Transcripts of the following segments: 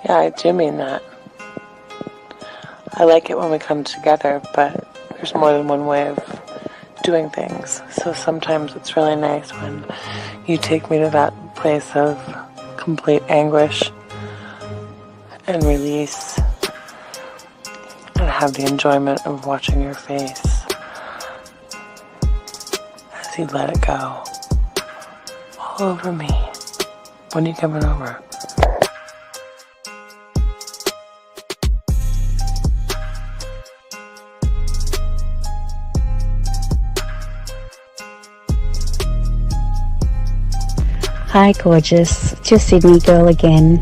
Yeah, I do mean that. I like it when we come together, but there's more than one way of doing things. So sometimes it's really nice when you take me to that place of complete anguish and release and have the enjoyment of watching your face as you let it go all over me. When are you coming over? Hi gorgeous, it's your Sydney girl again.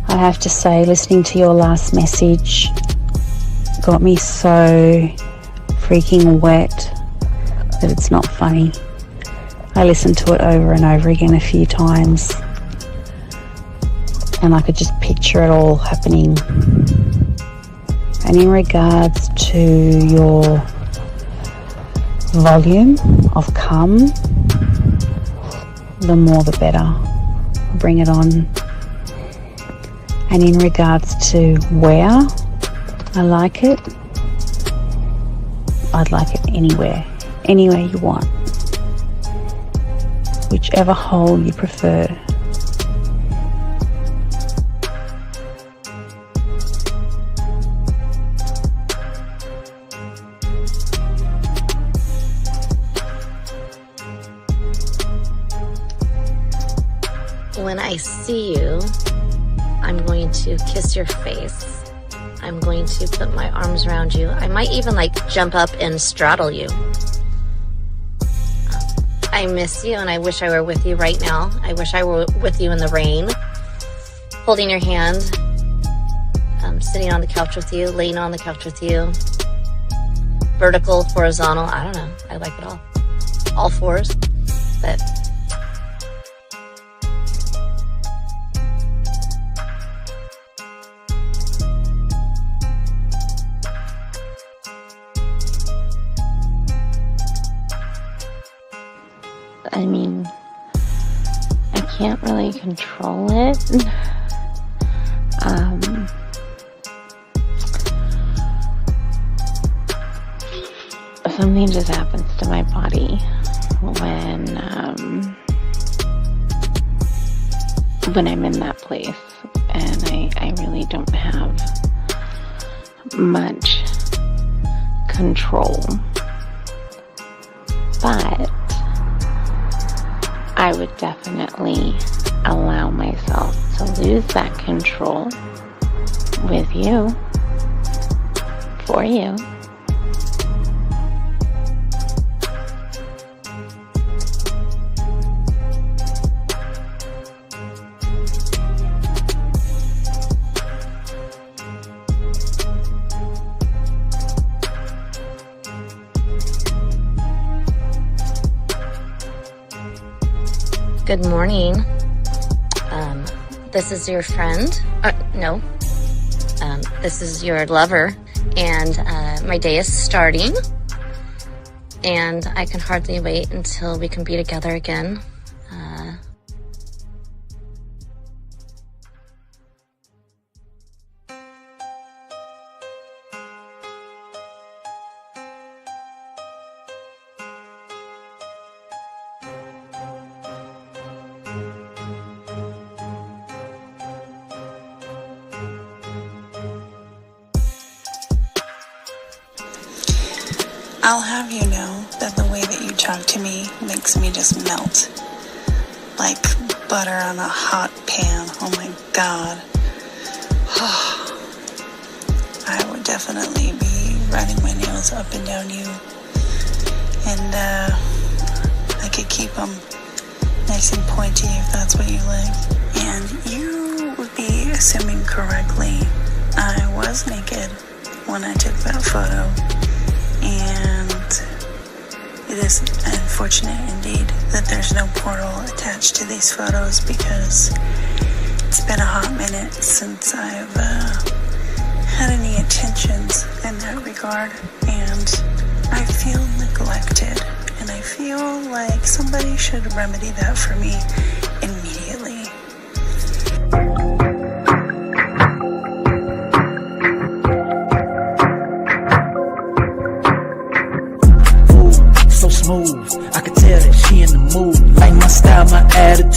I have to say, listening to your last message got me so freaking wet that it's not funny. I listened to it over and over again a few times and I could just picture it all happening. And in regards to your volume of come, the more the better. Bring it on. And in regards to where I like it, I'd like it anywhere you want, whichever hole you prefer. When I see you, I'm going to kiss your face. I'm going to put my arms around you. I might even jump up and straddle you. I miss you and I wish I were with you right now. I wish I were with you in the rain, holding your hand, sitting on the couch with you, laying on the couch with you, vertical, horizontal, I don't know. I like it all fours, but I mean, I can't really control it. Something just happens to my body when I'm in that place, and I really don't have much control. But I would definitely allow myself to lose that control with you, for you. Good morning. This is your friend. No. This is your lover. And my day is starting. And I can hardly wait until we can be together again. I'll have you know that the way that you talk to me makes me just melt like butter on a hot pan. Oh my God. I would definitely be running my nails up and down you, and I could keep them nice and pointy if that's what you like. And you would be assuming correctly I was naked when I took that photo. And it is unfortunate indeed that there's no portal attached to these photos, because it's been a hot minute since I've had any intentions in that regard, and I feel neglected, and I feel like somebody should remedy that for me immediately.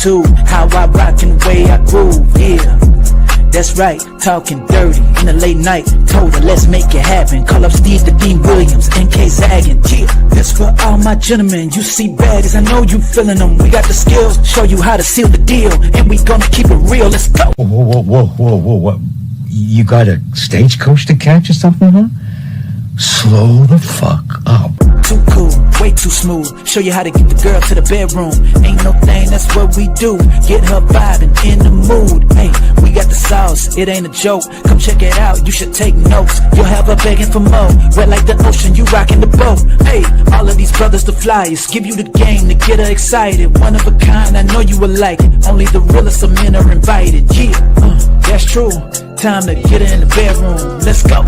attitude, how I rock and the way I groove, yeah. That's right, talking dirty in the late night. Told her, let's make it happen. Call up Steve the Dean Williams, NK Zaggin'. Yeah, that's for all my gentlemen. You see baddies, I know you feeling them. We got the skills, show you how to seal the deal, and we gonna keep it real. Let's go. Whoa. You got a stagecoach to catch or something, huh? Slow the fuck up. Too cool, way too smooth. Show you how to get the girl to the bedroom. Ain't no thing, that's what we do. Get her vibing in the mood. Hey, we got the sauce, it ain't a joke. Come check it out, you should take notes. You'll have her begging for more. Wet like the ocean, you rocking the boat. Hey, all of these brothers the flyers. Give you the game to get her excited. One of a kind, I know you will like it. Only the realest of men are invited. Yeah, that's true. Time to get her in the bedroom. Let's go.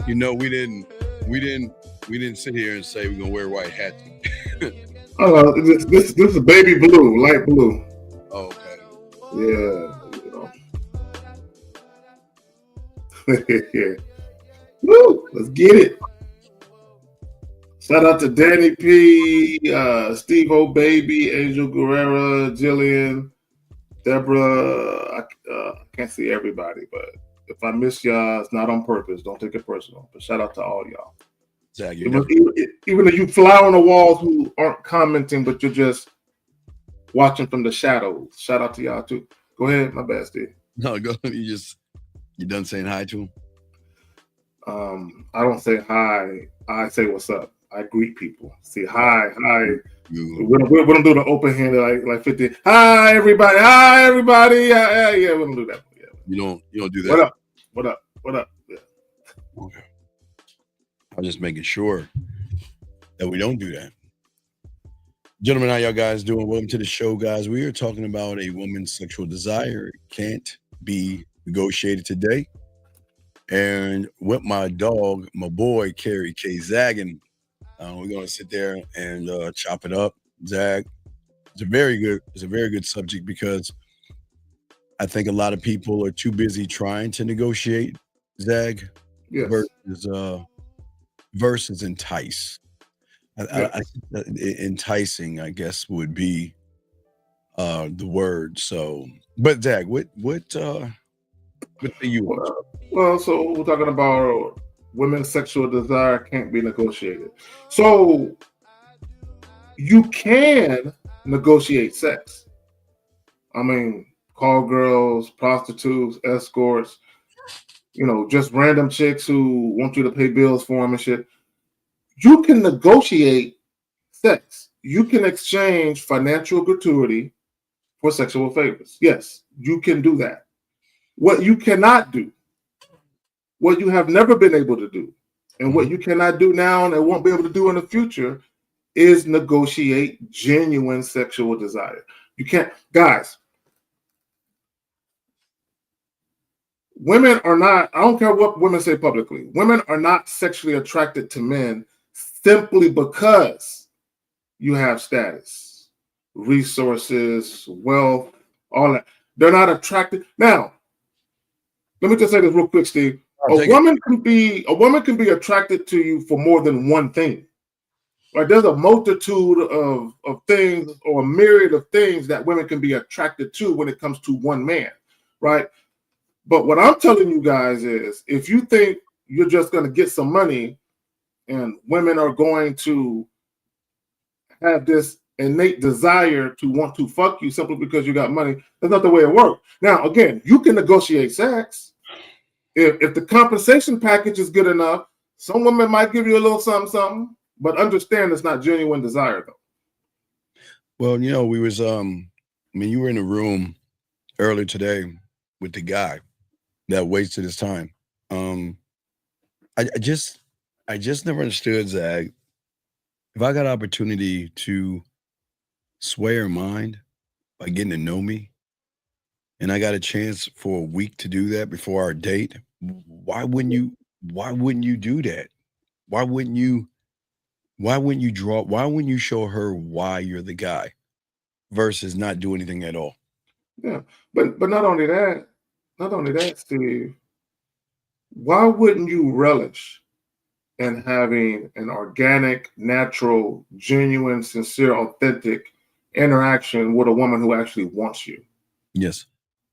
You know, we didn't sit here and say we're gonna wear white hats. This is baby blue, light blue. Oh, okay. Yeah, you know. Woo, let's get it. Shout out to Danny P, Steve O Baby, Angel Guerrera, Jillian, Deborah. I can't see everybody, but if I miss y'all, it's not on purpose. Don't take it personal. But shout out to all y'all. Zach, even though you fly on the walls who aren't commenting, but you're just watching from the shadows. Shout out to y'all too. Go ahead, my bad, Steve. No, go. You done saying hi to him? I don't say hi. I say what's up. I greet people. See, hi. We don't do the open handed like 50. Hi everybody. Yeah, we don't do that. Yeah. You don't do that. What up? Yeah. Okay. I'm just making sure that we don't do that. Gentlemen, how y'all guys doing? Welcome to the show, guys. We are talking about a woman's sexual desire. It can't be negotiated today. And with my dog, my boy, Kerry K. Zaggin, we're going to sit there and chop it up. Zag, it's a very good subject because I think a lot of people are too busy trying to negotiate, Zag, yes, versus entice. Enticing, I guess, would be the word. So, but Zag, what say you? Well, so we're talking about women's sexual desire can't be negotiated. So you can negotiate sex. I mean, call girls, prostitutes, escorts, just random chicks who want you to pay bills for them and shit. You can negotiate sex. You can exchange financial gratuity for sexual favors. Yes, you can do that. What you cannot do, what you have never been able to do, and what you cannot do now and won't be able to do in the future is negotiate genuine sexual desire. You can't, guys. Women are not, I don't care what women say publicly, women are not sexually attracted to men simply because you have status, resources, wealth, all that. They're not attracted. Now, let me just say this real quick, Steve. A woman can be attracted to you for more than one thing. Right? There's a multitude of things or a myriad of things that women can be attracted to when it comes to one man, right? But what I'm telling you guys is, if you think you're just going to get some money and women are going to have this innate desire to want to fuck you simply because you got money, that's not the way it works. Now, again, you can negotiate sex. If the compensation package is good enough, some women might give you a little something, but understand it's not genuine desire, though. Well, we was, you were in a room earlier today with the guy that wasted his time. I just never understood, Zag. If I got opportunity to sway her mind by getting to know me, and I got a chance for a week to do that before our date, why wouldn't you do that? Why wouldn't you show her why you're the guy versus not do anything at all? Yeah, but not only that, Steve, why wouldn't you relish and having an organic, natural, genuine, sincere, authentic interaction with a woman who actually wants you. Yes.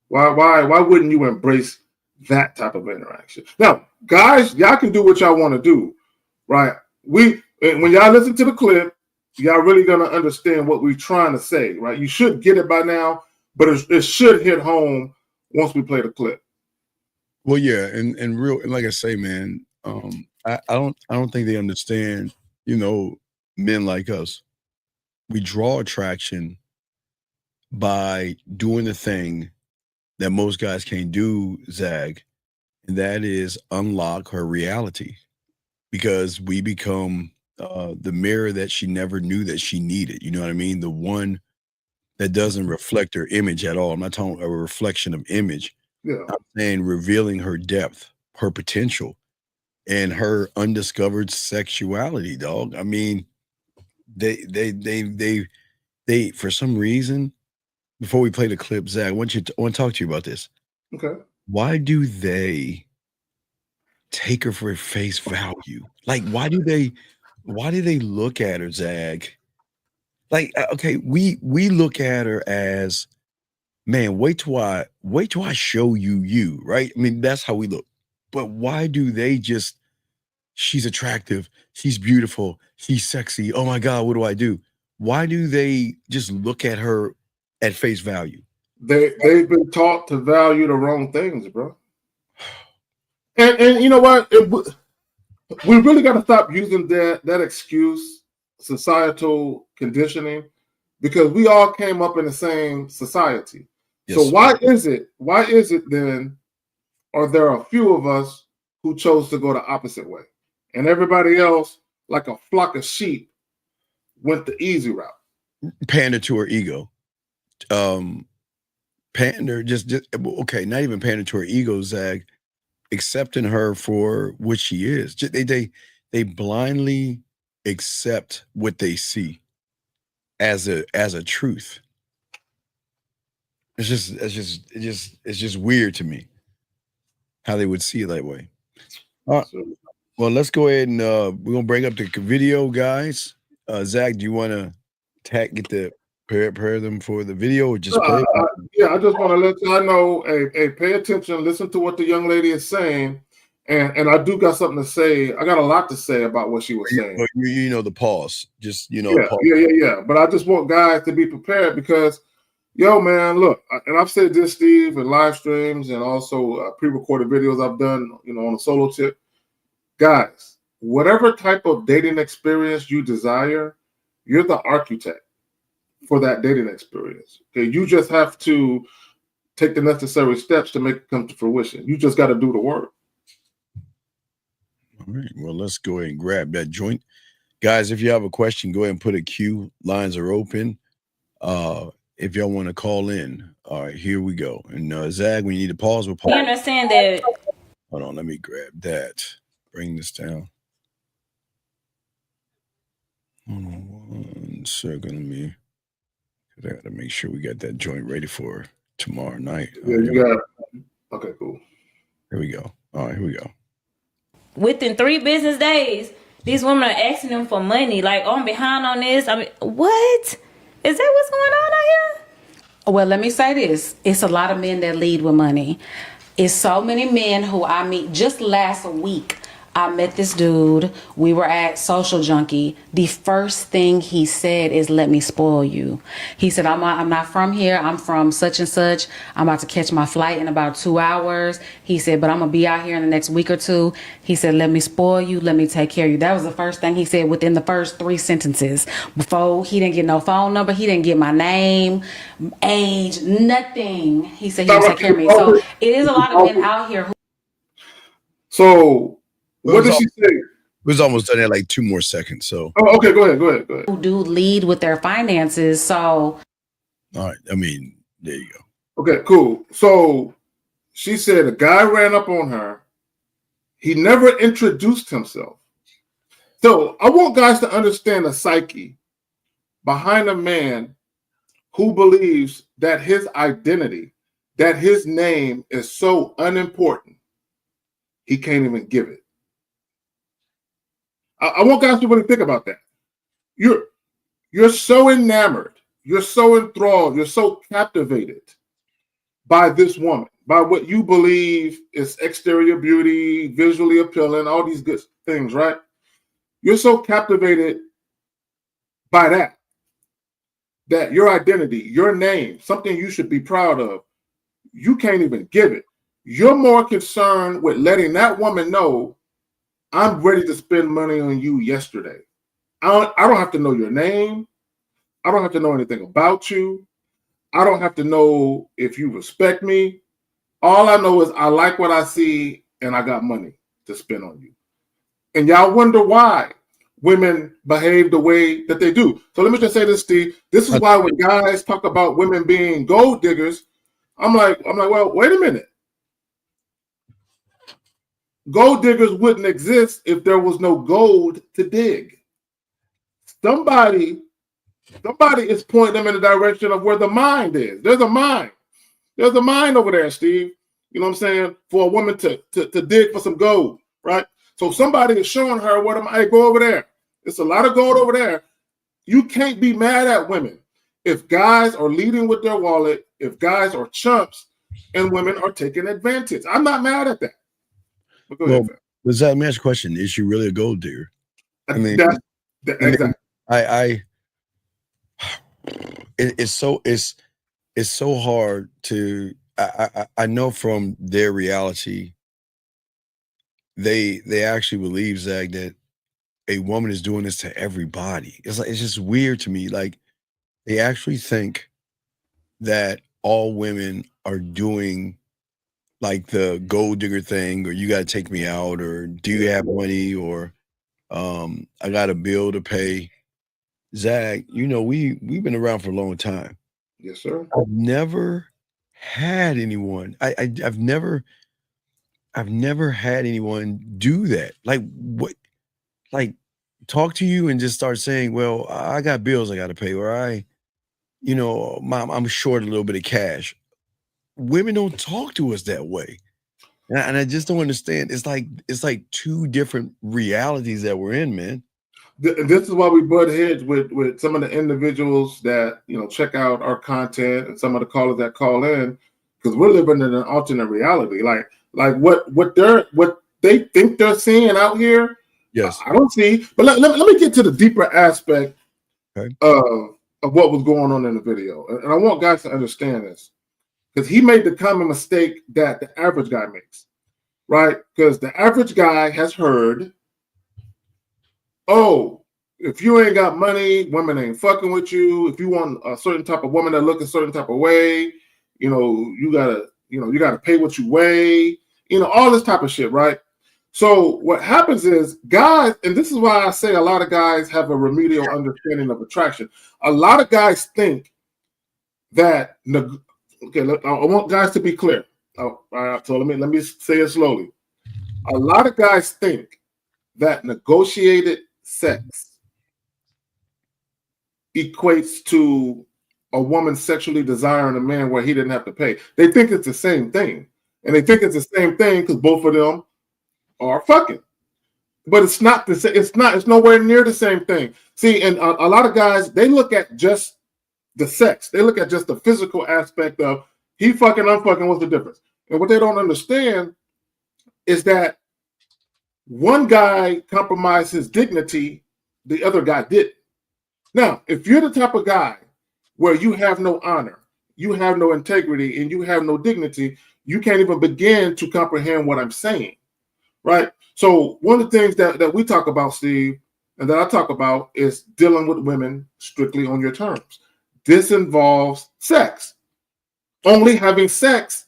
Why wouldn't you embrace that type of interaction? Now, guys, y'all can do what y'all want to do, right? When y'all listen to the clip, y'all really gonna understand what we're trying to say, right? You should get it by now, but it should hit home once we play the clip. Well, yeah, and like I say, man, I don't think they understand, men like us. We draw attraction by doing the thing that most guys can't do, Zag, and that is unlock her reality, because we become the mirror that she never knew that she needed. You know what I mean? The one that doesn't reflect her image at all. I'm not talking a reflection of image. Yeah. I'm saying revealing her depth, her potential, and her undiscovered sexuality, dog. I mean, they for some reason, before we play the clip, Zach, I want to talk to you about this. Okay. Why do they take her for face value? Like, why do they look at her, Zag? Like, okay, we look at her as, man, wait till I show you, right? I mean, that's how we look. But why do they just, she's attractive, she's beautiful, she's sexy, oh my God, what do I do? Why do they just look at her at face value? They've been taught to value the wrong things, bro. And you know what? We really got to stop using that excuse, societal conditioning, because we all came up in the same society. Yes. So why is it then, or there are a few of us who chose to go the opposite way, and everybody else, like a flock of sheep, went the easy route? Pander to her ego. Pander, just okay, not even pander to her ego, Zag, accepting her for what she is. They blindly accept what they see as a truth. It's just weird to me how they would see it that way. Well, let's go ahead and we're gonna bring up the video, guys. Zach, do you want to prepare them for the video, or just play? Yeah, I just want to let y'all know, pay attention, listen to what the young lady is saying, and I do got something to say. I got a lot to say about what she was saying. But you know the pause, just pause. Yeah. But I just want guys to be prepared, because, yo, man, look, and I've said this, Steve, in live streams and also pre-recorded videos I've done, on a solo tip. Guys, whatever type of dating experience you desire, you're the architect for that dating experience. Okay, you just have to take the necessary steps to make it come to fruition. You just got to do the work. All right. Well, let's go ahead and grab that joint. Guys, if you have a question, go ahead and put a Q. Lines are open. If y'all want to call in, all right, here we go. And Zag, when you need to pause, we'll pause. You understand that? Hold on, let me grab that. Bring this down. Hold on 1 second. I got to make sure we got that joint ready for tomorrow night. Yeah, you got it. Okay, cool. Here we go. All right, here we go. Within 3 business days, these women are asking them for money. Like, oh, I'm behind on this. I mean, what? Is that what's going on out here? Well, let me say this. It's a lot of men that lead with money. It's so many men who I meet. Just last week, I met this dude. We were at Social Junkie. The first thing he said is, let me spoil you. He said, I'm not from here. I'm from such and such. I'm about to catch my flight in about 2 hours. He said, but I'm going to be out here in the next week or 2. He said, let me spoil you. Let me take care of you. That was the first thing he said within the first 3 sentences. Before, he didn't get no phone number. He didn't get my name, age, nothing. He said he would take care of me. So it is a lot of men out here who... So... what did she say? It was almost done at like 2 more seconds. So okay, go ahead. Who do lead with their finances. So all right, I mean, there you go. Okay, cool. So she said a guy ran up on her. He never introduced himself. So I want guys to understand the psyche behind a man who believes that his identity, that his name is so unimportant, he can't even give it. I want guys to really think about that. You're so enamored, you're so enthralled, you're so captivated by this woman, by what you believe is exterior beauty, visually appealing, all these good things, right? You're so captivated by that your identity, your name, something you should be proud of, you can't even give it. You're more concerned with letting that woman know, I'm ready to spend money on you yesterday. I don't have to know your name. I don't have to know anything about you. I don't have to know if you respect me. All I know is I like what I see and I got money to spend on you. And y'all wonder why women behave the way that they do. So let me just say this, Steve. This is why when guys talk about women being gold diggers, I'm like, well, wait a minute. Gold diggers wouldn't exist if there was no gold to dig. Somebody is pointing them in the direction of where the mind is. There's a mind. There's a mind over there, Steve. You know what I'm saying? For a woman to dig for some gold, right? So somebody is showing her where the mind, go over there. It's a lot of gold over there. You can't be mad at women if guys are leading with their wallet, if guys are chumps, and women are taking advantage. I'm not mad at that. But go ahead, does that match the question? Is she really a gold digger? I mean, exactly. It's so hard to. I know from their reality, they actually believe, Zach, that a woman is doing this to everybody. It's just weird to me. Like they actually think that all women are doing like the gold digger thing, or you got to take me out, or do you have money, or I got a bill to pay. Zach, we've been around for a long time. Yes, sir. I've never had anyone. I've never had anyone do that. Like what? Like talk to you and just start saying, "Well, I got bills I got to pay," or I'm short a little bit of cash. Women don't talk to us that way. And I just don't understand. It's like two different realities that we're in, man. This is why we butt heads with some of the individuals that check out our content and some of the callers that call in, because we're living in an alternate reality. Like what they think they're seeing out here. Yes, I don't see. But let me get to the deeper aspect of what was going on in the video, and I want guys to understand this, because he made the common mistake that the average guy makes, right? Because the average guy has heard, oh, if you ain't got money, women ain't fucking with you. If you want a certain type of woman that look a certain type of way, you gotta pay what you weigh, all this type of shit, right? So what happens is guys, and this is why I say a lot of guys have a remedial understanding of attraction. A lot of guys think that, okay, I want guys to be clear. All right, so let me say it slowly. A lot of guys think that negotiated sex equates to a woman sexually desiring a man where he didn't have to pay. They think it's the same thing. And they think it's the same thing because both of them are fucking. But it's not the same. It's nowhere near the same thing. See, and a lot of guys, they look at just the sex. They look at just the physical aspect of he fucking, I'm fucking, what's the difference? And what they don't understand is that one guy compromised his dignity, the other guy didn't. Now, if you're the type of guy where you have no honor, you have no integrity, and you have no dignity, you can't even begin to comprehend what I'm saying, right? So one of the things that we talk about, Steve, and that I talk about is dealing with women strictly on your terms. This involves sex. Only having sex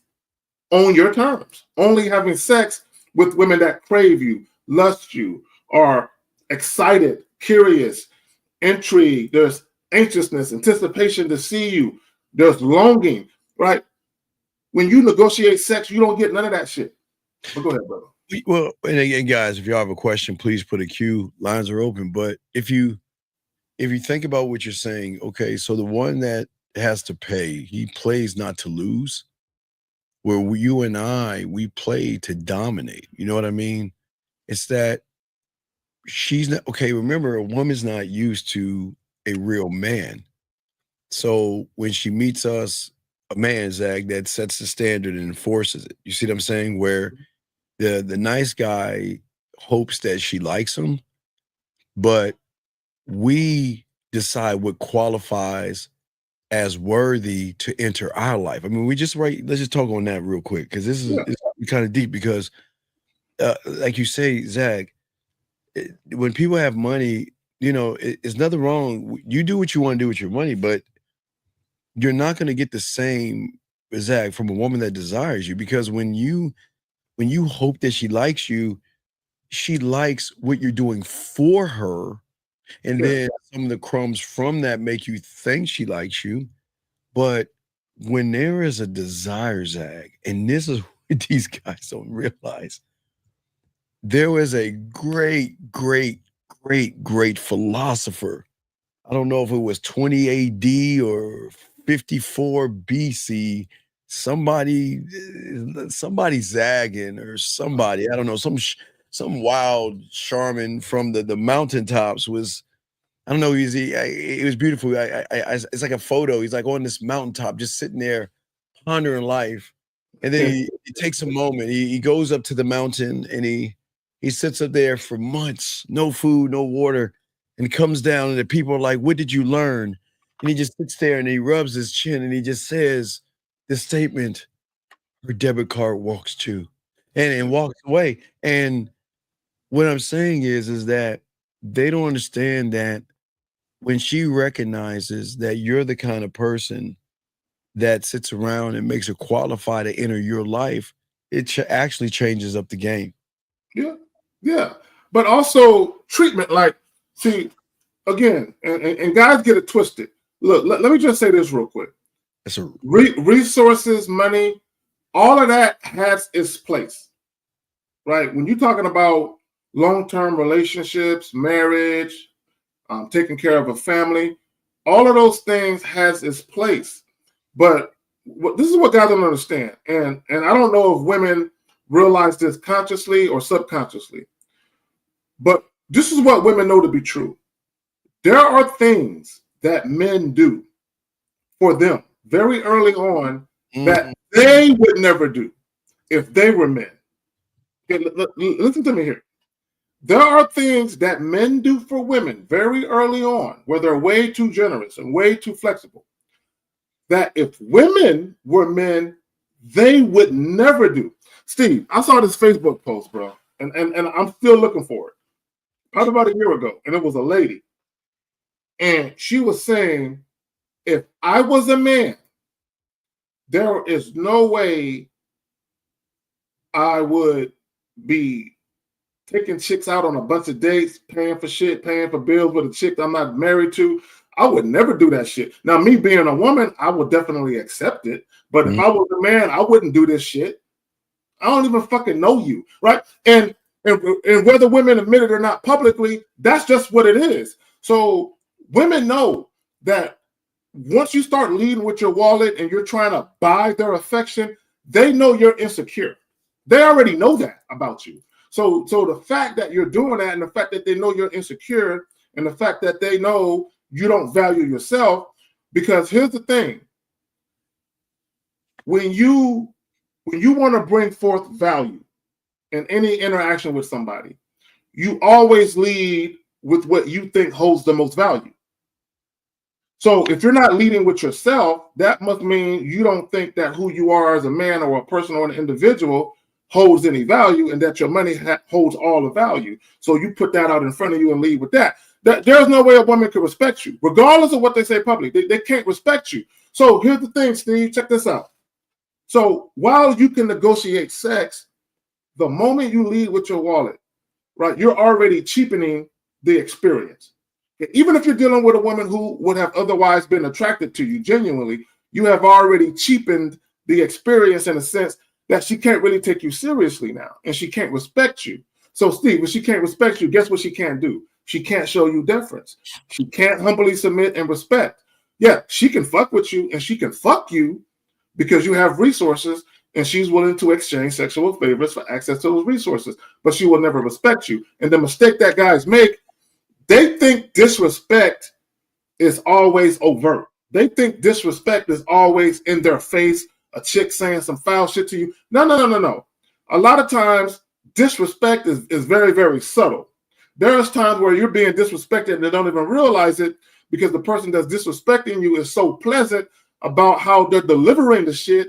on your terms. Only having sex with women that crave you, lust you, are excited, curious, intrigue. There's anxiousness, anticipation to see you. There's longing, right? When you negotiate sex, you don't get none of that shit. But go ahead, brother. Well, and again, guys, if y'all have a question, please put a queue. Lines are open. But if you think about what you're saying, okay, so the one that has to pay, he plays not to lose. Where you and I, we play to dominate. You know what I mean? It's that she's not okay. Remember, a woman's not used to a real man. So when she meets us, a man, Zach, that sets the standard and enforces it. You see what I'm saying? Where the nice guy hopes that she likes him, but we decide what qualifies as worthy to enter our life. I mean, let's just talk on that real quick because this is Yeah, it's kind of deep because like you say, Zach, when people have money, it's nothing wrong. You do what you want to do with your money, but you're not going to get the same, Zach, from a woman that desires you because when you hope that she likes you, she likes what you're doing for her, and yeah, then some of the crumbs from that make you think she likes you. But when there is a desire, Zach, and this is what these guys don't realize, there was a great, great, great, great philosopher. I don't know if it was 20 AD or 54 BC. Somebody zagging or somebody, I don't know, some wild shaman from the mountaintops was, I don't know, it was beautiful. It's like a photo. He's like on this mountaintop, just sitting there pondering life. And then he takes a moment. He goes up to the mountain and he sits up there for months, no food, no water, and comes down. And the people are like, "What did you learn?" And he just sits there and he rubs his chin and he just says this statement: "Her debit card walks too," and walks away. And what I'm saying is that they don't understand that when she recognizes that you're the kind of person that sits around and makes her qualify to enter your life, it actually changes up the game. yeah, yeah. But also treatment, like, see, again, and guys get it twisted. Look, let me just say this real quick. That's a Resources, money, all of that has its place, right? When you're talking about long-term relationships, marriage, taking care of a family, all of those things has its place. But this is what guys don't understand, and I don't know if women realize this consciously or subconsciously, but this is what women know to be true. There are things that men do for them very early on that they would never do if they were men. Okay, listen to me here. There are things that men do for women very early on where they're way too generous and way too flexible that if women were men, they would never do. Steve, I saw this Facebook post, bro, and I'm still looking for it. Probably about a year ago, and it was a lady. And she was saying, if I was a man, there is no way I would be taking chicks out on a bunch of dates, paying for shit, paying for bills with a chick I'm not married to. I would never do that shit. Now, me being a woman, I would definitely accept it. But if I was a man, I wouldn't do this shit. I don't even fucking know you, right? And whether women admit it or not publicly, that's just what it is. So women know that once you start leading with your wallet and you're trying to buy their affection, they know you're insecure. They already know that about you. So the fact that you're doing that and the fact that they know you're insecure and the fact that they know you don't value yourself, because here's the thing. When you want to bring forth value in any interaction with somebody, you always lead with what you think holds the most value. So if you're not leading with yourself, that must mean you don't think that who you are as a man or a person or an individual holds any value and that your money holds all the value. So you put that out in front of you and lead with that. There's no way a woman can respect you, regardless of what they say publicly. They can't respect you. So here's the thing, Steve, check this out. So while you can negotiate sex, the moment you lead with your wallet, right, you're already cheapening the experience. Even if you're dealing with a woman who would have otherwise been attracted to you genuinely, you have already cheapened the experience in a sense that she can't really take you seriously now, and she can't respect you. So, Steve, when she can't respect you, guess what she can't do? She can't show you deference. She can't humbly submit and respect. Yeah, she can fuck with you, and she can fuck you because you have resources, and she's willing to exchange sexual favors for access to those resources, but she will never respect you. And the mistake that guys make, they think disrespect is always overt. They think disrespect is always in their face, a chick saying some foul shit to you. No. A lot of times, disrespect is very, very subtle. There's times where you're being disrespected and they don't even realize it because the person that's disrespecting you is so pleasant about how they're delivering the shit.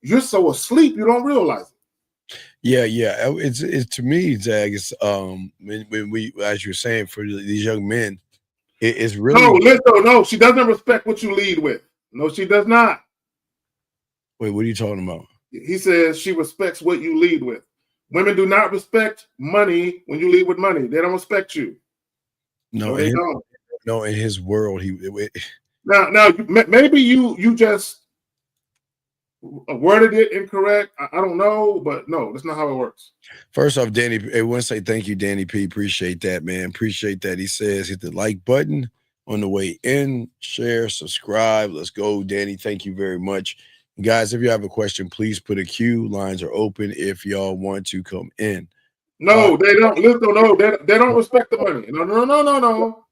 You're so asleep, you don't realize it. Yeah. It's to me, Zach. It's when we, as you're saying, for these young men, it's really no. She doesn't respect what you lead with. No, she does not. Wait, what are you talking about? He says she respects what you lead with. Women do not respect money when you lead with money. They don't respect you. No, they don't. No, in his world, now maybe you just worded it incorrect. I don't know, but no, that's not how it works. First off, Danny, I want to say thank you, Danny P. Appreciate that, man. Appreciate that. He says hit the like button on the way in, share, subscribe. Let's go, Danny. Thank you very much. Guys, if you have a question, please put a queue. Lines are open if y'all want to come in. No, they don't. Listen, no, they don't respect the money. No.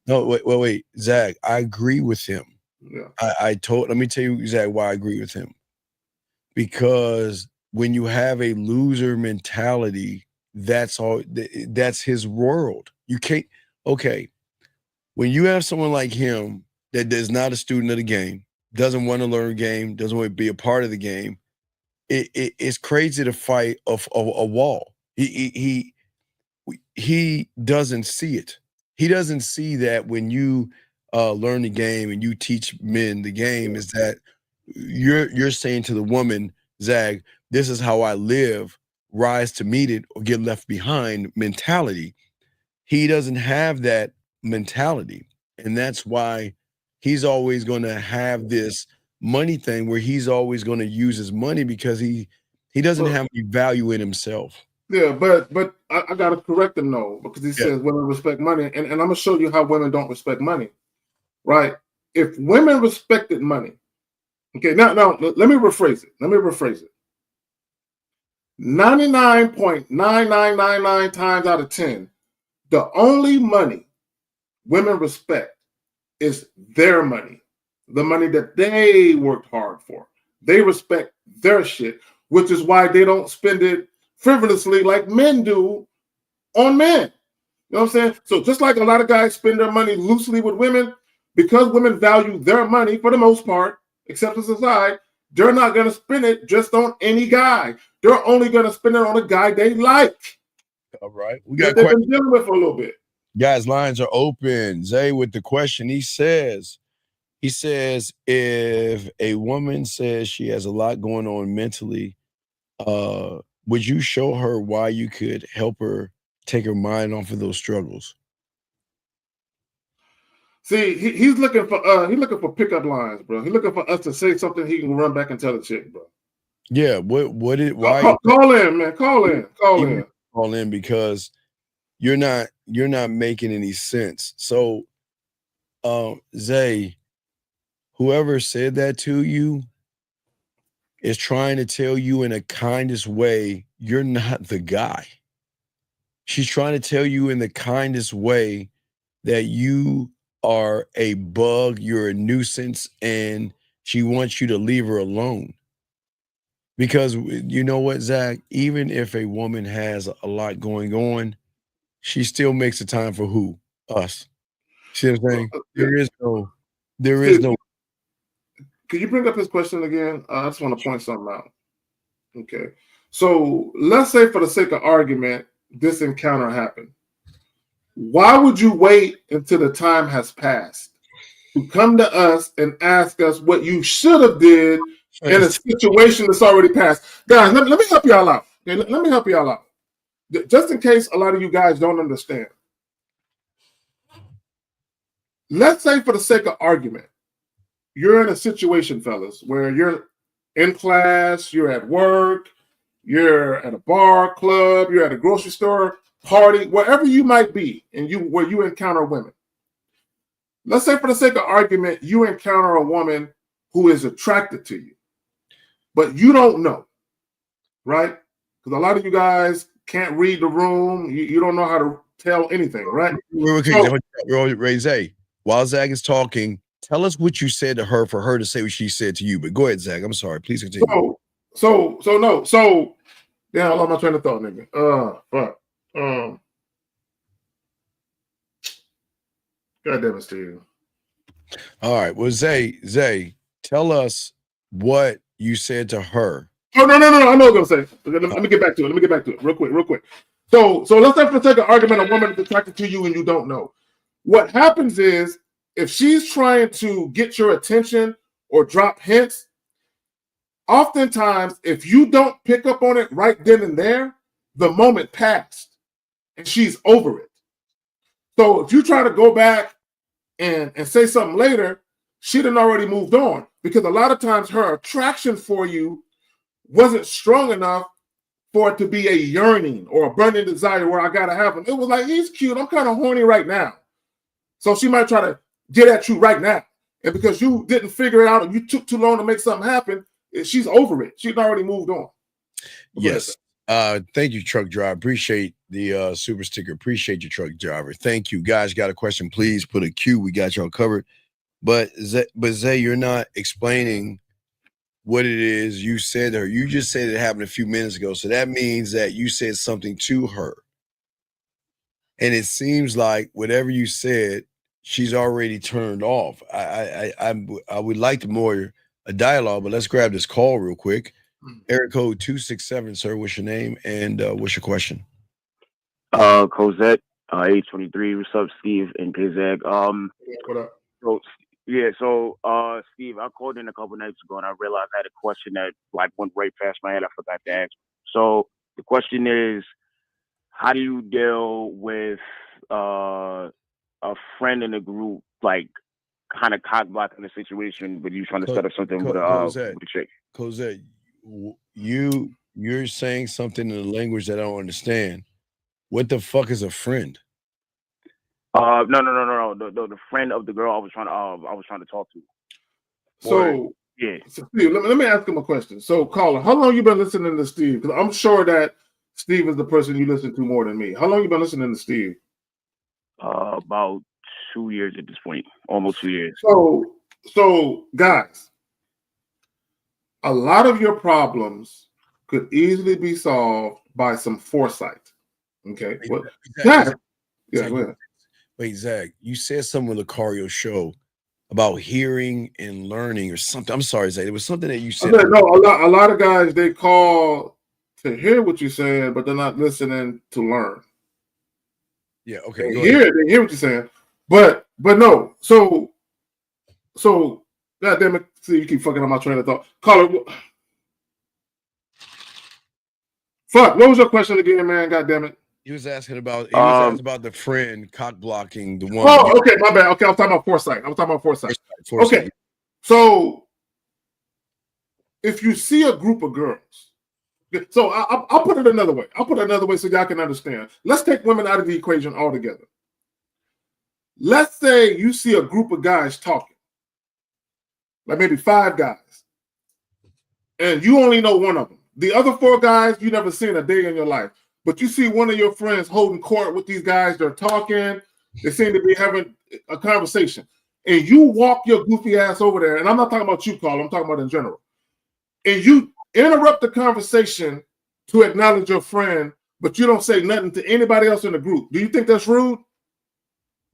No, wait, Zach, I agree with him. Yeah. Let me tell you, Zach, why I agree with him. Because when you have a loser mentality, that's his world. You can't, okay. When you have someone like him that is not a student of the game, doesn't want to learn game, doesn't want to be a part of the game, it's crazy to fight a wall. He doesn't see it. He doesn't see that when you learn the game and you teach men the game, is that you're saying to the woman, Zag, this is how I live, rise to meet it or get left behind mentality. He doesn't have that mentality. And that's why he's always going to have this money thing where he's always going to use his money because he doesn't have any value in himself. Yeah, but I got to correct him though, because he says women respect money. And I'm going to show you how women don't respect money, right? If women respected money, okay, now let me rephrase it. 99.9999 times out of 10, the only money women respect is their money, the money that they worked hard for. They respect their shit, which is why they don't spend it frivolously like men do on men. You know what I'm saying? So just like a lot of guys spend their money loosely with women, because women value their money for the most part, acceptance aside, they're not going to spend it just on any guy. They're only going to spend it on a guy they like. All right. We got they've been dealing with for a little bit. Guys, lines are open. Zay with the question. He says, if a woman says she has a lot going on mentally, would you show her why you could help her take her mind off of those struggles? See, he's looking for pickup lines, bro. He's looking for us to say something he can run back and tell the chick, bro. Yeah, why call in, man. Call in because you're not making any sense. So Zay, whoever said that to you is trying to tell you in a kindest way you're not the guy. She's trying to tell you in the kindest way that you are a bug, you're a nuisance, and she wants you to leave her alone. Because you know what, Zach, even if a woman has a lot going on, she still makes the time for who? Us. See what I'm saying? There is no. Could you bring up his question again? I just want to point something out. Okay. So let's say for the sake of argument, this encounter happened. Why would you wait until the time has passed to come to us and ask us what you should have did in a situation that's already passed? Guys, let me help y'all out. Okay? Let me help y'all out. Just in case a lot of you guys don't understand. Let's say for the sake of argument, you're in a situation, fellas, where you're in class, you're at work, you're at a bar, club, you're at a grocery store, party, wherever you might be, and where you encounter women. Let's say for the sake of argument, you encounter a woman who is attracted to you. but you don't know, right? Because a lot of you guys can't read the room. You don't know how to tell anything, right? Ray Zay, while Zach is talking, tell us what you said to her for her to say what she said to you. But go ahead, Zach. I'm sorry. Please continue. So yeah, I lost my train of thought, nigga. Fuck. God damn it, Steve. All right. Well, Zay, tell us what you said to her. Oh no! I know what I'm gonna say. Let me get back to it. Real quick. So let's have to take an argument. A woman is attracted to you and you don't know. What happens is if she's trying to get your attention or drop hints, oftentimes if you don't pick up on it right then and there, the moment passed and she's over it. So if you try to go back and say something later, she done already moved on, because a lot of times her attraction for you wasn't strong enough for it to be a yearning or a burning desire where I gotta have him. It was like, he's cute, I'm kind of horny right now. So she might try to get at you right now. And because you didn't figure it out and you took too long to make something happen, she's over it. She's already moved on. Yes. Thank you, truck driver. Appreciate the super sticker. Appreciate you, truck driver. Thank you. Guys, got a question, please put a Q. We got y'all covered. But Zay, you're not explaining what it is you said to her. You just said it happened a few minutes ago. So that means that you said something to her. And it seems like whatever you said, she's already turned off. I would like to more a dialogue, but let's grab this call real quick. Area code 267, sir. What's your name and what's your question? Cosette, 823. What's up, Steve and Kazak? What up? So Steve, I called in a couple nights ago and I realized I had a question that like went right past my head. I forgot to ask. So the question is, how do you deal with a friend in a group like kind of cock blocking the situation, but you trying to set up something with a chick? Cosette, you're saying something in a language that I don't understand. What the fuck is a friend? No. The friend of the girl I was trying to talk to. So Steve, let me ask him a question. So, caller, how long you been listening to Steve? Because I'm sure that Steve is the person you listen to more than me. How long you been listening to Steve? About 2 years at this point, almost 2 years. So guys, a lot of your problems could easily be solved by some foresight. Okay. Zach, go ahead. Wait, Zach, you said something on the Cario show about hearing and learning or something. I'm sorry, Zach. It was something that you said. No, a lot of guys, they call to hear what you're saying, but they're not listening to learn. Yeah, okay. They hear what you're saying, but no. So God damn it! See, you keep fucking on my train of thought. Caller, fuck. What was your question again, man? God damn it! He was asking about the friend cock blocking the one. Oh, okay, my bad. Okay, I'm talking about foresight. Foresight. Okay, so if you see a group of girls, so I'll put it another way. So y'all can understand. Let's take women out of the equation altogether. Let's say you see a group of guys talking, like maybe 5 guys, and you only know one of them. The other 4 guys you never seen a day in your life. But you see one of your friends holding court with these guys, they're talking, they seem to be having a conversation. And you walk your goofy ass over there, and I'm not talking about you, Carl, I'm talking about in general. And you interrupt the conversation to acknowledge your friend, but you don't say nothing to anybody else in the group. Do you think that's rude?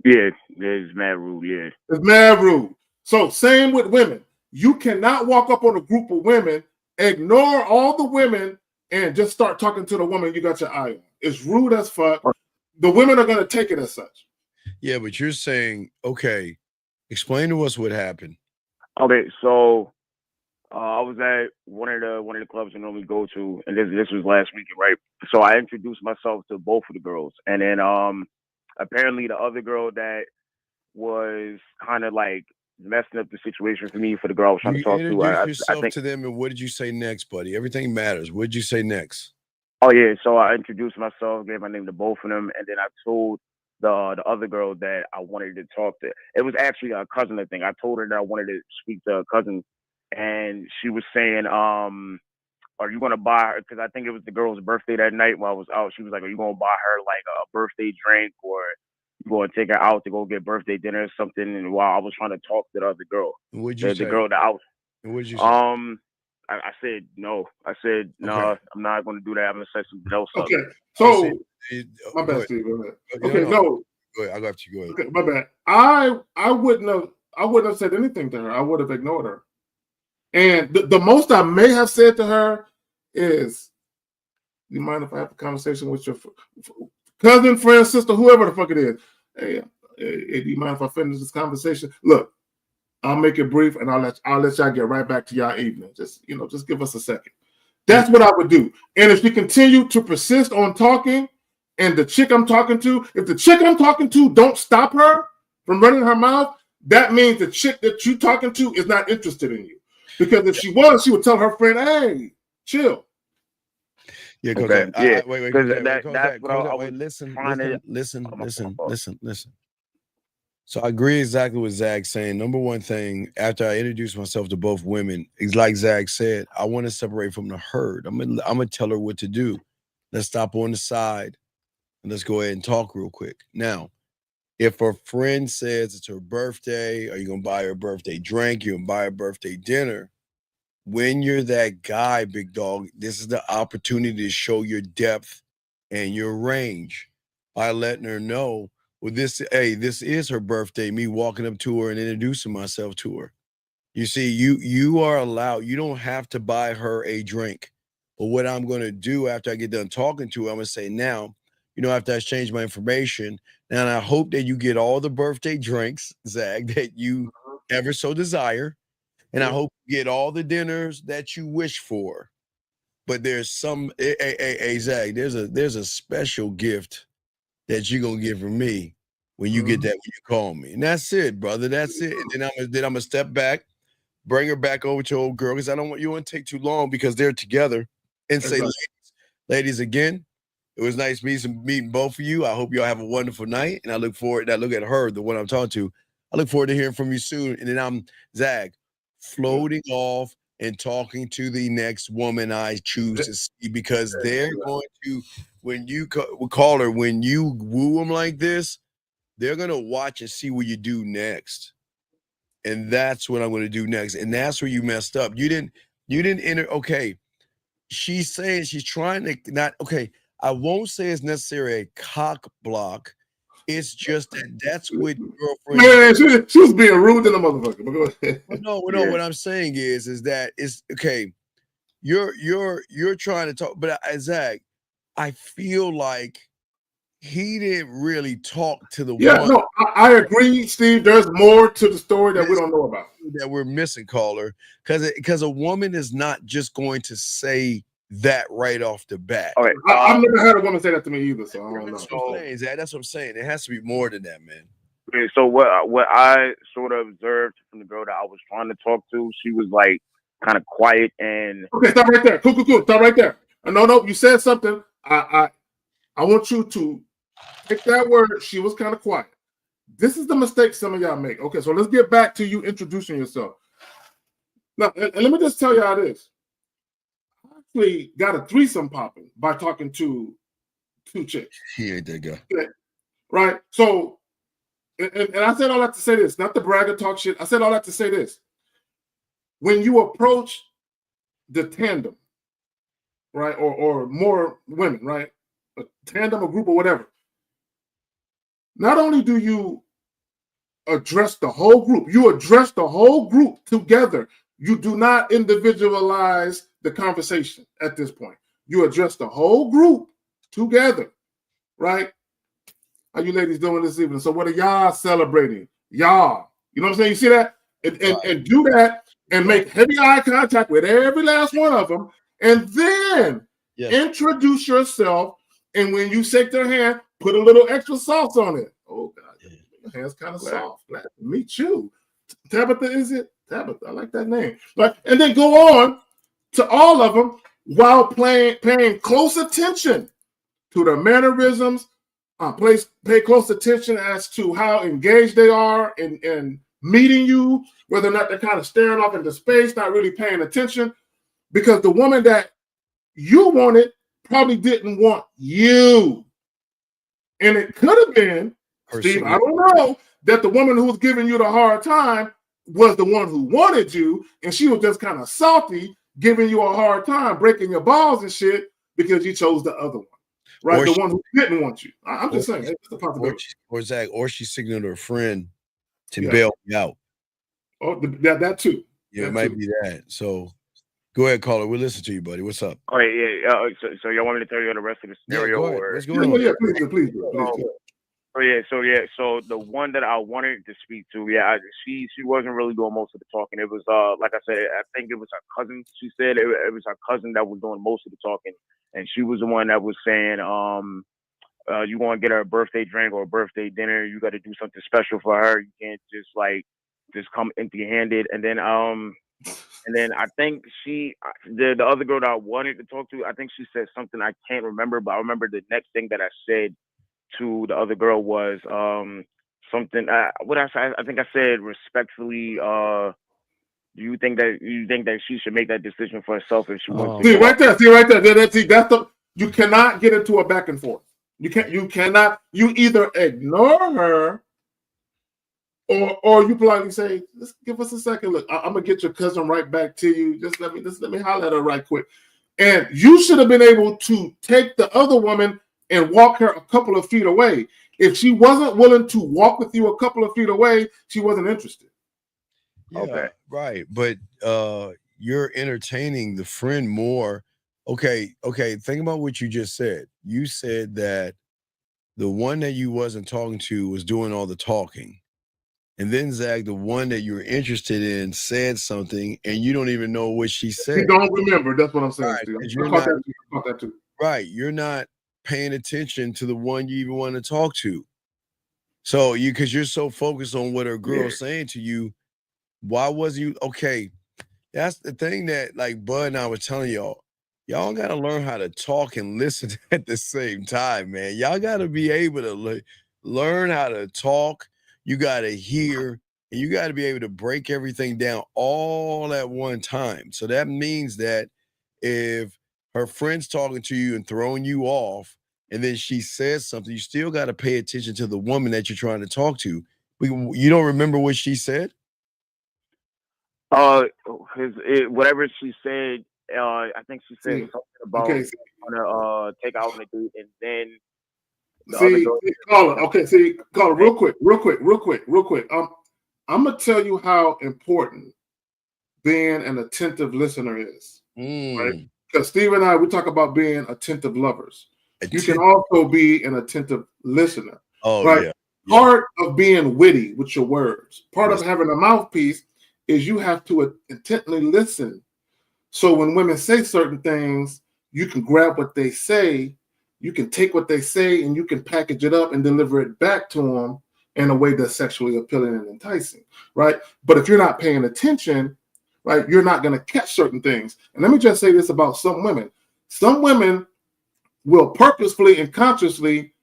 Yeah, it's mad rude, yeah. It's mad rude. So same with women. You cannot walk up on a group of women, ignore all the women, and just start talking to the woman you got your eye on. It's rude as fuck. The women are going to take it as such. Yeah, but you're saying, okay, explain to us what happened. Okay, so I was at one of the clubs I normally go to, and this was last weekend, right? So I introduced myself to both of the girls, and then apparently the other girl that was kind of like messing up the situation for me, for the girl I was trying to talk to. I think to them, and what did you say next, buddy? Everything matters. What did you say next? Oh yeah, so I introduced myself, gave my name to both of them, and then I told the other girl that I wanted to talk to. It was actually a cousin thing. I told her that I wanted to speak to a cousin, and she was saying, are you gonna buy her? Because I think it was the girl's birthday that night while I was out. She was like, are you gonna buy her like a birthday drink, or you gonna take her out to go get birthday dinner or something? And while I was trying to talk to the other girl, What'd you say? the girl that I was, What'd you say? I said no. I said no. Okay. I'm not gonna do that. I'm gonna set something else up. Okay, so my Go bad, ahead. Steve. Go ahead. No, Okay, no. Go ahead. I got you. Go ahead. Okay, my bad. I wouldn't have said anything to her. I would have ignored her. And the most I may have said to her is, "You mind if I have a conversation with your cousin, friend, sister, whoever the fuck it is? Hey, do you mind if I finish this conversation? Look, I'll make it brief, and I'll let y'all get right back to y'all evening. Just give us a second." That's what I would do. And if she continued to persist on talking, and the chick I'm talking to, if the chick I'm talking to don't stop her from running her mouth, that means the chick that you're talking to is not interested in you. Because if she was, she would tell her friend, "Hey, chill." Yeah, okay. Wait, that's what I was listen. So I agree exactly with Zach saying. Number one thing, after I introduce myself to both women, it's like Zach said, I want to separate from the herd. I'm gonna tell her what to do. Let's stop on the side and let's go ahead and talk real quick. Now, if her friend says it's her birthday, are you gonna buy her a birthday drink? You're gonna buy her a birthday dinner. When you're that guy, big dog, this is the opportunity to show your depth and your range by letting her know, well, this is her birthday, me walking up to her and introducing myself to her. You see, you are allowed, you don't have to buy her a drink. But what I'm going to do after I get done talking to her, I'm going to say, now, after I exchange my information, and I hope that you get all the birthday drinks, Zach, that you ever so desire. And I hope you get all the dinners that you wish for. But there's some, hey, Zach, there's a special gift that you're gonna get from me when you get that when you call me. And that's it, brother. That's it. And then I'm gonna step back, bring her back over to old girl, because I don't want to take too long because they're together, and say, ladies, again, it was nice meeting both of you. I hope y'all have a wonderful night. And I look at her, the one I'm talking to. I look forward to hearing from you soon. And then I'm Zach, floating off and talking to the next woman I choose to see, because they're going to, when you call her, when you woo them like this, they're going to watch and see what you do next. And that's what I'm going to do next. And that's where you messed up. You didn't enter. Okay. She's saying she's trying to not, okay. I won't say it's necessarily a cock block. It's just that's what girlfriend. Man, she was being rude to the motherfucker. But go ahead. No. What I'm saying is that it's okay. You're trying to talk, but Zach, I feel like he didn't really talk to the one. No, I agree, Steve. There's more to the story that we don't know about, that we're missing, caller, because a woman is not just going to say that right off the bat. Okay, I've never heard a woman say that to me either, so I don't know. That's what I'm saying. It has to be more than that, man. Okay, so what I sort of observed from the girl that I was trying to talk to, she was like kind of quiet and. Okay, stop right there. Cool. Stop right there. No, you said something. I want you to take that word. She was kind of quiet. This is the mistake some of y'all make. Okay, so let's get back to you introducing yourself. Now, and let me just tell y'all this. I actually got a threesome popping by talking to two chicks. He ain't that guy. Okay. Right? So, and I said all that to say this, not the brag or talk shit. I said all that to say this. When you approach the tandem, right, or more women, right, a tandem, a group, or whatever, not only do you address the whole group, you address the whole group together. You do not individualize the conversation at this point. You address the whole group together, right? How you ladies doing this evening? So what are y'all celebrating? Y'all, you know what I'm saying? You see that? And do that and make heavy eye contact with every last one of them. And then introduce yourself. And when you shake their hand, put a little extra sauce on it. Oh, God, your hand's kind of soft. Glad to meet you. Tabitha, is it? Tabitha, I like that name. And then go on to all of them while paying close attention to their mannerisms. Pay close attention as to how engaged they are in meeting you, whether or not they're kind of staring off into space, not really paying attention, because the woman that you wanted probably didn't want you. And it could have been, Steve, I don't know, that the woman who was giving you the hard time was the one who wanted you, and she was just kind of salty, giving you a hard time, breaking your balls and shit because you chose the other one, right? Or the one who didn't want you. I'm just saying, it's a possibility. Or Zach, or she signaled her friend to bail me out. Oh, that too. Yeah, it might be that. So go ahead, caller. We'll listen to you, buddy. What's up? All right, yeah. So y'all want me to tell you the rest of the scenario? Yeah, go ahead. What's going on? Yeah, please. So the one that I wanted to speak to, she wasn't really doing most of the talking. It was like I said, I think it was her cousin. She said it was her cousin that was doing most of the talking, and she was the one that was saying, you want to get her a birthday drink or a birthday dinner, you got to do something special for her. You can't just come empty-handed. And then I think the other girl that I wanted to talk to, I think she said something I can't remember, but I remember the next thing that I said to the other girl was something. What I said, I think I said respectfully. Do you think that she should make that decision for herself if she wants to? See right there. You cannot get into a back and forth. You cannot. You either ignore her, or you politely say, "Just give us a second. Look, I'm gonna get your cousin right back to you. Just let me holler at her right quick." And you should have been able to take the other woman and walk her a couple of feet away. If she wasn't willing to walk with you a couple of feet away, she wasn't interested. Yeah, okay, right. But you're entertaining the friend more. Okay. Think about what you just said. You said that the one that you wasn't talking to was doing all the talking. And then, Zach, the one that you're interested in said something, and you don't even know what she said. You don't remember. That's what I'm saying. Right, I caught that too. Right. You're not paying attention to the one you even want to talk to. So because you're so focused on what a girl's saying to you, why was you okay? That's the thing that like Bud and I were telling y'all got to learn how to talk and listen at the same time, man. Y'all got to be able to learn how to talk. You got to hear, and you got to be able to break everything down all at one time. So that means that if her friend's talking to you and throwing you off, and then she says something, you still got to pay attention to the woman that you're trying to talk to. You don't remember what she said? Whatever she said, I think she said something about want to take out on a date, and then caller, real quick. I'm gonna tell you how important being an attentive listener is, right? Because Steve and I, we talk about being attentive lovers. You can also be an attentive listener, right? Yeah. Part of being witty with your words, part of having a mouthpiece is you have to intently listen. So when women say certain things, you can grab what they say, you can take what they say, and you can package it up and deliver it back to them in a way that's sexually appealing and enticing, right? But if you're not paying attention, right, you're not going to catch certain things. And let me just say this about some women. Some women will purposefully and consciously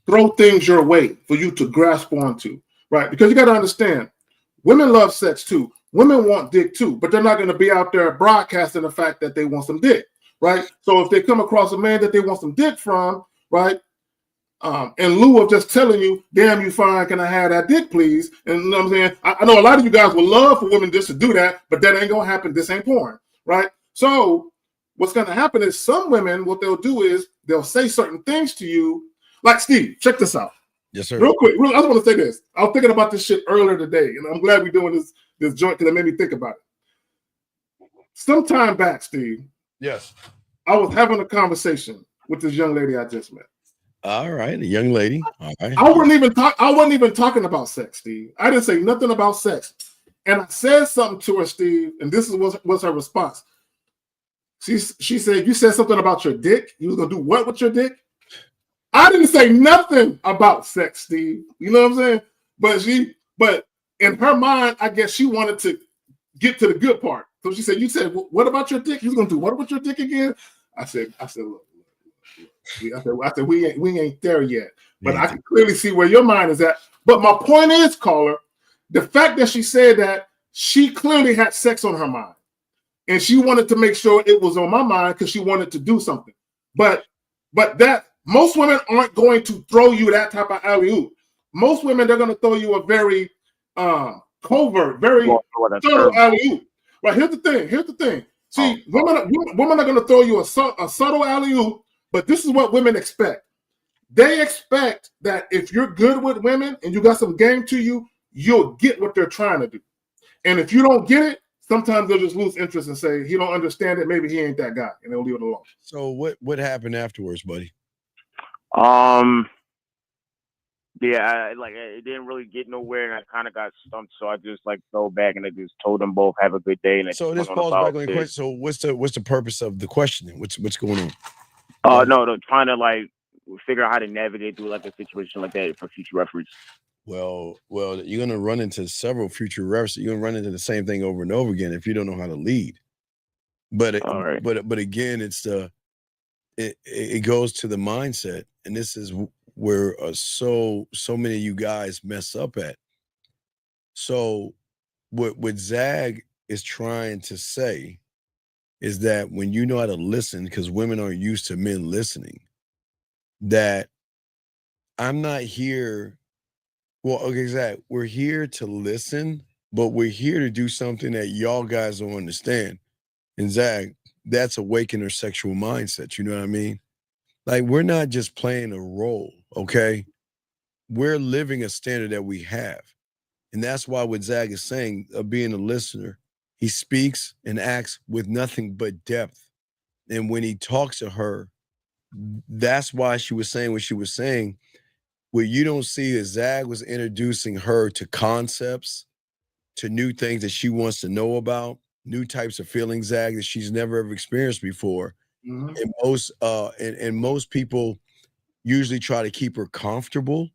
throw things your way for you to grasp onto, right? Because you got to understand, women love sex too. Women want dick too, but they're not going to be out there broadcasting the fact that they want some dick, right? So if they come across a man that they want some dick from, right, in lieu of just telling you, damn, you fine, can I have that dick, please? And you know what I'm saying? I know a lot of you guys would love for women just to do that, but that ain't going to happen. This ain't porn, right? So what's going to happen is some women, what they'll do is they'll say certain things to you. Like, Steve, check this out. Yes, sir. Real quick, I just want to say this. I was thinking about this shit earlier today, and I'm glad we're doing this joint because it made me think about it. Some time back, Steve. Yes. I was having a conversation with this young lady I just met. All right, a young lady. All right. I wasn't even talking about sex, Steve. I didn't say nothing about sex. And I said something to her, Steve, and this was her response. She said, "You said something about your dick. You was gonna do what with your dick?" I didn't say nothing about sex, Steve. You know what I'm saying? But in her mind, I guess she wanted to get to the good part. So she said, "You said what about your dick? You was gonna do what with your dick again?" I said, look. I said, we ain't there yet. But I can clearly see where your mind is at. But my point is, caller, The fact that she said that, she clearly had sex on her mind. And she wanted to make sure it was on my mind because she wanted to do something. But that most women aren't going to throw you that type of alley-oop. Most women, they're going to throw you a very covert, very subtle alley-oop. Right, here's the thing. See, women are going to throw you a subtle alley-oop, but this is what women expect. They expect that if you're good with women and you got some game to you, you'll get what they're trying to do. And if you don't get it, sometimes they'll just lose interest and say, he don't understand it, maybe he ain't that guy, and they'll leave it alone. So what happened afterwards, buddy? Yeah, it didn't really get nowhere, and I kind of got stumped, so I just fell back and I just told them both have a good day. And so this falls back on the question. So what's the purpose of the questioning? What's going on? No, trying to figure out how to navigate through a situation like that for future reference. Well, you're gonna run into several future references. You're gonna run into the same thing over and over again if you don't know how to lead. But again, it's it goes to the mindset, and this is where so many of you guys mess up at. So what Zag is trying to say is that when you know how to listen, because women aren't used to men listening, that I'm not here. Well, okay, Zach, we're here to listen, but we're here to do something that y'all guys don't understand. And Zach, that's awaken her sexual mindset. You know what I mean? Like, we're not just playing a role, okay? We're living a standard that we have. And that's why what Zach is saying, being a listener, he speaks and acts with nothing but depth. And when he talks to her, that's why she was saying what she was saying. What you don't see is Zag was introducing her to concepts, to new things that she wants to know about, new types of feelings, Zag, that she's never ever experienced before. Mm-hmm. And most people usually try to keep her comfortable.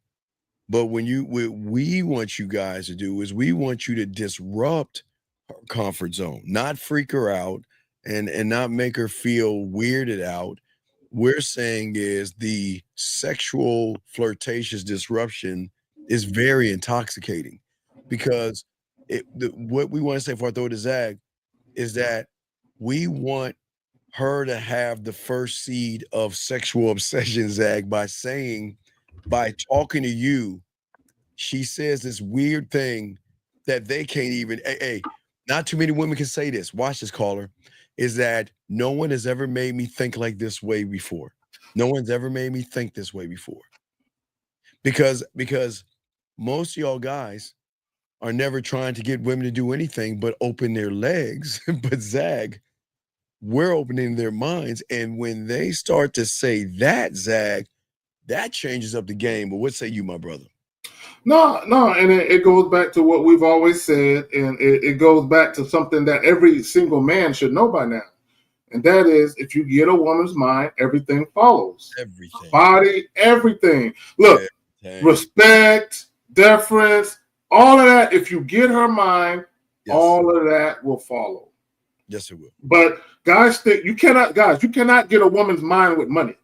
But what we want you guys to do is we want you to disrupt her comfort zone, not freak her out and not make her feel weirded out. We're saying is the sexual flirtatious disruption is very intoxicating, because what we want to say for our throw to Zag is that we want her to have the first seed of sexual obsession, Zag, by talking to you. She says this weird thing that they can't even, hey, not too many women can say this. Watch this, caller. Is that no one has ever made me think like this way before. No one's ever made me think this way before. Because most of y'all guys are never trying to get women to do anything but open their legs. But Zag, we're opening their minds. And when they start to say that, Zag, that changes up the game. But what say you, my brother? No, and it goes back to what we've always said, and it goes back to something that every single man should know by now. And that is, if you get a woman's mind, everything follows. Everything. Body, everything. Look, respect, deference, all of that. If you get her mind, all of that will follow. Yes, it will. But guys think you cannot get a woman's mind with money.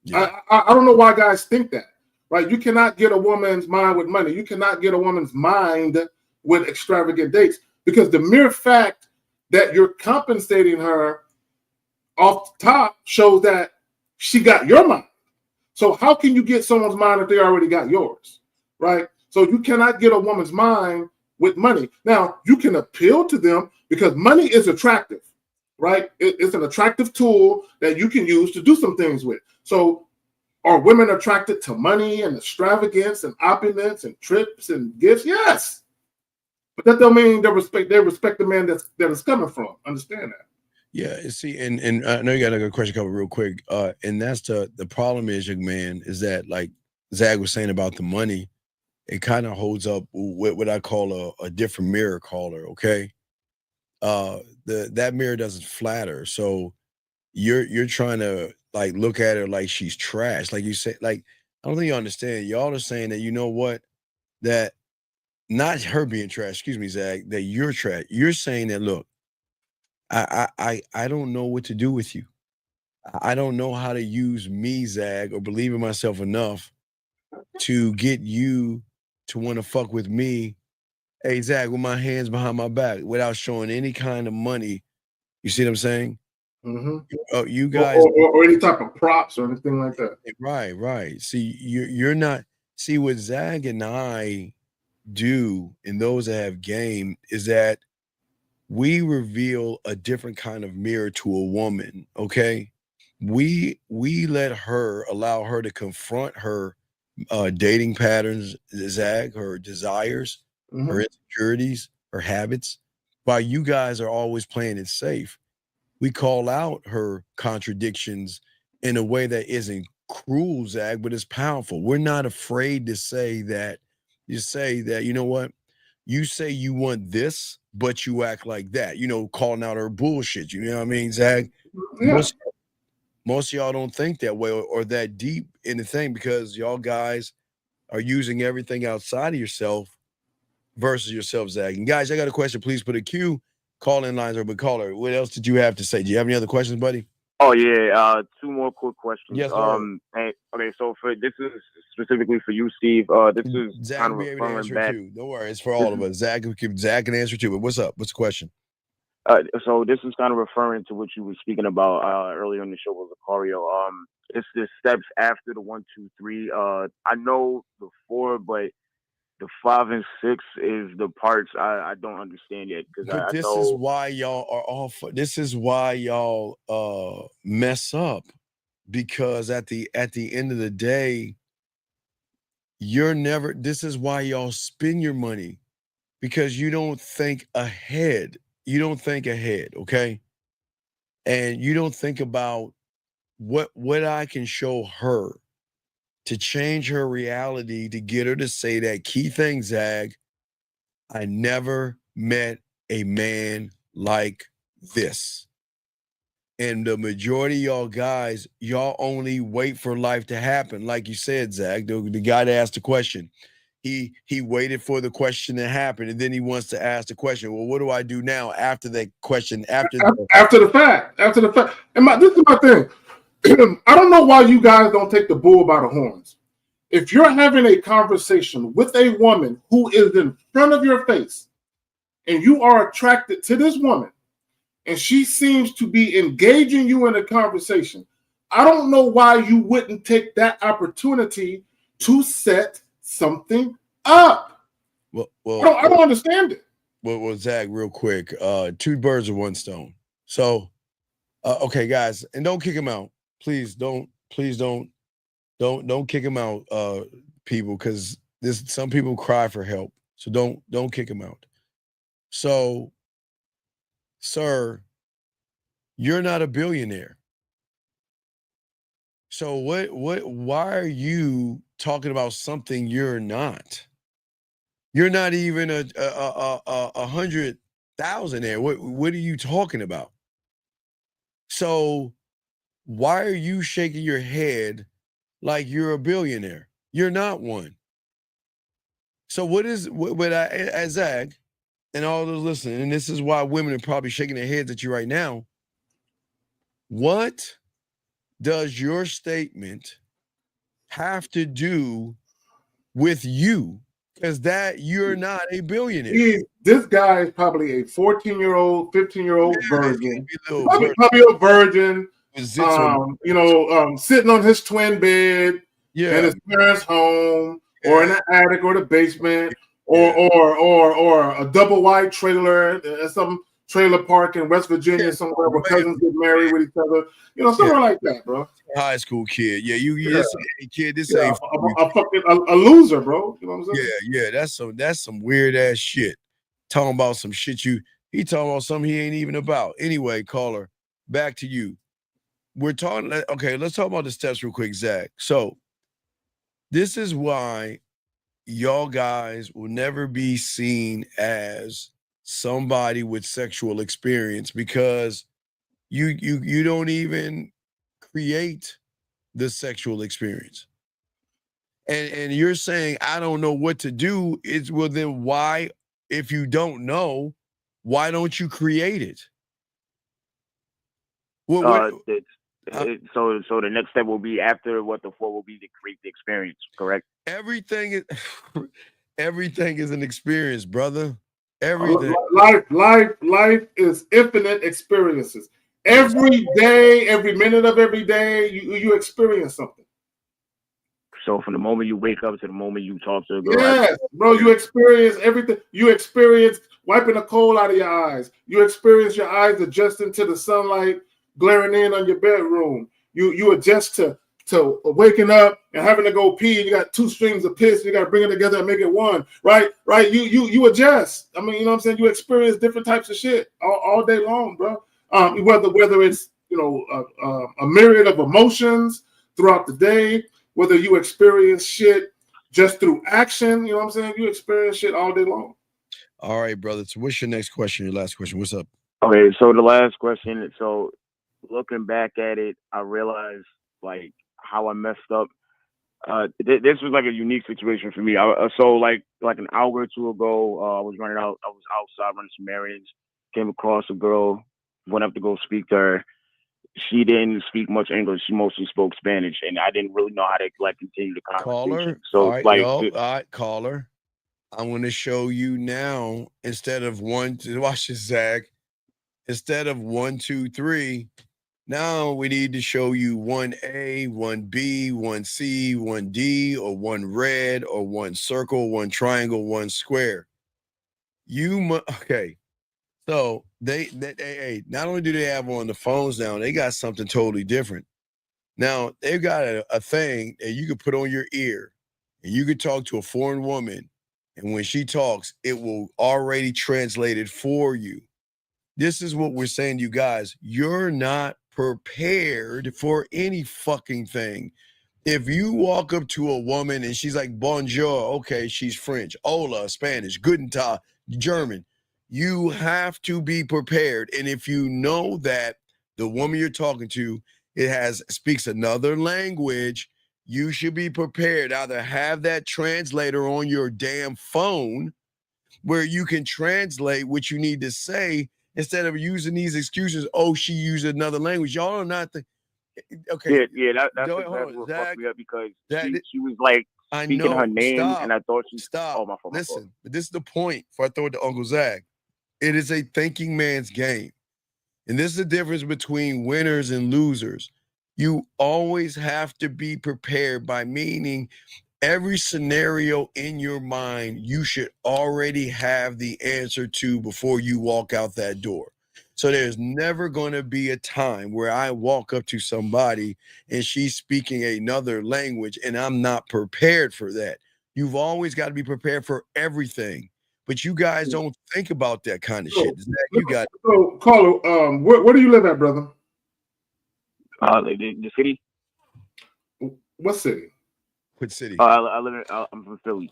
Yeah. I don't know why guys think that. Right? You cannot get a woman's mind with money. You cannot get a woman's mind with extravagant dates, because the mere fact that you're compensating her off the top shows that she got your mind. So how can you get someone's mind if they already got yours? Right? So you cannot get a woman's mind with money. Now, you can appeal to them because money is attractive, right? It's an attractive tool that you can use to do some things with. So are women attracted to money and extravagance and opulence and trips and gifts? Yes. But that don't mean they respect the man that is coming from. Understand that. Yeah, see, and I know you got a question coming real quick. And that's the problem is, young man, is that like Zag was saying about the money, it kind of holds up what I call a different mirror caller, okay? That mirror doesn't flatter. So you're trying to like look at her like she's trash. Like you say, like, I don't think you understand. Y'all are saying that, you know what, that not her being trash, excuse me, Zag, that you're trash. You're saying that, look, I don't know what to do with you. I don't know how to use me, Zag, or believe in myself enough to get you to want to fuck with me, hey Zach, with my hands behind my back without showing any kind of money. You see what I'm saying? You guys, or any type of props or anything like that. right. See, you're not. See what Zach and I do, and those that have game, is that we reveal a different kind of mirror to a woman. Okay, we allow her to confront her dating patterns, Zach, her desires, her insecurities, her habits, while you guys are always playing it safe. We call out her contradictions in a way that isn't cruel, Zach, but it's powerful. We're not afraid to say that. You know what? You say you want this, but you act like that. Calling out her bullshit. You know what I mean, Zach? Yeah. Most of y'all don't think that way or that deep in the thing because y'all guys are using everything outside of yourself versus yourself, Zach. And guys, I got a question. Please put a Q. Call-in lines are open. Caller, what else did you have to say? Do you have any other questions, buddy? Oh yeah, two more quick questions. Yes, sir. Okay, so this is specifically for you, Steve. This is Zach kind will of be able to referring answer back. it too. Don't worry, it's for all of us. Zach can answer too. But what's up? What's the question? So this is kind of referring to what you were speaking about earlier in the show with Lucario. It's the steps after the 1, 2, 3. I know the 4, but the 5 and 6 is the parts I don't understand yet because But I this know. is why y'all are off. This is why y'all mess up because at the end of the day, you're never. This is why y'all spend your money because you don't think ahead. You don't think ahead, okay? And you don't think about what I can show her to change her reality to get her to say that key thing, Zag. I never met a man like this. And the majority of y'all guys, y'all only wait for life to happen. Like you said, Zach, the guy that asked the question, he waited for the question to happen, and then he wants to ask the question. Well, what do I do now after that question? After the fact. And this is my thing. I don't know why you guys don't take the bull by the horns. If you're having a conversation with a woman who is in front of your face, and you are attracted to this woman, and she seems to be engaging you in a conversation, I don't know why you wouldn't take that opportunity to set something up. Well, I don't understand it. Well, Zach, real quick, two birds with one stone. So, okay, guys, and don't kick him out. Please don't kick him out, people, because some people cry for help. So don't kick him out. So, sir, you're not a billionaire. So why are you talking about something you're not? You're not even a 100,000 there. What are you talking about? So why are you shaking your head like you're a billionaire? You're not one. So as Zach and all those listening, and this is why women are probably shaking their heads at you right now. What does your statement have to do with you? Because that you're not a billionaire. This guy is probably a 14-year-old, 15-year-old virgin. Probably a virgin. Sitting on his twin bed in his parents' home, or in the attic or the basement, or a double wide trailer at some trailer park in West Virginia somewhere where cousins get married with each other. Somewhere like that, bro. High school kid. Yeah, this kid, this ain't a loser, bro. You know what I'm saying? Yeah, that's some weird ass shit. Talking about some shit he talking about something he ain't even about. Anyway, caller, back to you. We're talking, okay, let's talk about the steps real quick, Zach. So this is why y'all guys will never be seen as somebody with sexual experience because you don't even create the sexual experience. And you're saying, I don't know what to do. Well, then why, if you don't know, why don't you create it? So the next step will be after what the 4 will be to create the experience, correct? Everything Everything is an experience, brother. Everything. Life is infinite experiences. Every day, every minute of every day, you experience something. So from the moment you wake up to the moment you talk to a girl, Yes, bro, you experience everything. You experience wiping the coal out of your eyes. You experience your eyes adjusting to the sunlight glaring in on your bedroom. You adjust to waking up and having to go pee. You got 2 streams of piss. You got to bring it together and make it one. Right. You adjust. I mean, you know what I'm saying? You experience different types of shit all day long, bro. Whether it's a myriad of emotions throughout the day, whether you experience shit just through action, you know what I'm saying? You experience shit all day long. All right, brother. So what's your next question? Your last question? What's up? Okay, so the last question. So looking back at it, I realized like how I messed up. This was like a unique situation for me. So like an hour or two ago, I was outside running some errands. Came across a girl. Went up to go speak to her. She didn't speak much English. She mostly spoke Spanish, and I didn't really know how to like continue the conversation. Caller. So all right, caller. I'm going to show you now instead of watch this, Zach. Instead of 1, 2, 3. Now we need to show you 1A, 1B, 1C, 1D, or 1 red, or 1 circle, 1 triangle, 1 square. Okay. So they not only do they have on the phones now, they got something totally different. Now they've got a thing that you could put on your ear, and you could talk to a foreign woman, and when she talks, it will already translate it for you. This is what we're saying to you guys. You're not prepared for any fucking thing. If you walk up to a woman and she's like, bonjour, okay, she's French, hola, Spanish, guten tag, German, you have to be prepared. And if you know that the woman you're talking to, speaks another language, you should be prepared. Either have that translator on your damn phone where you can translate what you need to say, instead of using these excuses. Oh, she used another language. Y'all are not okay. Yeah, that's exactly what fucked me up because she was like I speaking know. her name, and I thought she stop. Oh, my fault. Listen, but this is the point. Before I throw it to Uncle Zach, it is a thinking man's game, and this is the difference between winners and losers. You always have to be prepared, by meaning every scenario in your mind, you should already have the answer to before you walk out that door. So there's never going to be a time where I walk up to somebody and she's speaking another language and I'm not prepared for that. You've always got to be prepared for everything. But you guys don't think about that kind of shit. Zach, you got it. So, caller, where do you live at, brother? The city. What city? What city? I'm from Philly.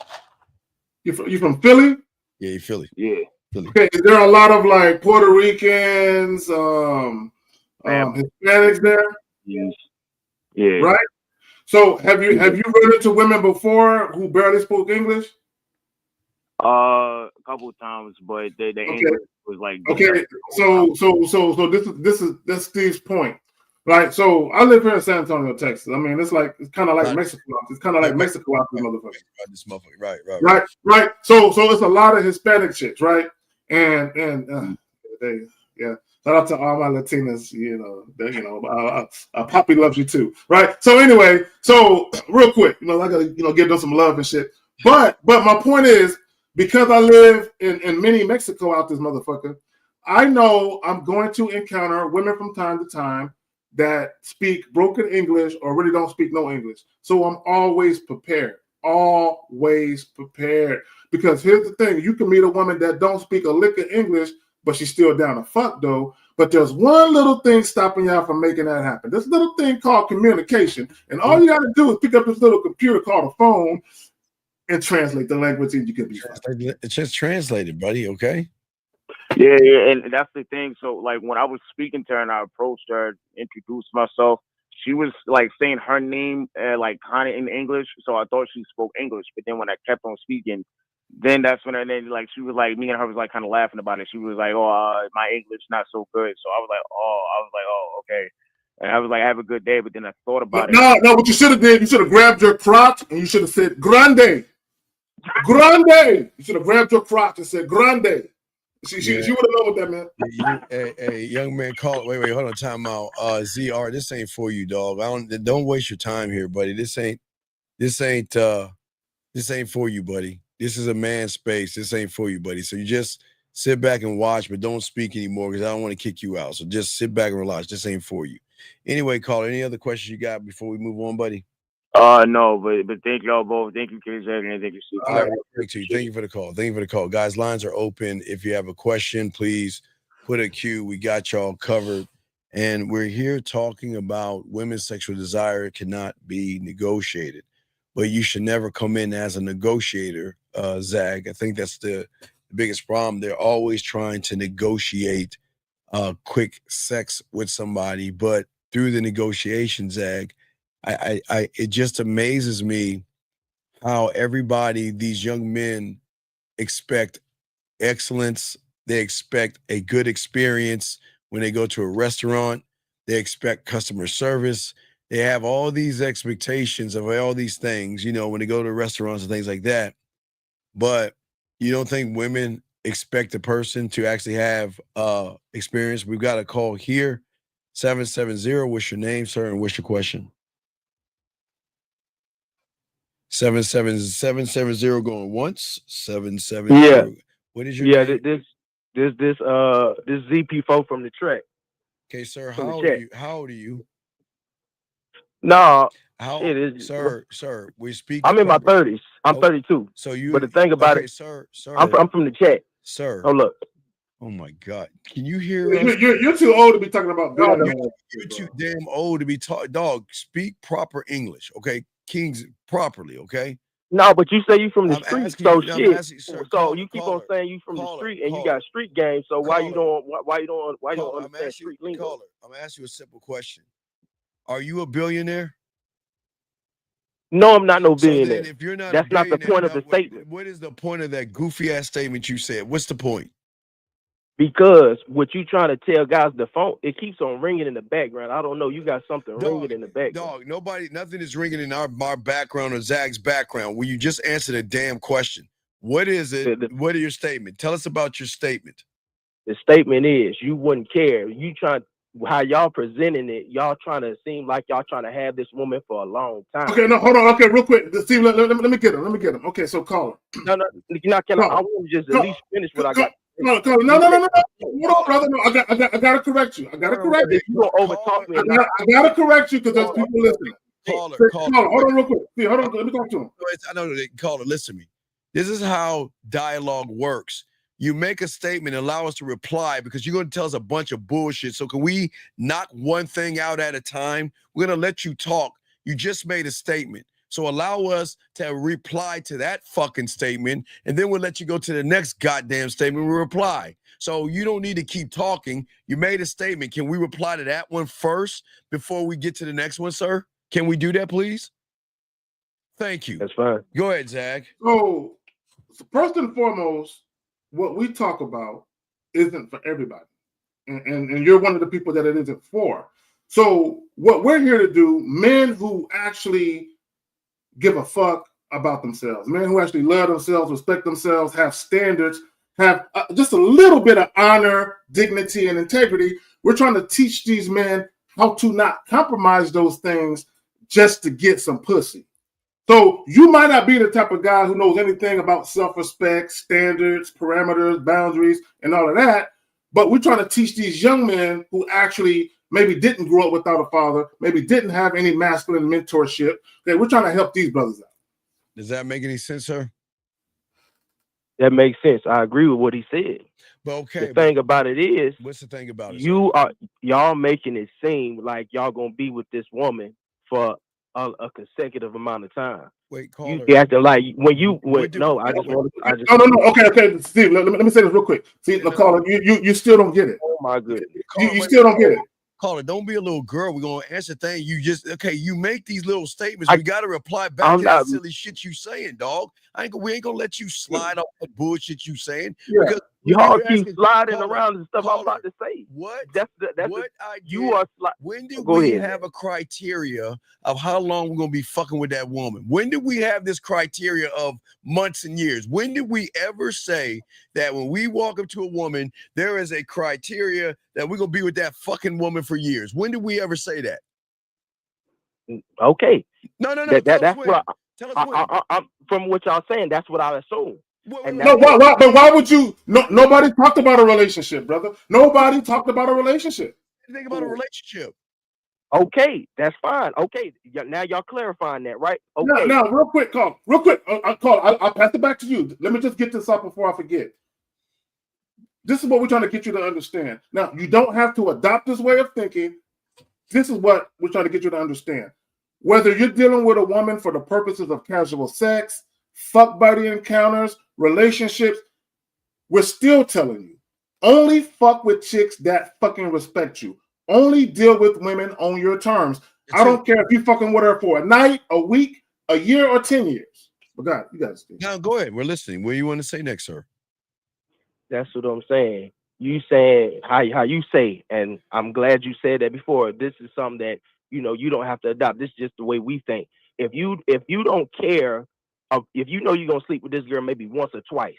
You from Philly? Yeah, you Philly. Yeah. Philly. Okay, is there a lot of like Puerto Ricans, Hispanics there? Yes. Yeah. Right. So have you run into women before who barely spoke English? A couple of times, but the English was like okay. So this is Steve's point. Right, so I live here in San Antonio, Texas. I mean, it's kind of like Mexico. It's kind of like Mexico out this motherfucker. This motherfucker, right. So it's a lot of Hispanic chicks, right? And shout out to all my Latinas. Poppy loves you too, right? So anyway, real quick, I gotta give them some love and shit. But my point is, because I live in mini Mexico out this motherfucker, I know I'm going to encounter women from time to time that speak broken English or really don't speak no English. So I'm always prepared. Because here's the thing. You can meet a woman that don't speak a lick of English, but she's still down to fuck though. But there's one little thing stopping y'all from making that happen. This little thing called communication. And all you got to do is pick up this little computer called a phone and translate the language and you can be fine. It's just translated, buddy, okay? Yeah, and that's the thing. So, like, when I was speaking to her and I approached her, introduced myself, she was like saying her name, like kind of in English. So I thought she spoke English. But then when I kept on speaking, then that's when she was like, me and her was like kind of laughing about it. She was like, "Oh, my English not so good." So I was like, "Oh, okay." And I was like, "Have a good day." But then I thought about it. No, what you should have did, you should have grabbed your crotch and you should have said "grande." Grande. You should have grabbed your crotch and said grande. She would have known what that meant. Hey, young man, call. Wait, hold on, time out. ZR, this ain't for you, dog. Don't waste your time here, buddy. This ain't for you, buddy. This is a man's space. This ain't for you, buddy. So you just sit back and watch, but don't speak anymore because I don't want to kick you out. So just sit back and relax. This ain't for you. Anyway, caller, any other questions you got before we move on, buddy? No, but thank y'all both. Thank you, KZ, and thank you, Steve. Thank you for the call. Thank you for the call. Guys, lines are open. If you have a question, please put a Q. We got y'all covered. And we're here talking about women's sexual desire cannot be negotiated. But you should never come in as a negotiator, Zag. I think that's the biggest problem. They're always trying to negotiate quick sex with somebody. But through the negotiation, Zag, it just amazes me how everybody, these young men, expect excellence. They expect a good experience when they go to a restaurant. They expect customer service. They have all these expectations of all these things, when they go to restaurants and things like that. But you don't think women expect a person to actually have experience? We've got a call here, 770. What's your name, sir, and what's your question? 770 going once. 770. Yeah. What is your name? This ZP4 from the track. Okay, sir. How old are you? No. It is, sir. We speak. I'm in my 30s. I'm 32. So you. But the thing about it, sir. I'm from the chat. Sir. Oh look. Oh my God! Can you hear us? You're too old to be talking about. You're too damn old to be talking. Dog, speak proper English, okay? Kings properly, okay? No, but you say you from the street, so shit. Sir, so you keep on saying you from the street and you got street game. So why you don't understand street lingo? I'm asking you a simple question. Are you a billionaire? No, I'm not no billionaire. If you're not, that's not the point of the statement. What is the point of that goofy ass statement you said? What's the point? Because what you trying to tell guys, the phone, it keeps on ringing in the background. I don't know. You got something ringing in the background. Dog, nothing is ringing in our background or Zag's background. Will you just answer the damn question? What is it? What are your statement? Tell us about your statement. The statement is you wouldn't care. You trying how y'all presenting it. Y'all trying to seem like y'all trying to have this woman for a long time. Okay, no, hold on. Okay, real quick. Steve, let me get him. Okay, so call her. No, I want to just at least finish what I got. No. Hold on, brother. No, I gotta correct you. I gotta correct you. You don't overtalk me. I gotta correct you because there's people listening. Caller. Hold on, real quick. See, hold on. Let me talk to him. I know they caller. Listen to me. This is how dialogue works. You make a statement, allow us to reply because you're going to tell us a bunch of bullshit. So can we knock one thing out at a time? We're going to let you talk. You just made a statement. So allow us to reply to that fucking statement, and then we'll let you go to the next goddamn statement. We'll reply. So you don't need to keep talking. You made a statement. Can we reply to that one first before we get to the next one, sir? Can we do that, please? Thank you. That's fine. Go ahead, Zag. So first and foremost, what we talk about isn't for everybody. And you're one of the people that it isn't for. So what we're here to do, men who actually give a fuck about themselves, men who actually love themselves, respect themselves, have standards, have just a little bit of honor, dignity, and integrity. We're trying to teach these men how to not compromise those things just to get some pussy. So you might not be the type of guy who knows anything about self-respect, standards, parameters, boundaries, and all of that, but we're trying to teach these young men who actually maybe didn't grow up without a father, maybe didn't have any masculine mentorship, that we're trying to help these brothers out. Does that make any sense, sir? That makes sense. I agree with what he said. But okay. The thing about it is, what's the thing about it? Y'all making it seem like y'all gonna be with this woman for a consecutive amount of time. Wait, caller. You acting like I just want to. No. Okay. Steve, let me say this real quick. See, caller, you still don't get it. Oh my goodness. You still don't get it. Caller, don't be a little girl. We're gonna answer things. You make these little statements. We gotta reply back to that silly shit you saying, dog. We ain't gonna let you slide off that bullshit you saying because Y'all keep asking, sliding caller, around and stuff I'm caller, about to say. what That's I you get. are When did Go we ahead, have man. a criteria of how long we're gonna be fucking with that woman? When did we have this criteria of months and years? When did we ever say that when we walk up to a woman, there is a criteria that we're gonna be with that fucking woman for years? When did we ever say that? Okay. No. That's what Tell us when. I'm from what y'all saying. That's what I assume. And No, but why would you? No, nobody talked about a relationship, brother. Nobody talked about a relationship. Think about a relationship. Okay, that's fine. Okay, now y'all clarifying that, right? Okay. Now, real quick, call. Real quick, I'll pass it back to you. Let me just get this up before I forget. This is what we're trying to get you to understand. Now, you don't have to adopt this way of thinking. This is what we're trying to get you to understand. Whether you're dealing with a woman for the purposes of casual sex, fuck buddy encounters, relationships, we're still telling you, only fuck with chicks that fucking respect you. Only deal with women on your terms. I don't care if you fucking with her for a night, a week, a year, or 10 years. But God, you guys speak. Now go ahead. We're listening. What do you want to say next, sir? That's what I'm saying. You saying how you say, and I'm glad you said that before. This is something that you don't have to adopt. This is just the way we think. If you don't care, if you know you're gonna sleep with this girl maybe once or twice,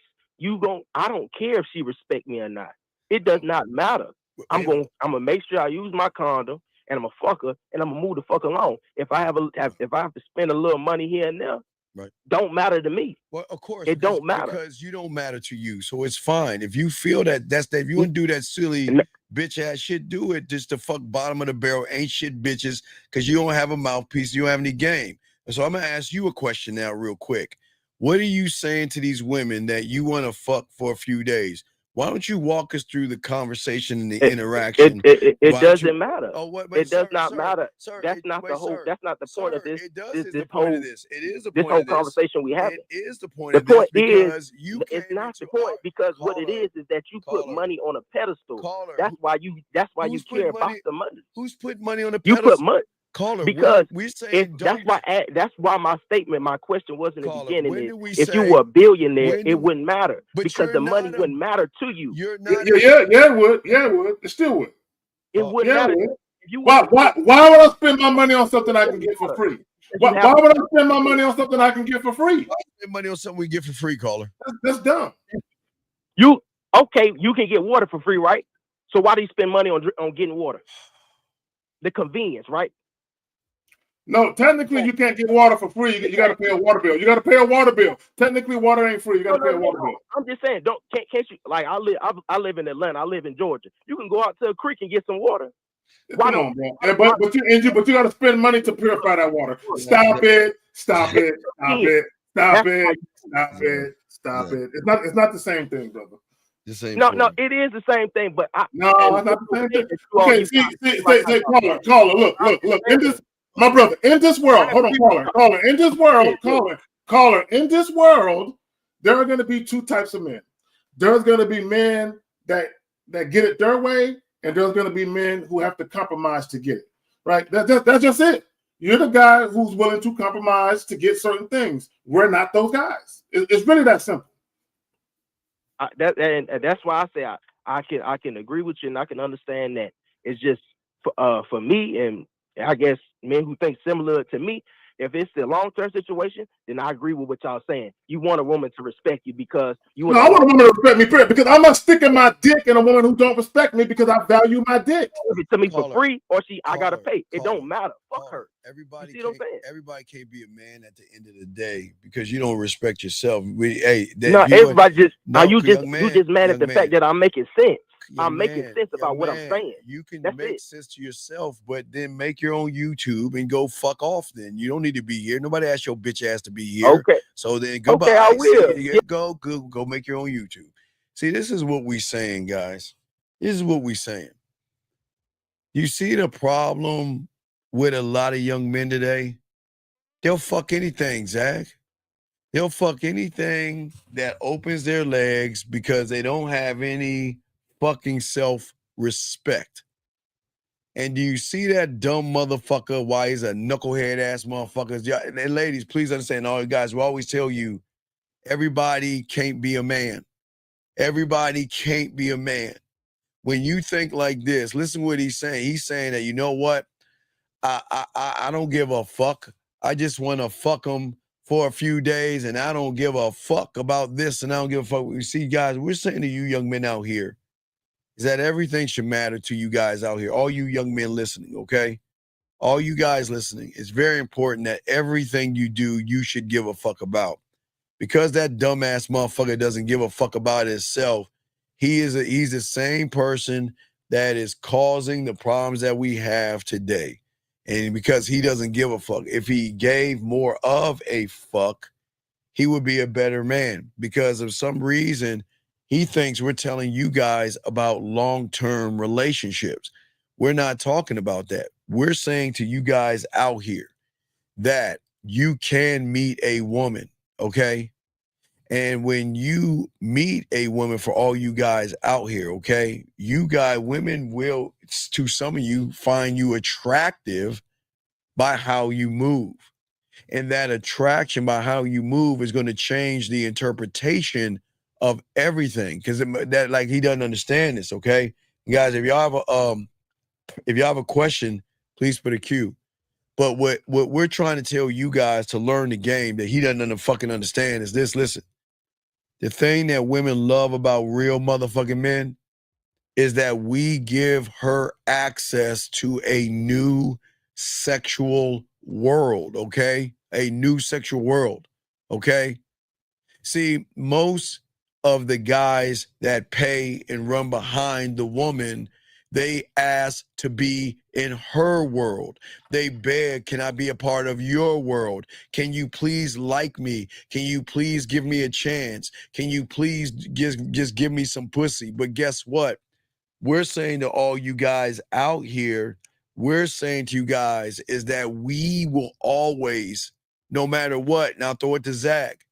I don't care if she respect me or not. It does not matter. I'm gonna make sure I use my condom, and I'm a fucker, and I'm gonna move the fuck along. If I have to spend a little money here and there, right, don't matter to me. Well, of course, it don't matter because you don't matter to you. So it's fine if you feel that if you want to do that silly bitch ass shit, do it just to fuck bottom of the barrel ain't shit bitches because you don't have a mouthpiece, you don't have any game. And so I'm gonna ask you a question now, real quick. What are you saying to these women that you want to fuck for a few days? Why don't you walk us through the conversation and the interaction? It doesn't matter. Oh, what? It does not matter. That's not the whole. That's not the point of this. It is the point of this. It is the this point whole of this. conversation we have. It is the point The of this point because is, you it's not the point because what it is that you put money on a pedestal. That's why you care about the money. Who's put money on a You pedestal? put money. Caller, Because we're saying that's why my statement, my question was in the beginning is if you say- were a billionaire, when it do- wouldn't matter but because you're the not money a- wouldn't matter to you. You're not. Yeah, it would. Yeah, it would. It still would. It wouldn't Yeah, matter. it would. If you Why was a- would I spend my money on something I can get for free? Why would I spend my money on something I can get for free? Why spend money on something we get for free, caller? That's dumb. You can get water for free, right? So why do you spend money on getting water? The convenience, right? No, technically you can't get water for free. You got to pay a water bill. You got to pay a water bill. Technically, water ain't free. You got to pay a water bill. I'm just saying, can't you like I live in Atlanta. I live in Georgia. You can go out to a creek and get some water. Come on, bro. But you got to spend money to purify that water. Stop it. Stop it. Stop it. Stop it. Stop it. Stop it. It's not the same thing, brother. No, it is the same thing, but no, it's not the same thing. Okay, see, caller, look. In this, my brother, in this world, hold on, caller, in this world, caller, in this world, there are going to be two types of men. There's going to be men that get it their way, and there's going to be men who have to compromise to get it. Right? That's just it. You're the guy who's willing to compromise to get certain things. We're not those guys. It's really that simple. That's why I say I can agree with you and I can understand that. It's just for me and I guess men who think similar to me. If it's a long-term situation, then I agree with what y'all saying. You want a woman to respect you because you. No, I want a woman to respect me, because I'm not sticking my dick in a woman who don't respect me because I value my dick. Give it to me for free, or I gotta pay. It don't matter. Fuck her. Everybody, you see what I'm saying? Everybody can't be a man at the end of the day because you don't respect yourself. Everybody just you just mad at the fact that I'm making sense. I'm making sense about what I'm saying. You can make sense to yourself, but then make your own YouTube and go fuck off. Then you don't need to be here. Nobody asked your bitch ass to be here. Okay. So then goodbye. Okay, I will. Go make your own YouTube. See, this is what we saying, guys. This is what we saying. You see the problem with a lot of young men today? They'll fuck anything, Zach. They'll fuck anything that opens their legs because they don't have any fucking self-respect. And do you see that dumb motherfucker? Why he's a knucklehead ass motherfucker? And ladies, please understand, all you guys will always tell you, everybody can't be a man. Everybody can't be a man. When you think like this, listen what he's saying. He's saying that, you know what? I don't give a fuck. I just want to fuck them for a few days, and I don't give a fuck about this, and I don't give a fuck. You see, guys, we're saying to you young men out here is that everything should matter to you guys out here. All you young men listening, okay? All you guys listening, it's very important that everything you do, you should give a fuck about. Because that dumbass motherfucker doesn't give a fuck about himself, he's the same person that is causing the problems that we have today. And because he doesn't give a fuck, if he gave more of a fuck, he would be a better man. Because of some reason, he thinks we're telling you guys about long-term relationships. We're not talking about that. We're saying to you guys out here that you can meet a woman, okay? And when you meet a woman, for all you guys out here, okay, you guys, women will, to some of you, find you attractive by how you move. And that attraction by how you move is going to change the interpretation of everything. Because that, like, he doesn't understand this, okay? Guys, if y'all have a question, please put a Q. But what we're trying to tell you guys to learn the game that he doesn't fucking understand is this. Listen, the thing that women love about real motherfucking men is that we give her access to a new sexual world, okay? A new sexual world, okay? See, most of the guys that pay and run behind the woman, they ask to be in her world. They beg, can I be a part of your world? Can you please like me? Can you please give me a chance? Can you please just give me some pussy? But guess what? We're saying to all you guys out here, we're saying to you guys is that we will always, no matter what, now throw it to Zach,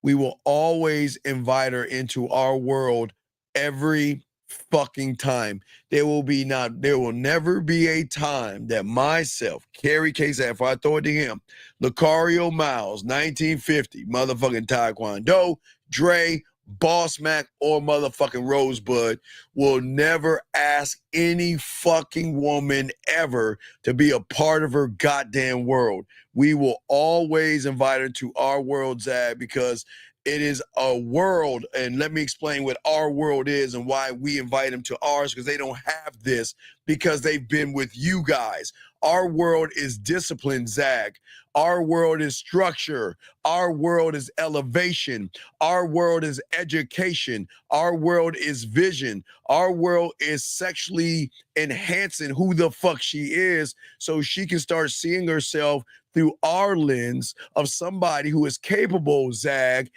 we will always invite her into our world every fucking time. There will never be a time that myself, Kerry Kazan, if I throw it to him, Lucario Miles, 1950, motherfucking Taekwondo, Dre, Boss Mac, or motherfucking Rosebud will never ask any fucking woman ever to be a part of her goddamn world. We will always invite her to our world, Zach, because it is a world. And let me explain what our world is and why we invite them to ours, because they don't have this because they've been with you guys. Our world is discipline, Zach. Our world is structure. Our world is elevation. Our world is education. Our world is vision. Our world is sexually enhancing who the fuck she is so she can start seeing herself through our lens of somebody who is capable, Zach,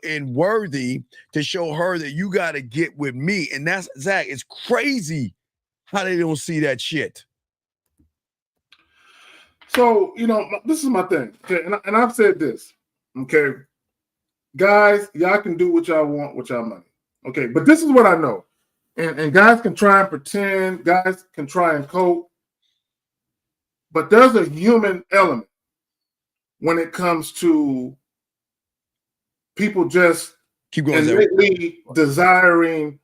and worthy to show her that you got to get with me. And that's, Zach, it's crazy how they don't see that shit. So, this is my thing, okay? And I've said this, okay? Guys, y'all can do what y'all want with y'all money, okay? But this is what I know. And guys can try and pretend, guys can try and cope, but there's a human element when it comes to people just keep going, innately desiring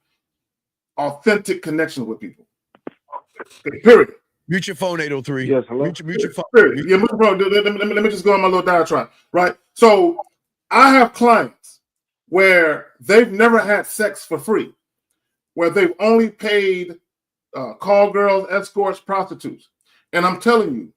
authentic connections with people. Okay, period. Mute your phone, 803. Yes, hello. Mute your phone. Period. Yeah, bro, let me just go on my little diatribe, right? So I have clients where they've never had sex for free, where they've only paid call girls, escorts, prostitutes. And I'm telling you,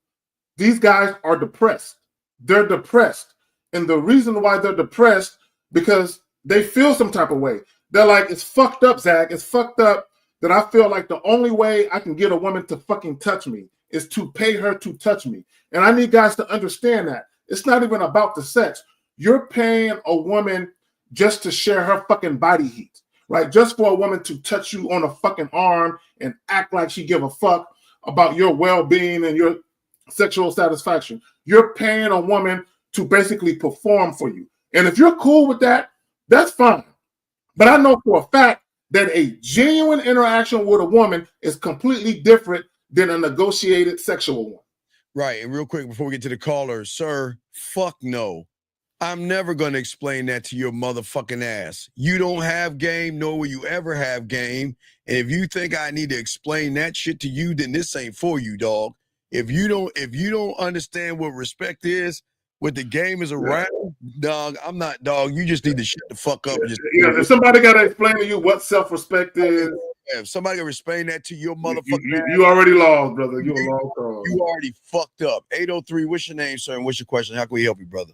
these guys are depressed. They're depressed. And the reason why they're depressed, because they feel some type of way. They're like, it's fucked up, Zach. It's fucked up that I feel like the only way I can get a woman to fucking touch me is to pay her to touch me. And I need guys to understand that. It's not even about the sex. You're paying a woman just to share her fucking body heat, right? Just for a woman to touch you on a fucking arm and act like she give a fuck about your well-being and your sexual satisfaction. You're paying a woman to basically perform for you. And if you're cool with that, that's fine. But I know for a fact that a genuine interaction with a woman is completely different than a negotiated sexual one. Right. And real quick, before we get to the caller, sir, fuck no. I'm never going to explain that to your motherfucking ass. You don't have game, nor will you ever have game. And if you think I need to explain that shit to you, then this ain't for you, dog. If you don't understand what respect is, what the game is around, dog, I'm not, dog. You just need to shut the fuck up. If somebody got to explain to you what self-respect is. If somebody can explain that to your motherfucking ass, you already lost, brother. You a lost cause. You already fucked up. 803, what's your name, sir? And what's your question? How can we help you, brother?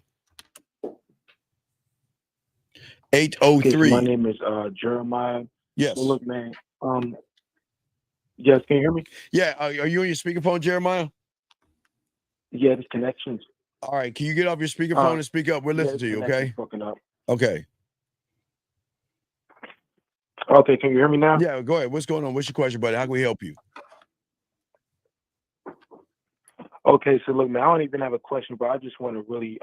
803. Okay, so my name is Jeremiah. Yes. Well, look, man. Yes, can you hear me? Yeah. Are you on your speakerphone, Jeremiah? Yeah, this connection's. All right. Can you get off your speakerphone and speak up? We're listening to you, okay? Fucking up. Okay. Okay, can you hear me now? Yeah, go ahead. What's going on? What's your question, buddy? How can we help you? Okay, so look, man, I don't even have a question, but I just want to really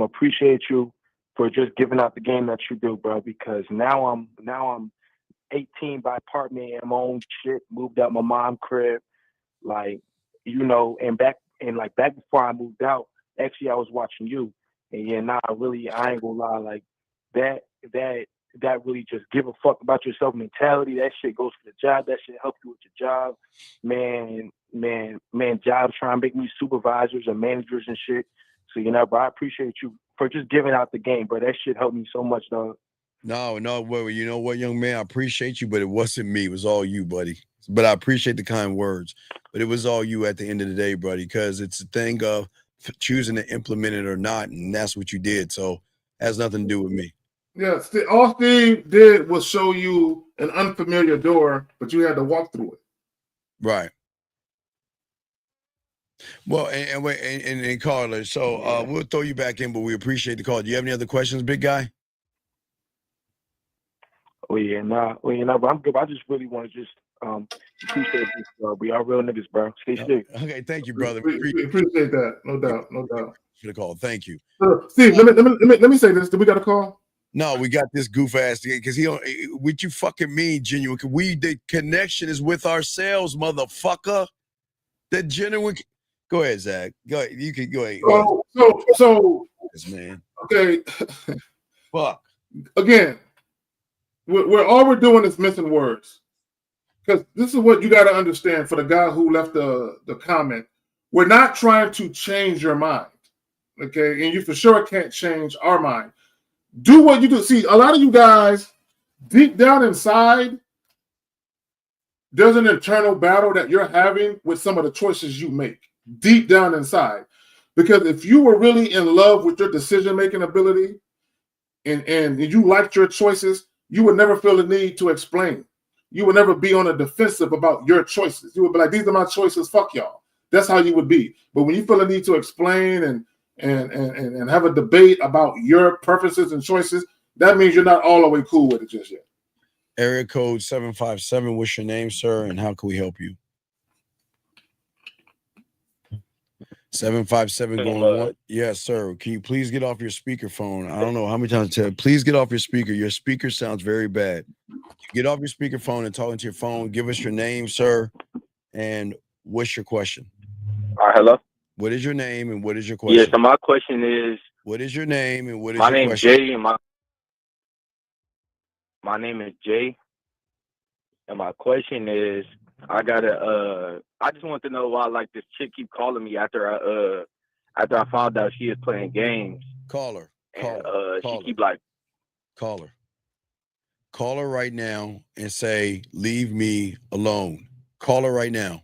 appreciate you for just giving out the game that you do, bro. Because now I'm 18 by apartment in my own shit, moved out my mom's crib, like, you know, and back before I moved out, actually I was watching you, and yeah, I ain't gonna lie, like that really just give a fuck about yourself mentality. That shit goes for the job. That shit help you with your job, man. Jobs trying to make me supervisors and managers and shit. So but I appreciate you for just giving out the game, bro. That shit helped me so much, dog. No, well, you know what, young man, I appreciate you, but it wasn't me. It was all you, buddy. But I appreciate the kind words, but it was all you at the end of the day, buddy, because it's a thing of choosing to implement it or not, and that's what you did. So it has nothing to do with me. Yeah, all Steve did was show you an unfamiliar door, but you had to walk through it. Right. Well, and Carla, so we'll throw you back in, but we appreciate the call. Do you have any other questions, big guy? But I'm good. I just really want to just appreciate this, bro. We are real niggas, bro. Stay safe. Okay, thank you, brother. We appreciate that. No doubt. For the call. Thank you. Steve, let me say this. Did we got a call? No, we got this goof ass because he don't. What you fucking mean, genuine? The connection is with ourselves, motherfucker. The genuine. Go ahead, Zach. Go ahead. You can go ahead. So this man. Okay. Fuck. Again, we're doing is missing words. Because this is what you got to understand for the guy who left the comment. We're not trying to change your mind. Okay, and you for sure can't change our mind. Do what you do. See, a lot of you guys, deep down inside, there's an internal battle that you're having with some of the choices you make deep down inside. Because if you were really in love with your decision-making ability and you liked your choices, you would never feel the need to explain. You would never be on a defensive about your choices. You would be like, these are my choices, fuck y'all. That's how you would be. But when you feel the need to explain and have a debate about your preferences and choices, that means you're not all the way cool with it just yet. Area code 757. What's your name, sir, and how can we help you? 757 going on. Yes, sir. Can you please get off your speakerphone? I don't know how many times to tell. Please get off your speaker. Your speaker sounds very bad. Get off your speakerphone and talk into your phone. Give us your name, sir, and what's your question? All right, hello. What is your name and what is your question? Yeah, so my question is, what is your name and what is my your name question? Jay, and my name is Jay, and my question is, I just want to know why like this chick keep calling me after I found out she is playing games. Call her. She keep like, call her right now and say, leave me alone. Call her right now.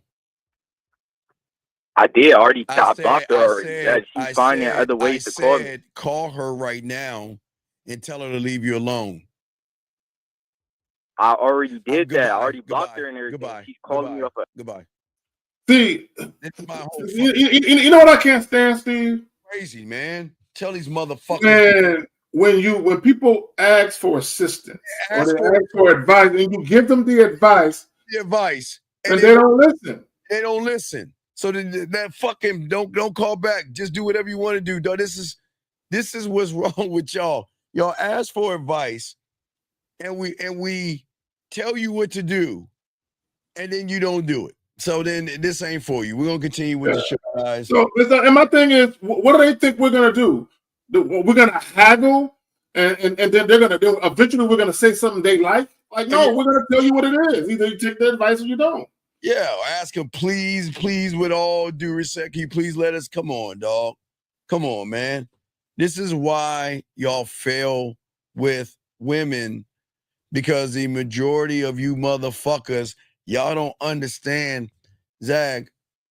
I did already. I blocked her already. She's finding other ways to call me. Call her right now and tell her to leave you alone. I already did that. I already blocked her and everything. Goodbye. She's calling me up. Goodbye. See, this is my whole you know what I can't stand, Steve? Crazy, man. Tell these motherfuckers. Man, when people ask for assistance or they ask for advice and you give them the advice, and they don't listen. They don't listen. So that fucking don't call back. Just do whatever you want to do, dog. This is what's wrong with y'all. Y'all ask for advice, and we tell you what to do, and then you don't do it. So then this ain't for you. We're gonna continue with the show, guys. So and my thing is, what do they think we're gonna do? we're gonna haggle, and then eventually we're gonna say something they like. Like, no, we're gonna tell you what it is. Either you take the advice or you don't. Yeah, ask him, please, with all due respect, can you please let us? Come on, dog. Come on, man. This is why y'all fail with women, because the majority of you motherfuckers, y'all don't understand, Zag,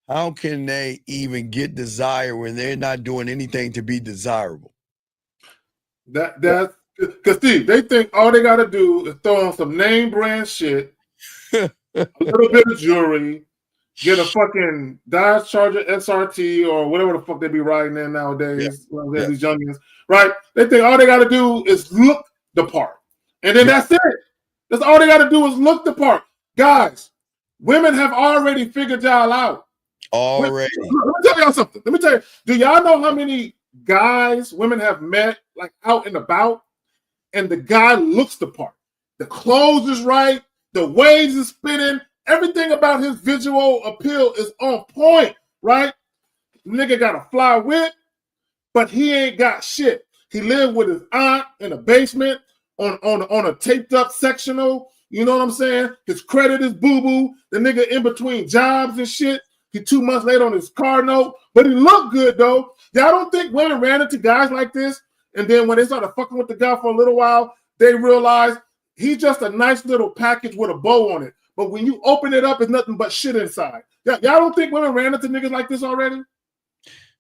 how can they even get desire when they're not doing anything to be desirable? That's because Steve, they think all they gotta do is throw on some name brand shit, a little bit of jewelry, get a fucking Dodge Charger SRT or whatever the fuck they be riding in nowadays. These youngins, right? They think all they gotta do is look the part, and then that's it. That's all they gotta do is look the part. Guys, women have already figured y'all out. Already. Let me tell y'all something. Let me tell you. Do y'all know how many guys women have met like out and about, and the guy looks the part? The clothes is right, the waves is spinning, everything about his visual appeal is on point, right? Nigga got a fly whip, but he ain't got shit. He lived with his aunt in a basement on a taped up sectional. You know what I'm saying? His credit is boo-boo. The nigga in between jobs and shit. He 2 months late on his car note, but he looked good though. Y'all don't think women ran into guys like this, and then when they started fucking with the guy for a little while, they realized he's just a nice little package with a bow on it. But when you open it up, it's nothing but shit inside. Y'all don't think women ran into niggas like this already?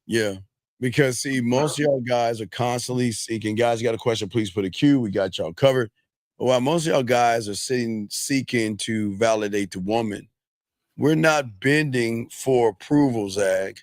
Yeah, because see, most of y'all guys are constantly seeking. Guys, you got a question, please put a Q. We got y'all covered. But while most of y'all guys are seeking to validate the woman, we're not bending for approval, Zag.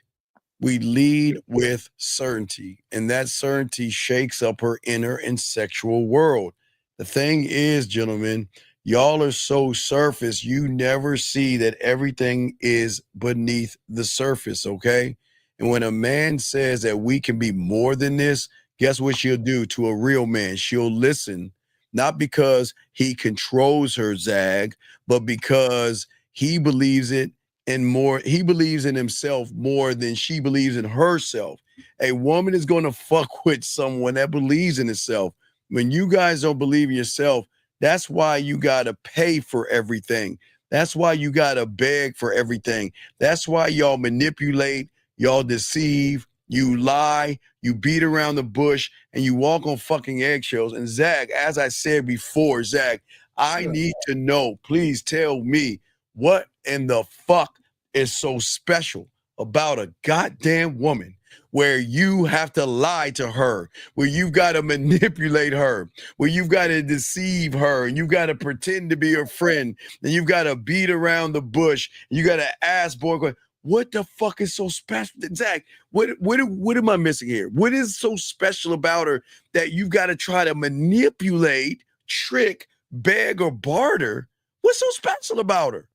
We lead with certainty, and that certainty shakes up her inner and sexual world. The thing is, gentlemen, y'all are so surface, you never see that everything is beneath the surface, okay? And when a man says that we can be more than this, guess what she'll do to a real man? She'll listen, not because he controls her, Zag, but because he believes it and more. He believes in himself more than she believes in herself. A woman is going to fuck with someone that believes in herself. When you guys don't believe in yourself, that's why you got to pay for everything. That's why you got to beg for everything. That's why y'all manipulate, y'all deceive, you lie, you beat around the bush, and you walk on fucking eggshells. And Zach, as I said before, Zach, I need to know, please tell me, what in the fuck is so special about a goddamn woman where you have to lie to her, where you've got to manipulate her, where you've got to deceive her, and you've got to pretend to be her friend, and you've got to beat around the bush, and you got to ask boy, what the fuck is so special? Zach, what am I missing here? What is so special about her that you've got to try to manipulate, trick, beg, or barter? What's so special about her?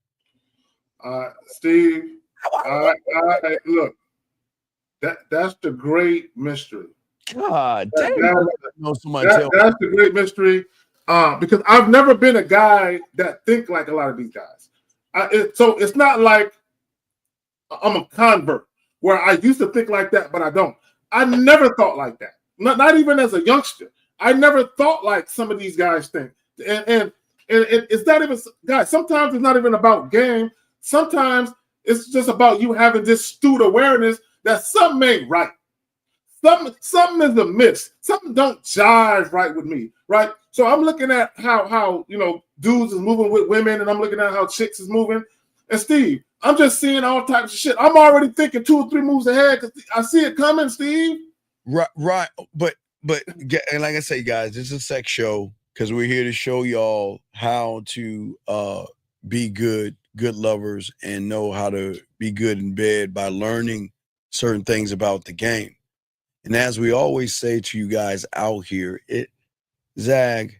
Steve, look, that's the great mystery. God damn, that's the great mystery. Because I've never been a guy that think like a lot of these guys. So it's not like I'm a convert where I used to think like that, but I don't. I never thought like that. Not even as a youngster. I never thought like some of these guys think. And it's not even, guys, sometimes it's not even about game. Sometimes it's just about you having this astute awareness that something ain't right. Something is amiss. Something don't jive right with me, right? So I'm looking at how dudes is moving with women, and I'm looking at how chicks is moving. And Steve, I'm just seeing all types of shit. I'm already thinking 2 or 3 moves ahead because I see it coming, Steve. Right. But and like I say, guys, this is a sex show because we're here to show y'all how to be good lovers and know how to be good in bed by learning certain things about the game. And as we always say to you guys out here, Zag,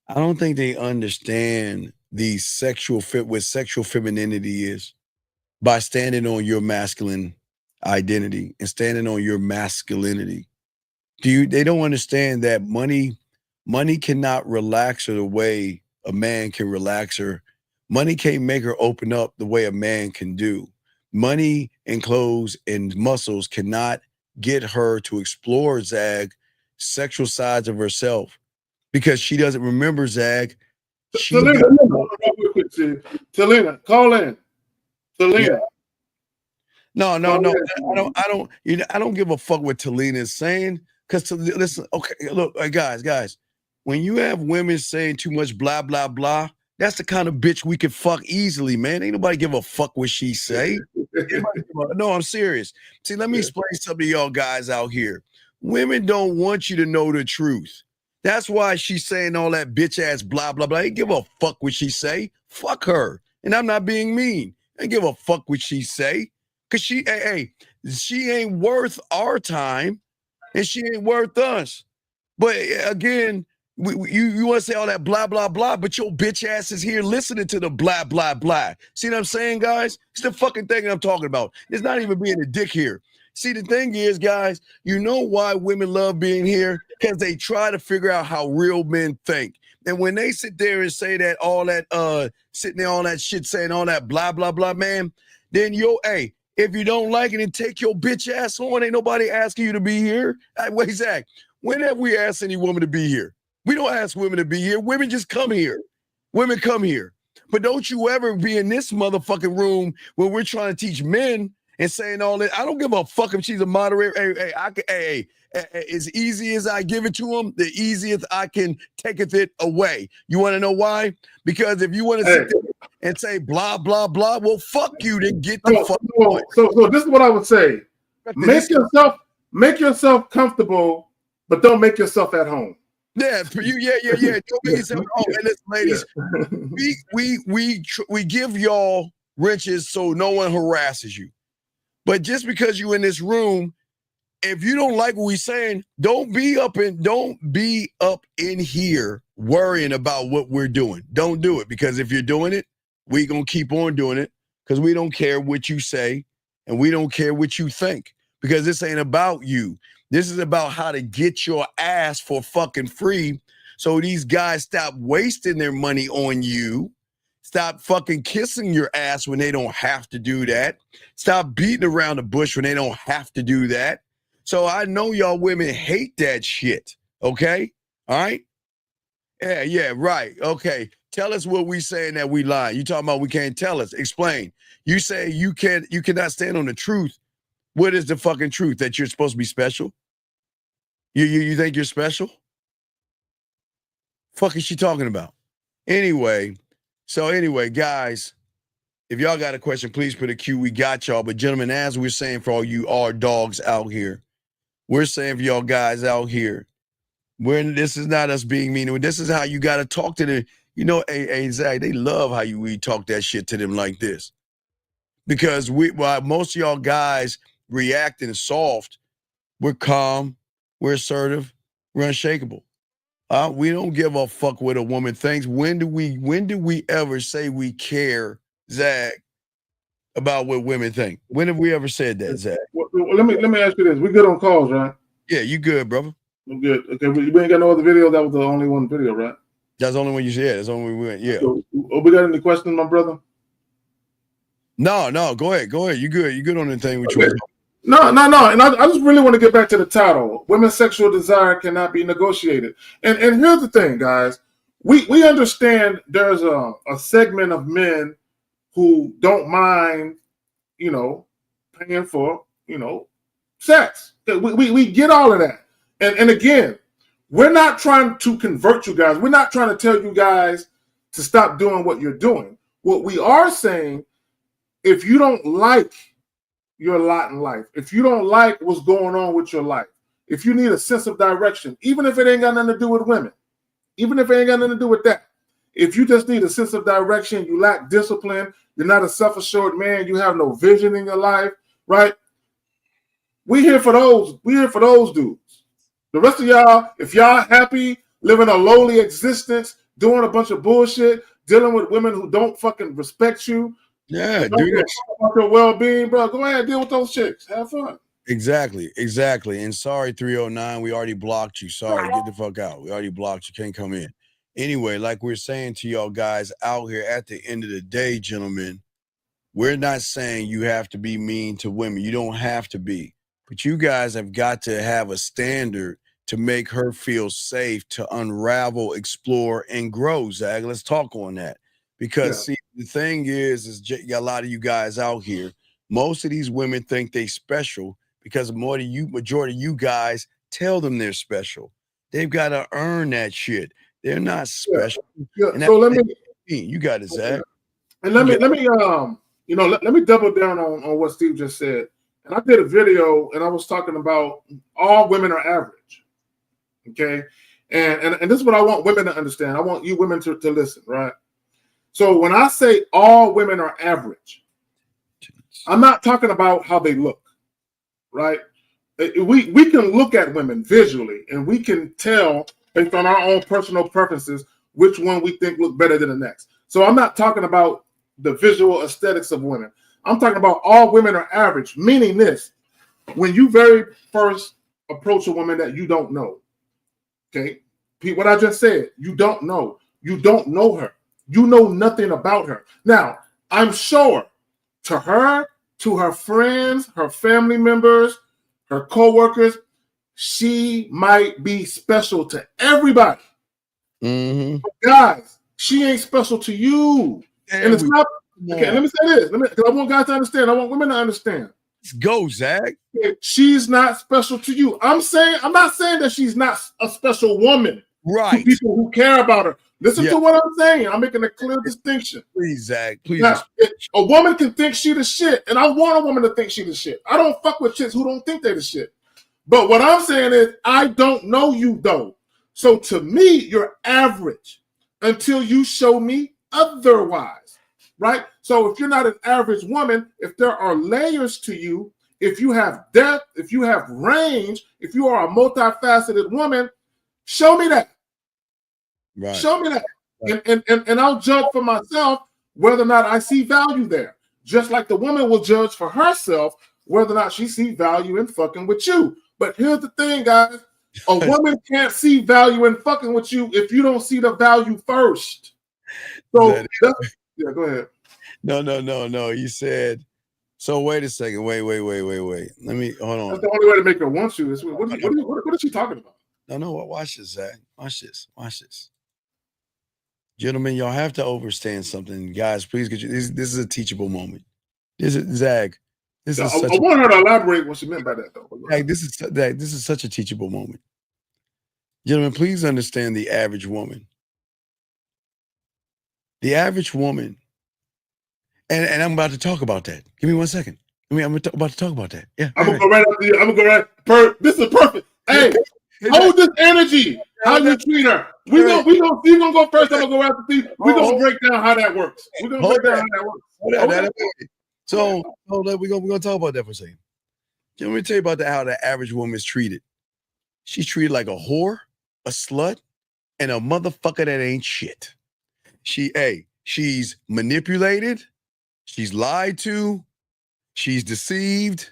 I don't think they understand the sexual fit, what sexual femininity is, by standing on your masculine identity and standing on your masculinity. They don't understand that money cannot relax her the way a man can relax her. Money can't make her open up the way a man can do. Money and clothes and muscles cannot get her to explore, Zag, sexual sides of herself because she doesn't remember, Zag. Talina, call in. Talina. Yeah. No. I don't give a fuck what Talina is saying. Because listen, okay, look, guys, when you have women saying too much blah blah blah, that's the kind of bitch we can fuck easily, man. Ain't nobody give a fuck what she say. No, I'm serious. See, let me explain something to y'all guys out here. Women don't want you to know the truth. That's why she's saying all that bitch ass blah blah blah. I ain't give a fuck what she say. Fuck her. And I'm not being mean. I ain't give a fuck what she say. Cause she ain't worth our time. And she ain't worth us. But again, you want to say all that blah, blah, blah, but your bitch ass is here listening to the blah, blah, blah. See what I'm saying, guys? It's the fucking thing I'm talking about. It's not even being a dick here. See, the thing is, guys, you know why women love being here? Because they try to figure out how real men think. And when they sit there and say that, all that, sitting there, all that shit, saying all that blah, blah, blah, man, then if you don't like it, then take your bitch ass on. Ain't nobody asking you to be here. Wait, Zach, when have we asked any woman to be here? We don't ask women to be here. Women just come here. Women come here. But don't you ever be in this motherfucking room where we're trying to teach men and saying all that. I don't give a fuck if she's a moderator. As easy as I give it to them, the easiest I can taketh it away. You want to know why? Because if you want to sit there and say blah, blah, blah, well, fuck you, then get the fuck away. So this is what I would say. Make yourself comfortable, but don't make yourself at home. Yeah. Don't make yourself at home. And listen, ladies, we give y'all wrenches so no one harasses you. But just because you're in this room, if you don't like what we're saying, don't be up in here worrying about what we're doing. Don't do it, because if you're doing it, we're gonna keep on doing it, because we don't care what you say and we don't care what you think, because this ain't about you. This is about how to get your ass for fucking free. So these guys stop wasting their money on you. Stop fucking kissing your ass when they don't have to do that. Stop beating around the bush when they don't have to do that. So I know y'all women hate that shit. Okay? All right? Yeah, right. Okay. Tell us what we saying that we lying. You talking about we can't tell us. Explain. You say you cannot stand on the truth. What is the fucking truth? That you're supposed to be special? You think you're special? Fuck is she talking about? Anyway, guys, if y'all got a question, please put a Q. We got y'all. But gentlemen, as we're saying for all you our dogs out here, we're saying for y'all guys out here, this is not us being mean. This is how you got to talk to them. You know, hey, Zach, they love how we talk that shit to them like this. Because most of y'all guys reacting soft, we're calm, we're assertive, we're unshakable. We don't give a fuck what a woman thinks. When do we ever say we care, Zach, about what women think? When have we ever said that, Zach? Well, let me ask you this. We good on calls, right? Yeah, you good, brother. I'm good. Okay, we ain't got no other video. That was the only one video, right? That's the only one you said. That's the only one we went. Yeah. So, we got any questions, my brother? No. Go ahead. You good? You good on the thing we okay. No. And I just really want to get back to the title. Women's sexual desire cannot be negotiated. And here's the thing, guys. We understand there's a segment of men who don't mind, paying for, sex. We get all of that. And again, we're not trying to convert you guys. We're not trying to tell you guys to stop doing what you're doing. What we are saying, if you don't like your lot in life, if you don't like what's going on with your life, if you need a sense of direction, even if it ain't got nothing to do with women, even if it ain't got nothing to do with that, if you just need a sense of direction, you lack discipline, you're not a self-assured man, you have no vision in your life, right? We're here for those. We're here for those dudes. The rest of y'all, if y'all happy, living a lowly existence, doing a bunch of bullshit, dealing with women who don't fucking respect you, yeah, don't care about your well-being, bro, go ahead and deal with those chicks. Have fun. Exactly. And sorry, 309, we already blocked you. Sorry, get the fuck out. We already blocked you. Can't come in. Anyway, like we're saying to y'all guys out here, at the end of the day, gentlemen, we're not saying you have to be mean to women. You don't have to be. But you guys have got to have a standard to make her feel safe to unravel, explore, and grow, Zach. Let's talk on that. Because see, the thing is you got a lot of you guys out here. Most of these women think they special because majority of you guys tell them they're special. They've got to earn that shit. They're not special. And so let me. You got it, Zach. And let me let me double down on what Steve just said. And I did a video and I was talking about all women are average. Okay. And this is what I want women to understand. I want you women to listen, right? So when I say all women are average, I'm not talking about how they look, right? We can look at women visually and we can tell based on our own personal preferences which one we think look better than the next. So I'm not talking about the visual aesthetics of women. I'm talking about all women are average, meaning this: when you very first approach a woman that you don't know, okay, Pete, what I just said, you don't know her. You know nothing about her. Now, I'm sure to her, to her friends, her family members, her co-workers, she might be special to everybody. Mm-hmm. But guys, she ain't special to you. And it's not. Okay, let me say this. I want guys to understand. I want women to understand. Let's go, Zach. She's not special to you. I'm not saying that she's not a special woman. Right. To people who care about her. Listen to what I'm saying. I'm making a clear distinction. Please, Zach. Please. Now, a woman can think she the shit, and I want a woman to think she the shit. I don't fuck with chicks who don't think they the shit. But what I'm saying is, I don't know you though. So to me, you're average until you show me otherwise, right? So if you're not an average woman, if there are layers to you, if you have depth, if you have range, if you are a multifaceted woman, show me that. Right. Show me that. Right. And I'll judge for myself whether or not I see value there. Just like the woman will judge for herself whether or not she sees value in fucking with you. But here's the thing, guys. A woman can't see value in fucking with you if you don't see the value first. So, yeah, go ahead. No. You said, so wait a second. Wait. Let me, hold on. That's the only way to make her want you. What is she talking about? No. Watch this, Zach. Watch this. Gentlemen, y'all have to understand something. Guys, please get you. This is a teachable moment. This is Zach. I want her to elaborate what she meant by that, though. Zach, this is such a teachable moment. Gentlemen, please understand the average woman. The average woman, and I'm about to talk about that. Give me 1 second. I'm about to talk about that. Yeah. I'm gonna go right after you. I'm gonna go right. This is perfect. Hey, hold this energy. How you treat her? We gonna go first. I'm gonna go after Steve. We're gonna break down how that works. We're gonna break down how that works. So we're gonna talk about that for a second. Let me tell you about how the average woman is treated. She's treated like a whore, a slut, and a motherfucker that ain't shit. She's manipulated, she's lied to, she's deceived,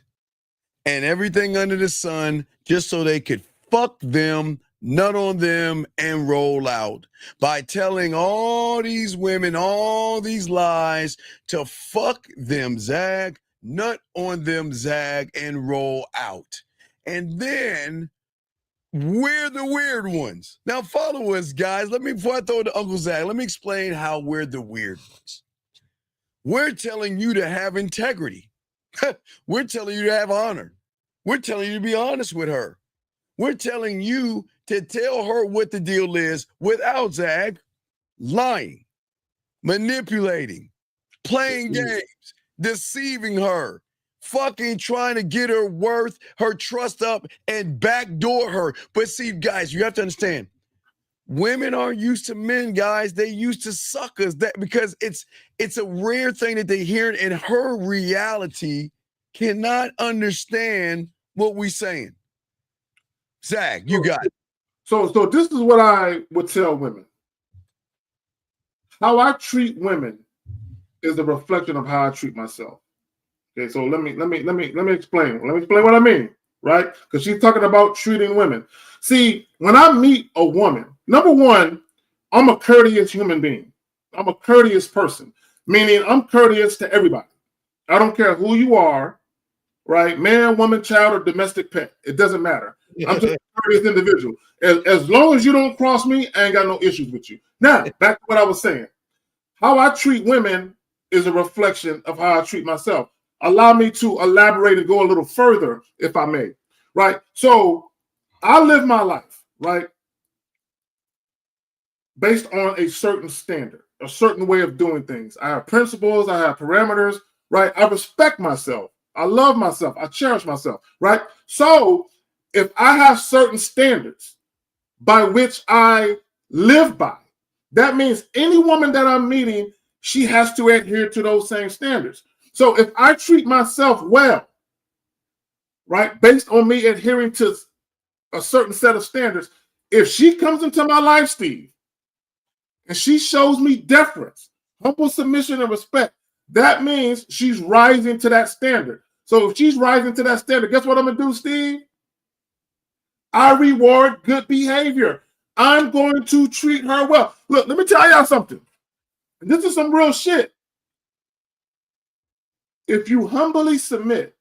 and everything under the sun just so they could fuck them, nut on them, and roll out by telling all these women all these lies to fuck them, Zag, nut on them, Zag, and roll out. And then we're the weird ones. Now follow us, guys. Before I throw it to Uncle Zach, let me explain how we're the weird ones. We're telling you to have integrity. We're telling you to have honor. We're telling you to be honest with her. We're telling you to tell her what the deal is without, Zag, lying, manipulating, playing games, deceiving her, fucking trying to get her worth, her trust up, and backdoor her. But see, guys, you have to understand, women aren't used to men, guys. They used to suckers. Because it's a rare thing that they hear, and her reality cannot understand what we're saying. Zach, you got it. So this is what I would tell women. How I treat women is a reflection of how I treat myself. Okay, so let me explain. Let me explain what I mean, right? Because she's talking about treating women. See, when I meet a woman, number one, I'm a courteous human being. I'm a courteous person, meaning I'm courteous to everybody. I don't care who you are. right? Man, woman, child, or domestic pet. It doesn't matter. I'm just a courteous individual. As long as you don't cross me, I ain't got no issues with you. Now, back to what I was saying. How I treat women is a reflection of how I treat myself. Allow me to elaborate and go a little further, if I may, right? So I live my life, right, based on a certain standard, a certain way of doing things. I have principles, I have parameters, right? I respect myself. I love myself. I cherish myself, right? So if I have certain standards by which I live by, that means any woman that I'm meeting, she has to adhere to those same standards. So if I treat myself well, right, based on me adhering to a certain set of standards, if she comes into my life, Steve, and she shows me deference, humble submission, and respect, that means she's rising to that standard. So if she's rising to that standard, guess what I'm going to do, Steve? I reward good behavior. I'm going to treat her well. Look, let me tell y'all something. This is some real shit. If you humbly submit,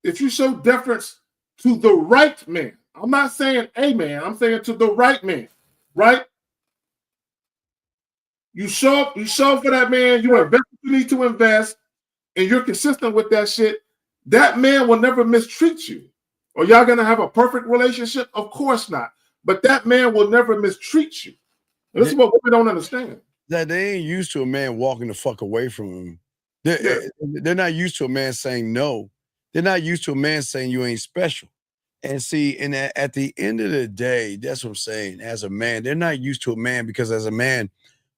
if you show deference to the right man, I'm not saying a man, I'm saying to the right man, right? You show up for that man, you invest what you need to invest, and you're consistent with that shit, that man will never mistreat you. Are y'all gonna have a perfect relationship? Of course not. But that man will never mistreat you. And this is what women don't understand. That they ain't used to a man walking the fuck away from him. They're not used to a man saying no. They're not used to a man saying you ain't special. And see, and at the end of the day, that's what I'm saying. As a man, they're not used to a man because as a man,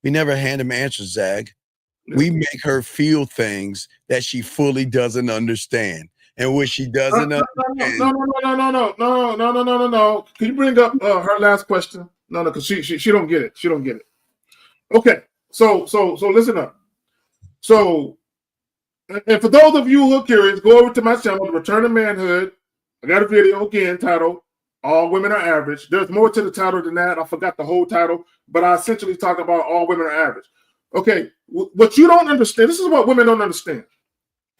we never hand him answers, Zag. We make her feel things that she fully doesn't understand. And what she doesn't understand. No. Can you bring up her last question? No, because she don't get it. She don't get it. Okay. So listen up. So, and for those of you who are curious, go over to my channel, Return to Manhood. I got a video again titled All Women Are Average. There's more to the title than that. I forgot the whole title, but I essentially talk about all women are average. Okay, what you don't understand, this is what women don't understand.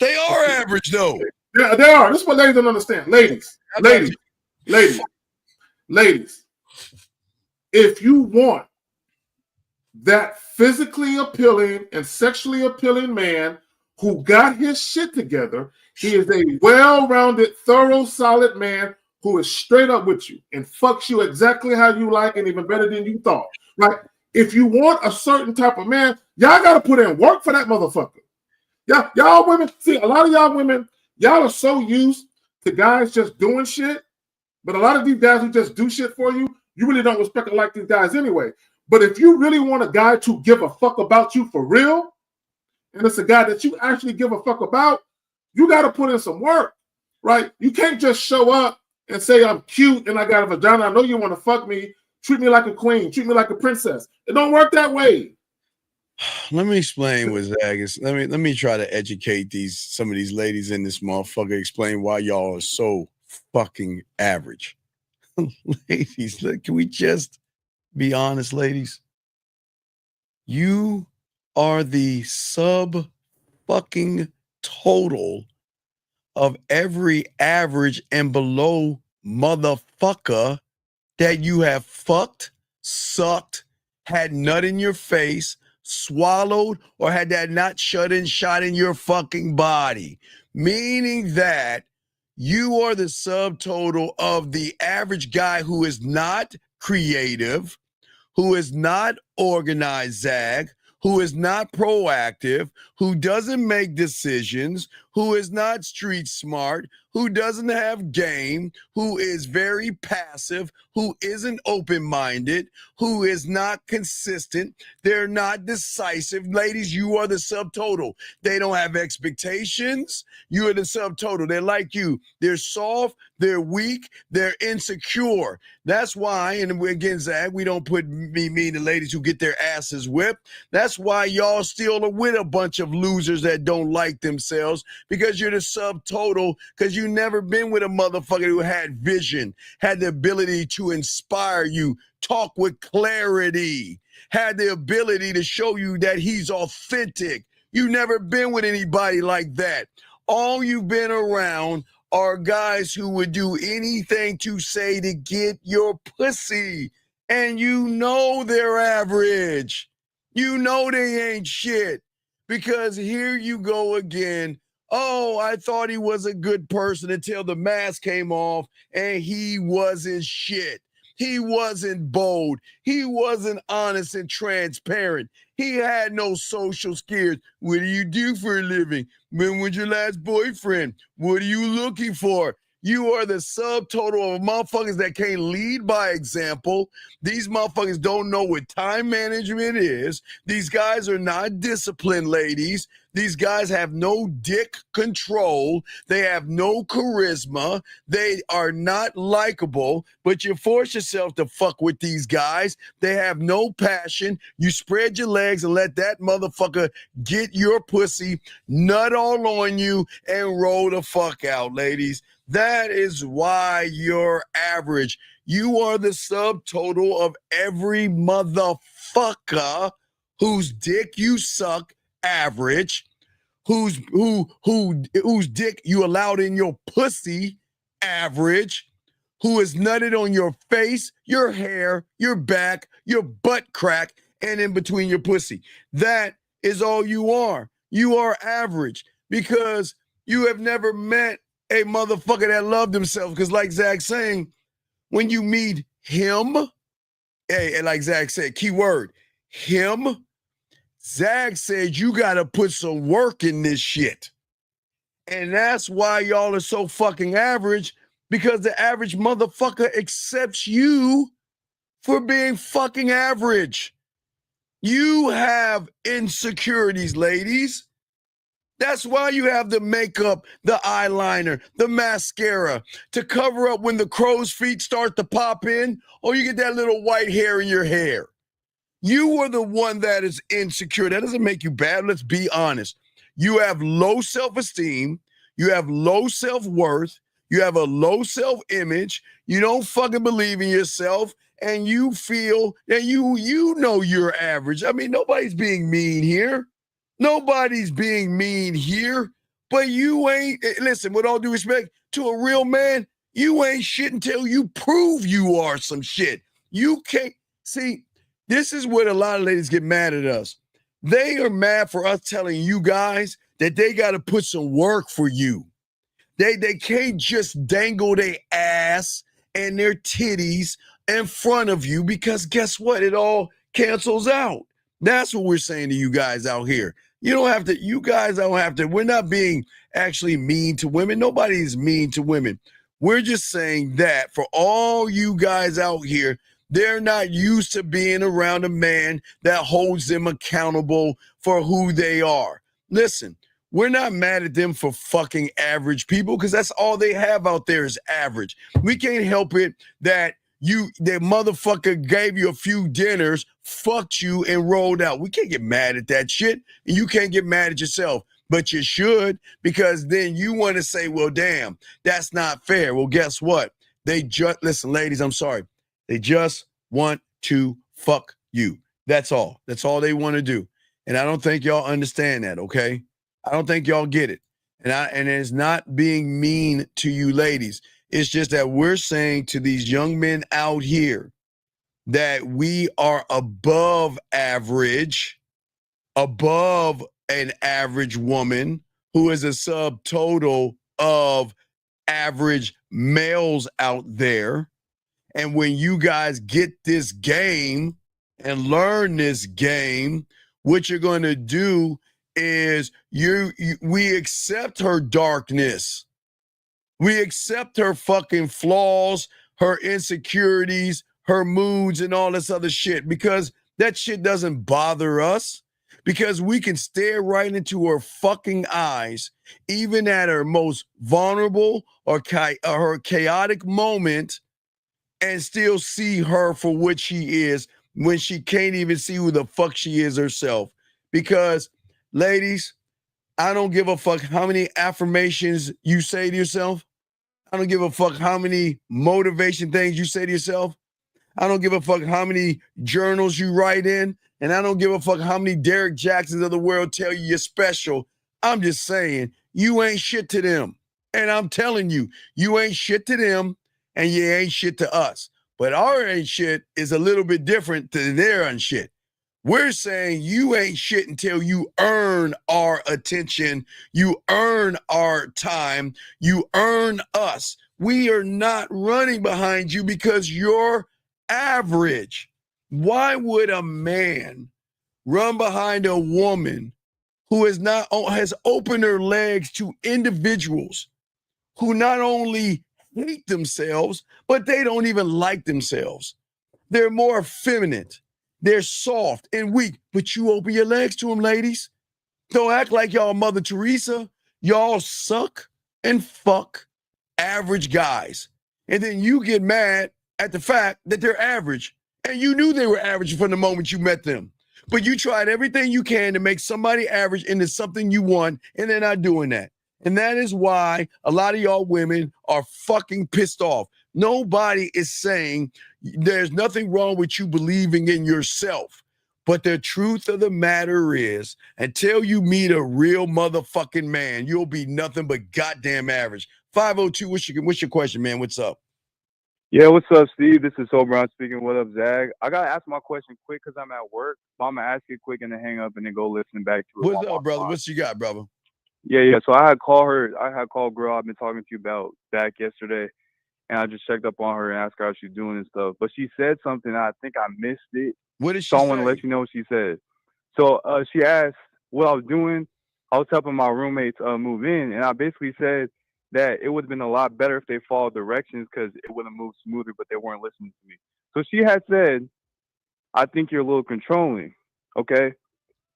They are average, though. Yeah, they are. This is what ladies don't understand. Ladies. If you want that physically appealing and sexually appealing man who got his shit together, he is a well-rounded, thorough, solid man who is straight up with you and fucks you exactly how you like and even better than you thought, right? If you want a certain type of man, y'all got to put in work for that motherfucker. Yeah, y'all women, see, a lot of y'all women, y'all are so used to guys just doing shit, but a lot of these guys who just do shit for you, you really don't respect or like these guys anyway. But if you really want a guy to give a fuck about you for real, and it's a guy that you actually give a fuck about, you got to put in some work, right? You can't just show up and say, I'm cute and I got a vagina. I know you want to fuck me. Treat me like a queen. Treat me like a princess. It don't work that way. Let me explain what Zag is. Let me try to educate some of these ladies in this motherfucker. Explain why y'all are so fucking average. Ladies, can we just be honest, ladies? You are the sub fucking total of every average and below motherfucker that you have fucked, sucked, had nut in your face, swallowed, or had that nut shut in shot in your fucking body. Meaning that you are the subtotal of the average guy who is not creative, who is not organized, Zag, who is not proactive, who doesn't make decisions, who is not street smart, who doesn't have game, who is very passive, who isn't open-minded, who is not consistent. They're not decisive. Ladies, you are the subtotal. They don't have expectations. You are the subtotal. They're like you. They're soft. They're weak. They're insecure. That's why, and again, Zach, we don't put me the ladies who get their asses whipped. That's why y'all still are with a bunch of losers that don't like themselves, because you're the subtotal, because you never been with a motherfucker who had vision, had the ability to inspire you, talk with clarity, had the ability to show you that he's authentic. You never been with anybody like that. all you've been around are guys who would do anything to say to get your pussy. And you know they're average. You know they ain't shit. Because here you go again. Oh, I thought he was a good person until the mask came off and he wasn't shit. He wasn't bold. He wasn't honest and transparent. He had no social skills. What do you do for a living? When was your last boyfriend? What are you looking for? You are the subtotal of motherfuckers that can't lead by example. These motherfuckers don't know what time management is. These guys are not disciplined, ladies. These guys have no dick control. They have no charisma. They are not likable, but you force yourself to fuck with these guys. They have no passion. You spread your legs and let that motherfucker get your pussy, nut all on you, and roll the fuck out, ladies. That is why you're average. You are the subtotal of every motherfucker whose dick you suck, average, whose dick you allowed in your pussy, average, who is nutted on your face, your hair, your back, your butt crack, and in between your pussy. That is all you are. You are average because you have never met a motherfucker that loved himself. Because like Zach saying, when you meet him, hey, and like Zach said, key word, him, Zach said you got to put some work in this shit. And that's why y'all are so fucking average, because the average motherfucker accepts you for being fucking average. You have insecurities, ladies. That's why you have the makeup, the eyeliner, the mascara to cover up when the crow's feet start to pop in, or you get that little white hair in your hair. You are the one that is insecure. That doesn't make you bad. Let's be honest. You have low self-esteem. You have low self-worth. You have a low self-image. You don't fucking believe in yourself. And you feel that you know you're average. I mean, nobody's being mean here. Nobody's being mean here. But you ain't, listen, with all due respect to a real man, you ain't shit until you prove you are some shit. You can't, see, this is what a lot of ladies get mad at us. They are mad for us telling you guys that they got to put some work for you. They can't just dangle their ass and their titties in front of you, because guess what? It all cancels out. That's what we're saying to you guys out here. You don't have to, you guys don't have to, we're not being actually mean to women. Nobody's mean to women. We're just saying that for all you guys out here, they're not used to being around a man that holds them accountable for who they are. Listen, we're not mad at them for fucking average people, because that's all they have out there is average. We can't help it that that motherfucker gave you a few dinners, fucked you, and rolled out. We can't get mad at that shit, and you can't get mad at yourself. But you should, because then you want to say, well, damn, that's not fair. Well, guess what? They just, listen, ladies, I'm sorry. They just want to fuck you. That's all. That's all they want to do. And I don't think y'all understand that, okay? I don't think y'all get it. And it's not being mean to you ladies. It's just that we're saying to these young men out here that we are above average, above an average woman who is a subtotal of average males out there. And when you guys get this game and learn this game, what you're going to do is we accept her darkness. We accept her fucking flaws, her insecurities, her moods, and all this other shit, because that shit doesn't bother us, because we can stare right into her fucking eyes, even at her most vulnerable or her chaotic moment, and still see her for what she is when she can't even see who the fuck she is herself. Because, ladies, I don't give a fuck how many affirmations you say to yourself. I don't give a fuck how many motivation things you say to yourself. I don't give a fuck how many journals you write in. And I don't give a fuck how many Derek Jacksons of the world tell you you're special. I'm just saying, you ain't shit to them. And I'm telling you, you ain't shit to them and you ain't shit to us. But our ain't shit is a little bit different than their ain't shit. We're saying you ain't shit until you earn our attention, you earn our time, you earn us. We are not running behind you because you're average. Why would a man run behind a woman who has opened her legs to individuals who not only hate themselves, but they don't even like themselves? They're more effeminate. They're soft and weak, but you open your legs to them, ladies. Don't act like y'all Mother Teresa. Y'all suck and fuck average guys. And then you get mad at the fact that they're average. And you knew they were average from the moment you met them. But you tried everything you can to make somebody average into something you want, and they're not doing that. And that is why a lot of y'all women are fucking pissed off. Nobody is saying there's nothing wrong with you believing in yourself. But the truth of the matter is, until you meet a real motherfucking man, you'll be nothing but goddamn average. 502, what's your question, man? What's up? Yeah, what's up, Steve? This is Sobron speaking. What up, Zag? I gotta ask my question quick because I'm at work. So I'm gonna ask it quick and then hang up and then go listen back to it. What's up, brother? What you got, brother? Yeah. So I had called girl I've been talking to you about back yesterday, and I just checked up on her and asked her how she's doing and stuff. But she said something, I think I missed it. What did she say? So I want to let you know what she said. So she asked what I was doing. I was helping my roommates move in, and I basically said that it would have been a lot better if they followed directions because it would have moved smoother, but they weren't listening to me. So she had said, I think you're a little controlling, okay?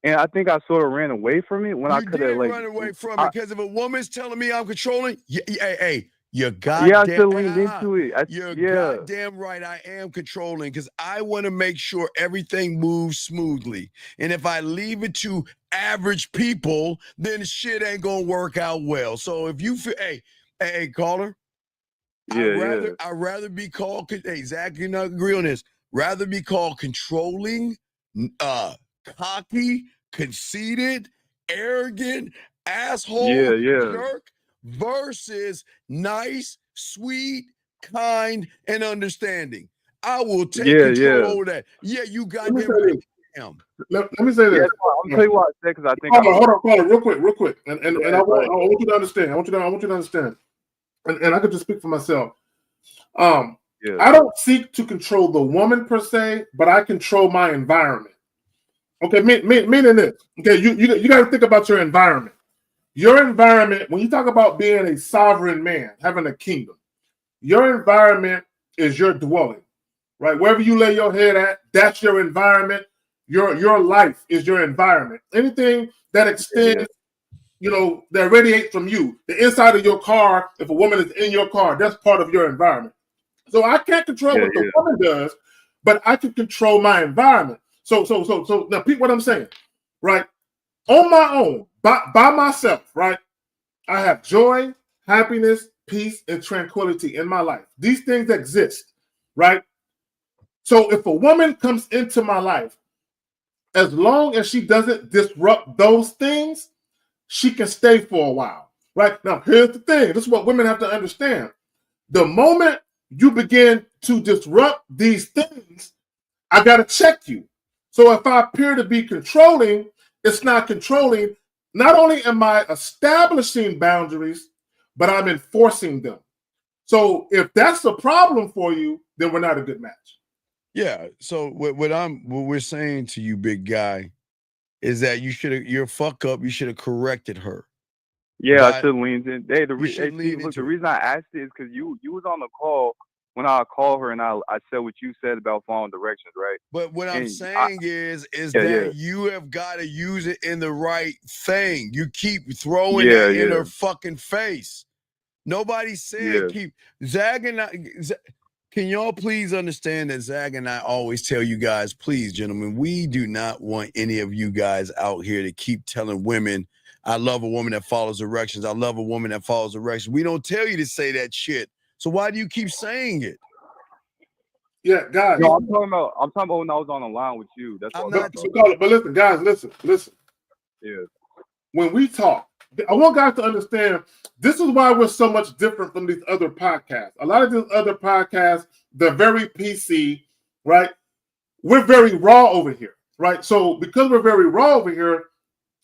And I think I sort of ran away from it when I could have, run away from it because if a woman's telling me I'm controlling, hey, you're goddamn. Yeah, I still leaned into it. You're goddamn right. I am controlling because I want to make sure everything moves smoothly. And if I leave it to average people, then shit ain't gonna work out well. So if you feel, hey, caller, I'd rather be called. Hey, Zach, you not agree on this? Rather be called controlling, cocky, conceited, arrogant, asshole, jerk, versus nice, sweet, kind, and understanding. I will take control of that. Yeah, you got that. Let me say this. Yeah, I'm gonna tell you what I said because I think. Hold on, real quick, and I want you to understand. I want you to understand, and I could just speak for myself. I don't seek to control the woman per se, but I control my environment. Okay, meaning this. Okay, you got to think about your environment. Your environment, when you talk about being a sovereign man, having a kingdom, your environment is your dwelling, right? Wherever you lay your head at, that's your environment. Your life is your environment. Anything that extends, that radiates from you, the inside of your car, if a woman is in your car, that's part of your environment. So I can't control what the woman does, but I can control my environment. So now, Pete, what I'm saying, right? On my own, by myself, right? I have joy, happiness, peace, and tranquility in my life. These things exist, right? So if a woman comes into my life, as long as she doesn't disrupt those things, she can stay for a while, right? Now, here's the thing. This is what women have to understand. The moment you begin to disrupt these things, I got to check you. So if I appear to be controlling, it's not controlling. Not only am I establishing boundaries, but I'm enforcing them. So if that's a problem for you, then we're not a good match. Yeah. So what we're saying to you, big guy, is that you're fuck up. You should have corrected her. Yeah, I should have leaned in. Hey, the reason I asked it is because you was on the call when I called her and I said what you said about following directions, right? But what I'm saying is that you have got to use it in the right thing. You keep throwing that in her fucking face. Nobody's saying keep Zag and I. Can y'all please understand that Zag and I always tell you guys, please, gentlemen, we do not want any of you guys out here to keep telling women, I love a woman that follows directions. I love a woman that follows directions. We don't tell you to say that shit. So why do you keep saying it? Yeah, guys. No, I'm talking about when I was on the line with you. That's what but listen, guys, listen. Yeah. When we talk, I want guys to understand this is why we're so much different from these other podcasts. A lot of these other podcasts, they're very PC, right? We're very raw over here, right? So because we're very raw over here,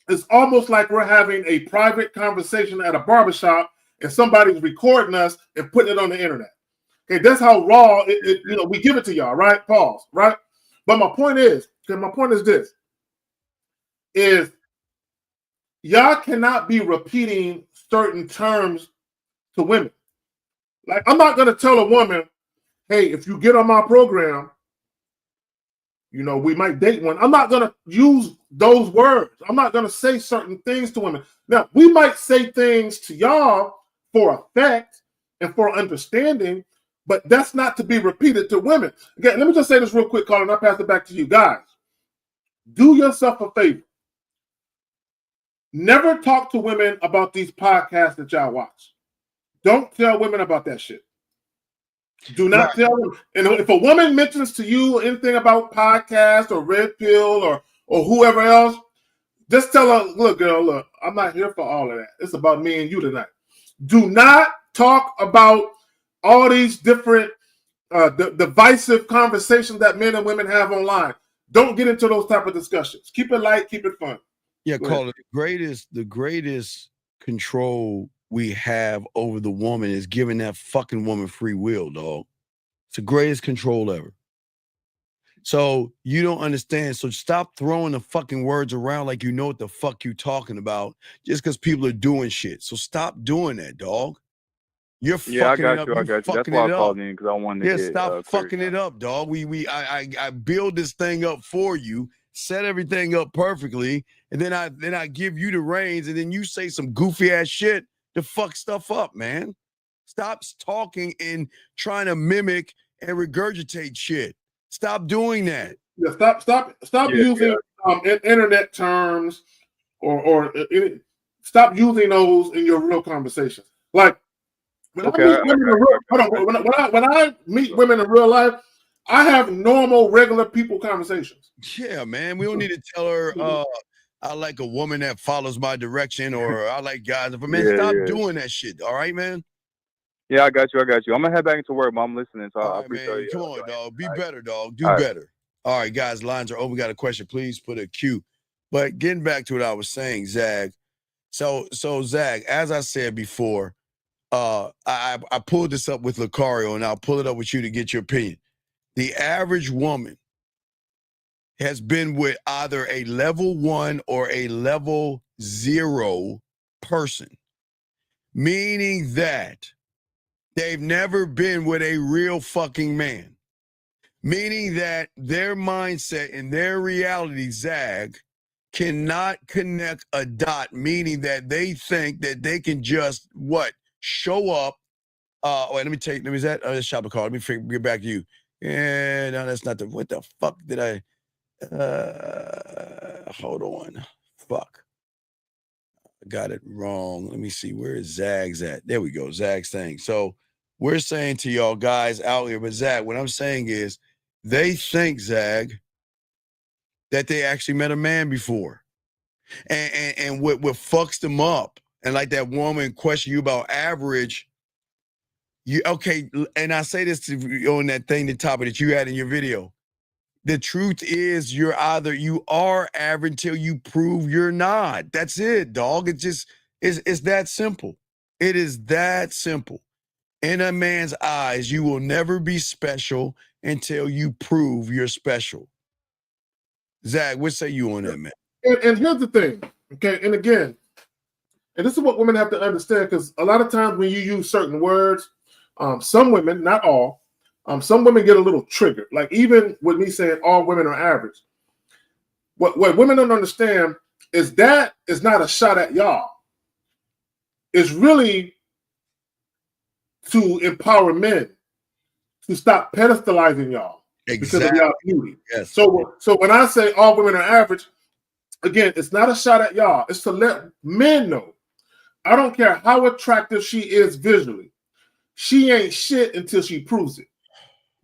it's almost like we're having a private conversation at a barbershop and somebody's recording us and putting it on the internet. Okay, that's how raw we give it to y'all, right? Pause, right? But my point is this: is y'all cannot be repeating certain terms to women. Like, I'm not gonna tell a woman, hey, if you get on my program, we might date one. I'm not gonna use those words. I'm not gonna say certain things to women. Now, we might say things to y'all for effect and for understanding, but that's not to be repeated to women. Again, let me just say this real quick, Colin, and I'll pass it back to you. Guys, do yourself a favor. Never talk to women about these podcasts that y'all watch. Don't tell women about that shit. Do not tell them. And if a woman mentions to you anything about podcast or Red Pill or whoever else, just tell her, look, girl, look, I'm not here for all of that. It's about me and you tonight. Do not talk about all these different divisive conversations that men and women have online. Don't get into those type of discussions. Keep it light, keep it fun. Yeah, Carla, the greatest control we have over the woman is giving that fucking woman free will, dog. It's the greatest control ever. So you don't understand. So stop throwing the fucking words around like you know what the fuck you talking about just because people are doing shit. So stop doing that, dog. You're fucking it up. I got you. That's why I called in, because I wanted to get stop fucking it up, dog. I build this thing up for you, set everything up perfectly, and then I give you the reins, and then you say some goofy ass shit to fuck stuff up, man. Stop talking and trying to mimic and regurgitate shit. Stop doing that. Yeah, stop using internet terms or stop using those in your real conversations. Like when I meet women in real life, I have normal, regular people conversations. Yeah, man. We don't need to tell her I like a woman that follows my direction, or I like guys. But man, stop doing that shit. All right, man. Yeah, I got you. I'm gonna head back into work, but I'm listening. So I appreciate you. Come on, dog. Be better, dog. Do better. All right, guys. Lines are open. We got a question. Please put a Q. But getting back to what I was saying, Zag. So Zag, as I said before, I pulled this up with Lucario, and I'll pull it up with you to get your opinion. The average woman has been with either a level 1 or a level 0 person, meaning that they've never been with a real fucking man, meaning that their mindset and their reality, Zag, cannot connect a dot, meaning that they think that they can just, show up. Wait, let me shop a call. Let me get back to you. Yeah, no, that's not what the fuck did I, hold on. Fuck. I got it wrong. Let me see. Where is Zag's at? There we go. Zag's thing. So we're saying to y'all guys out here, but Zag, what I'm saying is they think, Zag, that they actually met a man before. And what fucks them up, and like that woman question you about average, and I say this to you on that thing, the topic that you had in your video. The truth is you are average until you prove you're not. That's it, dog. It's that simple. It is that simple. In a man's eyes, you will never be special until you prove you're special. Zach, what say you on that, man? And here's the thing, okay? And again, and this is what women have to understand, because a lot of times when you use certain words, some women, not all, some women get a little triggered. Like even with me saying all women are average. What women don't understand is that is not a shot at y'all. It's really to empower men to stop pedestalizing y'all because of y'all beauty. Yes. So when I say all women are average, again, it's not a shot at y'all. It's to let men know. I don't care how attractive she is visually. She ain't shit until she proves it.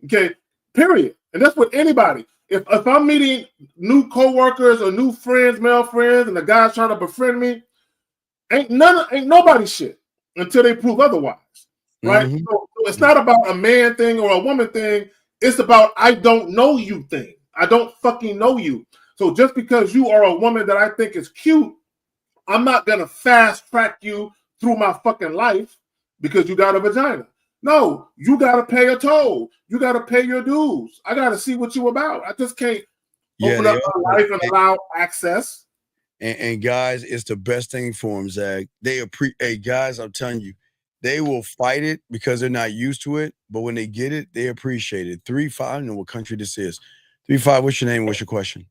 Okay, period. And that's with anybody. If I'm meeting new coworkers or new friends, male friends, and the guy's trying to befriend me, Ain't nobody shit until they prove otherwise, right? Mhm. So it's not about a man thing or a woman thing. It's about I don't know you thing. I don't fucking know you. So just because you are a woman that I think is cute, I'm not gonna fast track you through my fucking life because you got a vagina. No, you gotta pay a toll. You gotta pay your dues. I gotta see what you about. I just can't open up my life and allow access. And guys, it's the best thing for them, Zach. Hey guys, I'm telling you, they will fight it because they're not used to it. But when they get it, they appreciate it. 3-5, I don't know what country this is. 3-5, what's your name? What's your question?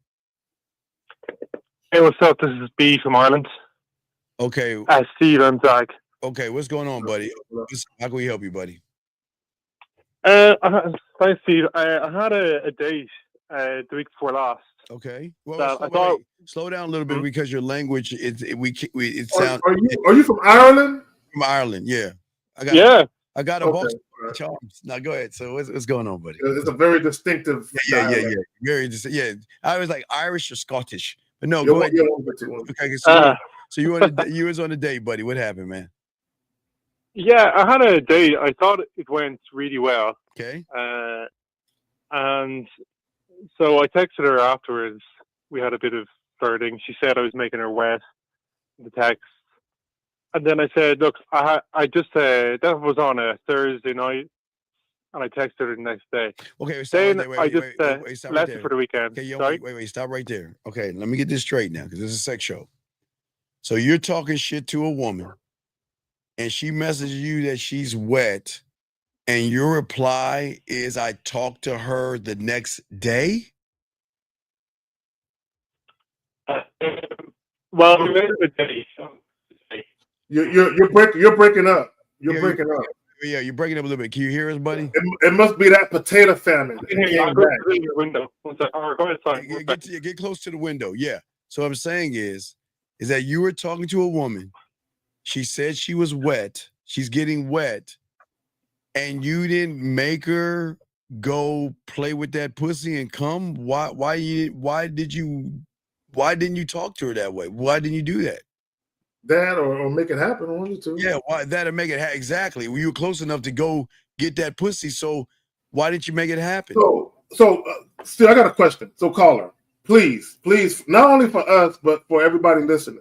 Hey, what's up? This is B from Ireland. Okay. Steve and Zach. Okay, what's going on, buddy? How can we help you, buddy? Thanks, Steve. I had a date the week before last. Okay. Well, slow down a little bit because your language it sounds. Are you from Ireland? From Ireland, yeah. I got a box. Charms. Now go ahead. So what's going on, buddy? It's a very distinctive. Yeah. Very distinct. Yeah. I was like Irish or Scottish, but no. Go ahead. Okay, so you was on a date, buddy. What happened, man? Yeah, I had a date. I thought it went really well. Okay. And so I texted her afterwards. We had a bit of flirting. She said I was making her wet in the text. And then I said, look, I just, that was on a Thursday night. And I texted her the next day. Okay, I left it for the weekend. Okay, wait, stop right there. Okay, let me get this straight now because this is a sex show. So you're talking shit to a woman and she messages you that she's wet. And your reply is, I talked to her the next day? Well, we made a date. You're breaking up. You're breaking up. Yeah, you're breaking up a little bit. Can you hear us, buddy? It must be that potato famine. I'll go to the window. Go ahead, get close to the window. Yeah. So what I'm saying is that you were talking to a woman. She said she was wet. She's getting wet. And you didn't make her go play with that pussy and come? Why didn't you talk to her that way? Why didn't you do that? That or make it happen, I wanted to. Yeah, why that or make it happen? Exactly. Well, you were close enough to go get that pussy, so why didn't you make it happen? So still, I got a question. So caller, please, not only for us, but for everybody listening.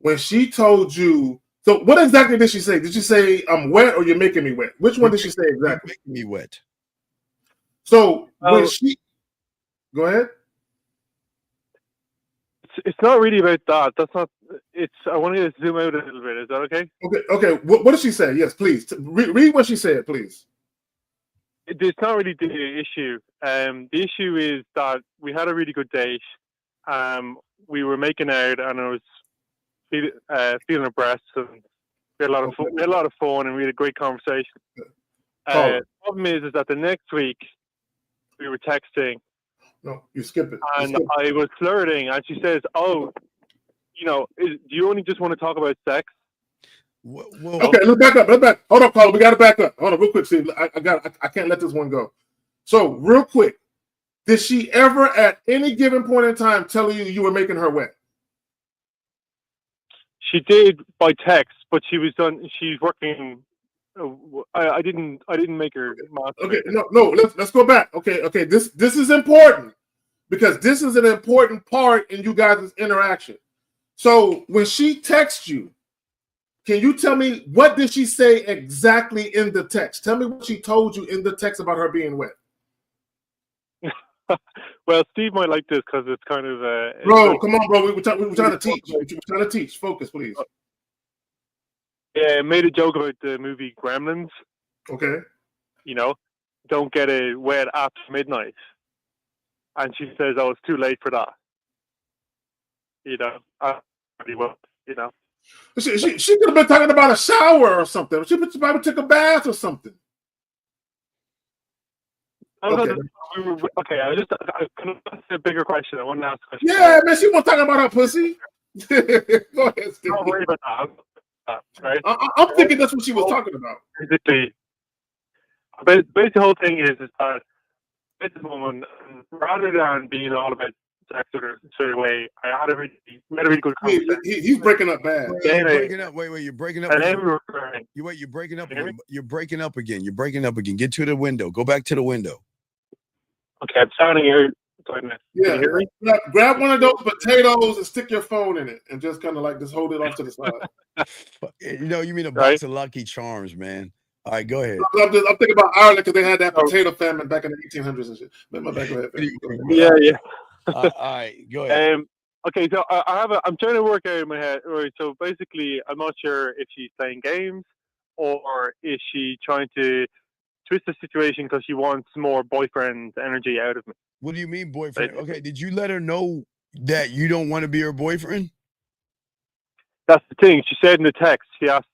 When she told you, so what exactly did she say? Did she say I'm wet or you're making me wet? Which one did she say exactly? You're making me wet. So when she, go ahead. It's not really about that. That's not. I want you to zoom out a little bit. Is that okay? Okay. What did she say? Yes, please. Read what she said, please. It's not really the issue. The issue is that we had a really good date. We were making out, and I was feeling her breasts, and we had a lot of fun. We had a lot of fun, and we had a great conversation. The problem is that the next week we were texting. No, you skip it. And I was flirting, and she says, "Oh, do you only just want to talk about sex?" Okay, let's back up. Hold on, caller. We got to back up. Hold on, real quick, Steve. I can't let this one go. So, real quick, did she ever, at any given point in time, tell you were making her wet? She did by text, but she's working. I didn't make her. Okay, no. Let's go back. Okay. This is important because this is an important part in you guys' interaction. So when she texts you, can you tell me what did she say exactly in the text? Tell me what she told you in the text about her being wet. Well, Steve might like this because it's kind of. Bro, come on, bro. We're trying to teach. We're trying to teach. Focus, please. Yeah, made a joke about the movie Gremlins. Okay. Don't get it wet after midnight. And she says, "Oh, it's too late for that." She could have been talking about a shower or something. She probably took a bath or something. Okay. I can ask a bigger question. I want to ask a question. Yeah, man, she wasn't talking about her pussy. Go ahead, Steve. Don't worry about that. Right? I'm thinking that's what she was talking about. Basically, the whole thing is that at the moment, rather than being all about sex with her straight away. We had a really good conversation. He's breaking up bad. You're breaking up. Wait, you're breaking up. And then we were crying. You're breaking up again. You're breaking up again. You're breaking up again. Get to the window. Go back to the window. Okay, I'm sounding here. Yeah, grab one of those potatoes and stick your phone in it, and just kind of like just hold it off to the side. You mean a box of Lucky Charms, man. All right, go ahead. I'm thinking about Ireland because they had that potato famine back in the 1800s and shit. Go ahead. Yeah. All right, go ahead. Okay, so I'm trying to work out in my head. Right, so basically, I'm not sure if she's playing games or is she trying to twist the situation because she wants more boyfriend energy out of me. What do you mean, boyfriend? Okay, did you let her know that you don't want to be her boyfriend? That's the thing. She said in the text. She asked,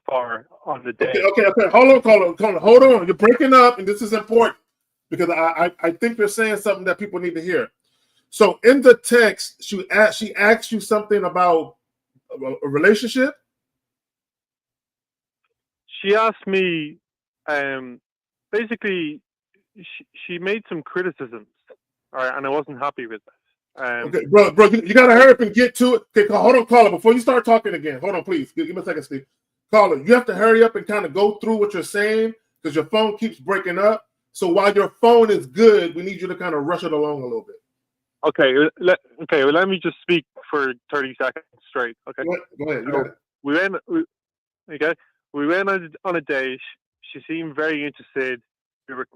far on the day. Okay. Hold on. You're breaking up, and this is important because I think you're saying something that people need to hear. So in the text, she asked you something about a relationship. She asked me, basically, she made some criticisms, all right, and I wasn't happy with that. Okay, bro, you gotta hurry up and get to it. Okay, hold on, caller. Before you start talking again, hold on, please. Give me a second, Steve. Caller, you have to hurry up and kind of go through what you're saying because your phone keeps breaking up. So while your phone is good, we need you to kind of rush it along a little bit. Okay, let me just speak for 30 seconds straight. Okay, go ahead. You got it. We went on a date. She seemed very interested. We were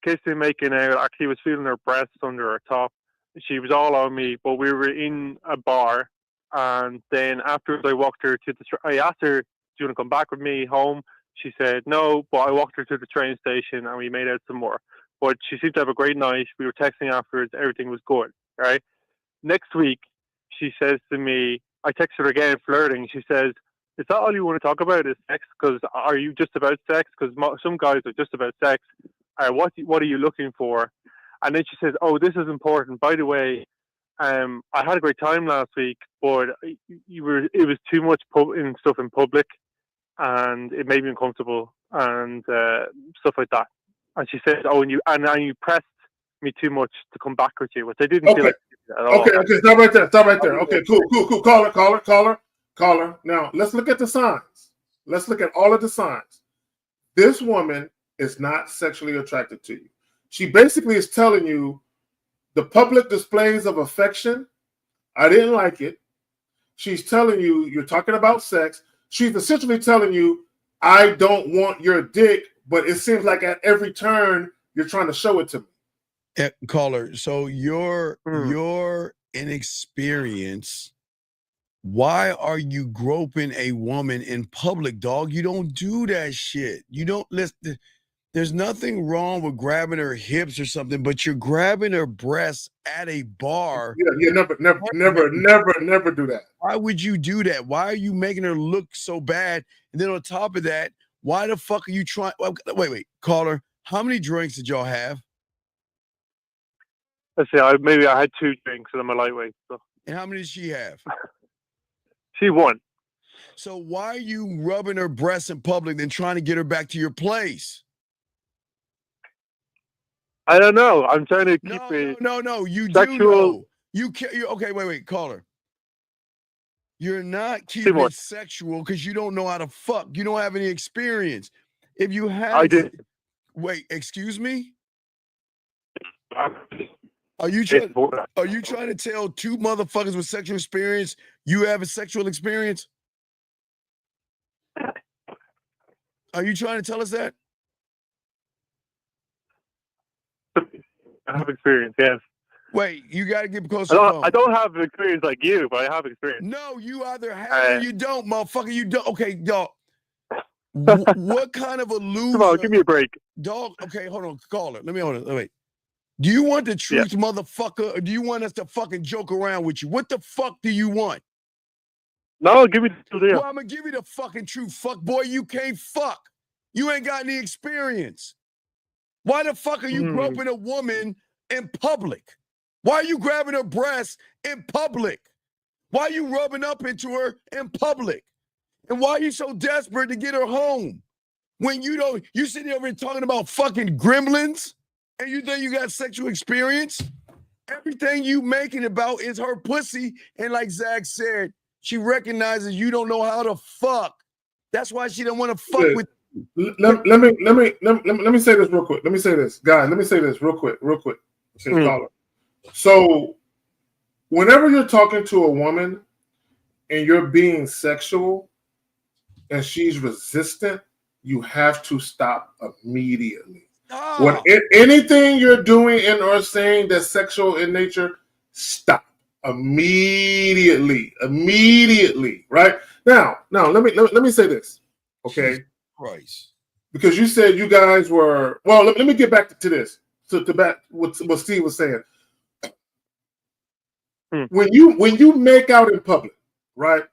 kissing, making out. Actually, was feeling her breasts under her top. She was all on me, but we were in a bar. And then afterwards, I walked her to I asked her, "Do you want to come back with me home?" She said no, but I walked her to the train station and we made out some more. But she seemed to have a great night. We were texting afterwards. Everything was good. Right. Next week, she says to me, I text her again, flirting. She says, "Is that all you want to talk about is sex? Because are you just about sex? Because some guys are just about sex. What are you looking for?" And then she says, "Oh, this is important. By the way, I had a great time last week, but it was too much stuff in public, and it made me uncomfortable and stuff like that." And she said, "Oh, and you pressed me too much to come back with you," which I didn't feel like at all. Okay, stop right there. Okay, cool. Caller. Now, let's look at the signs. Let's look at all of the signs. This woman is not sexually attracted to you. She basically is telling you the public displays of affection, I didn't like it. She's telling you you're talking about sex. She's essentially telling you, I don't want your dick, but it seems like at every turn you're trying to show it to me. Caller, so your inexperience, why are you groping a woman in public, dog? You don't do that shit. You don't listen. There's nothing wrong with grabbing her hips or something, but you're grabbing her breasts at a bar. Yeah, never do that. Why would you do that? Why are you making her look so bad? And then on top of that, why the fuck are you trying? Wait, caller, how many drinks did y'all have? Let's see, maybe I had 2 drinks and I'm a lightweight. So. And how many did she have? She won. So why are you rubbing her breasts in public and trying to get her back to your place? I don't know. I'm trying to keep it. No. You sexual. Do know. You can't. Okay, wait, caller. You're not keeping it sexual because you don't know how to fuck. You don't have any experience. If you have, I did. Wait, excuse me. Are you trying to tell 2 motherfuckers with sexual experience you have a sexual experience? Are you trying to tell us that? I have experience, yes. Wait, you got to get closer. I don't have experience like you, but I have experience. No, you either have or you don't, motherfucker. You don't. Okay, dog. What kind of a loser? Come on, give me a break. Dog, okay, hold on. Call it. Let me hold it. Wait. Do you want the truth, motherfucker, or do you want us to fucking joke around with you? What the fuck do you want? No, give me the truth. Well, I'm going to give you the fucking truth. Fuck, boy, you can't fuck. You ain't got any experience. Why the fuck are you groping a woman in public? Why are you grabbing her breasts in public? Why are you rubbing up into her in public? And why are you so desperate to get her home? When you sitting over here talking about fucking gremlins And you think you got sexual experience? Everything you making about is her pussy. And like Zach said, she recognizes you don't know how to fuck. That's why she don't want to fuck with you. Let me say this real quick. Let me say this, guys. Let me say this real quick. Caller. So, whenever you're talking to a woman and you're being sexual and she's resistant, you have to stop immediately. When anything you're doing and or saying that's sexual in nature, stop immediately. Right now, let me say this, okay? Christ. Because you said you guys were well. Let me get back to this. To back what Steve was saying. When you make out in public, right?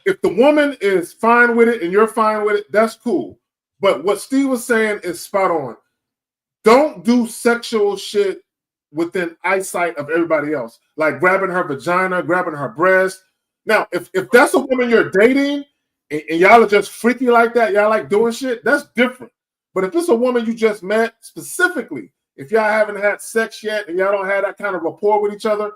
If the woman is fine with it and you're fine with it, that's cool. But what Steve was saying is spot on. Don't do sexual shit within eyesight of everybody else, like grabbing her vagina, grabbing her breast. Now, if that's a woman you're dating and y'all are just freaky like that, y'all like doing shit, that's different. But if it's a woman you just met specifically, if y'all haven't had sex yet and y'all don't have that kind of rapport with each other,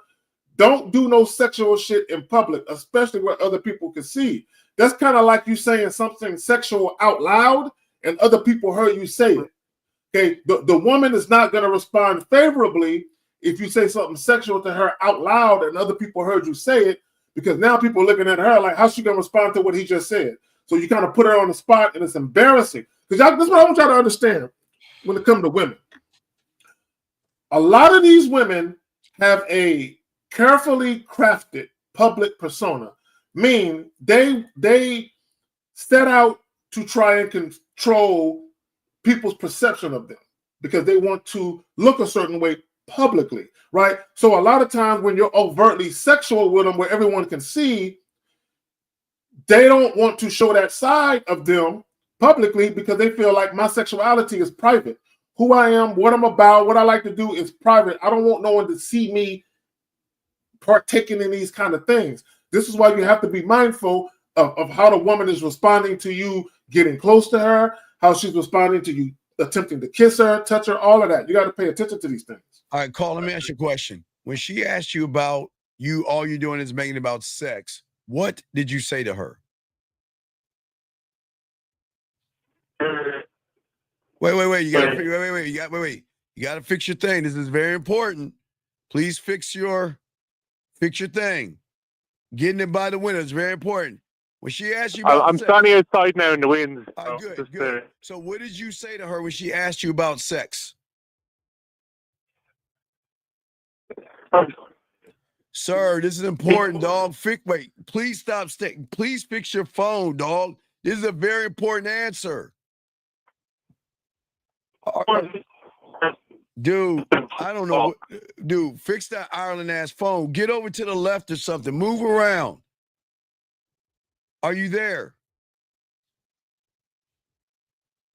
don't do no sexual shit in public, especially where other people can see. That's kind of like you saying something sexual out loud and other people heard you say it. Okay, the woman is not going to respond favorably if you say something sexual to her out loud and other people heard you say it, because now people are looking at her like, how's she going to respond to what he just said? So you kind of put her on the spot, and it's embarrassing. Because that's what I want y'all to understand when it comes to women. A lot of these women have a carefully crafted public persona, mean they set out to try and control people's perception of them because they want to look a certain way publicly, right? So a lot of times when you're overtly sexual with them where everyone can see, they don't want to show that side of them publicly because they feel like my sexuality is private. Who I am, what I'm about, what I like to do is private. I don't want no one to see me partaking in these kind of things. This is why you have to be mindful of how the woman is responding to you getting close to her, how she's responding to you attempting to kiss her, touch her, all of that. You got to pay attention to these things. All right, Carl, let me ask you a question. When she asked you about you, all you're doing is making about sex, what did you say to her? Wait. You gotta fix your thing. This is very important. Please fix your thing. Getting it by the window is very important. When she asked you about I'm sex, standing outside now in the wind. So good. So what did you say to her when she asked you about sex? Sir, this is important, dog. Please stop. Please fix your phone, dog. This is a very important answer. Dude, I don't know. Dude, fix that Ireland ass phone. Get over to the left or something. Move around. Are you there?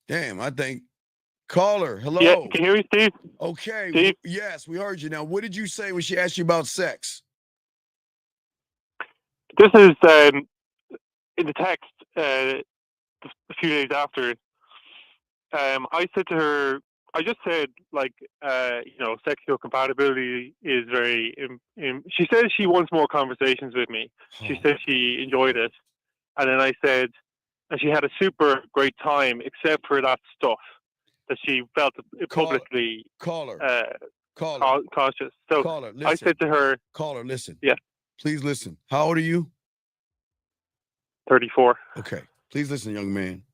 Damn, I think. Caller, hello. Yeah, can you hear me, Steve? Okay. Steve? Yes, we heard you. Now, what did you say when she asked you about sex? This is in the text a few days after. I said to her, I just said, sexual compatibility is very. She says she wants more conversations with me. She said she enjoyed it, and then I said, and she had a super great time, except for that stuff that she felt publicly cautious. So Caller, listen. I said to her, "Caller, listen. Yeah, please listen. How old are you? 34. Okay, please listen, young man.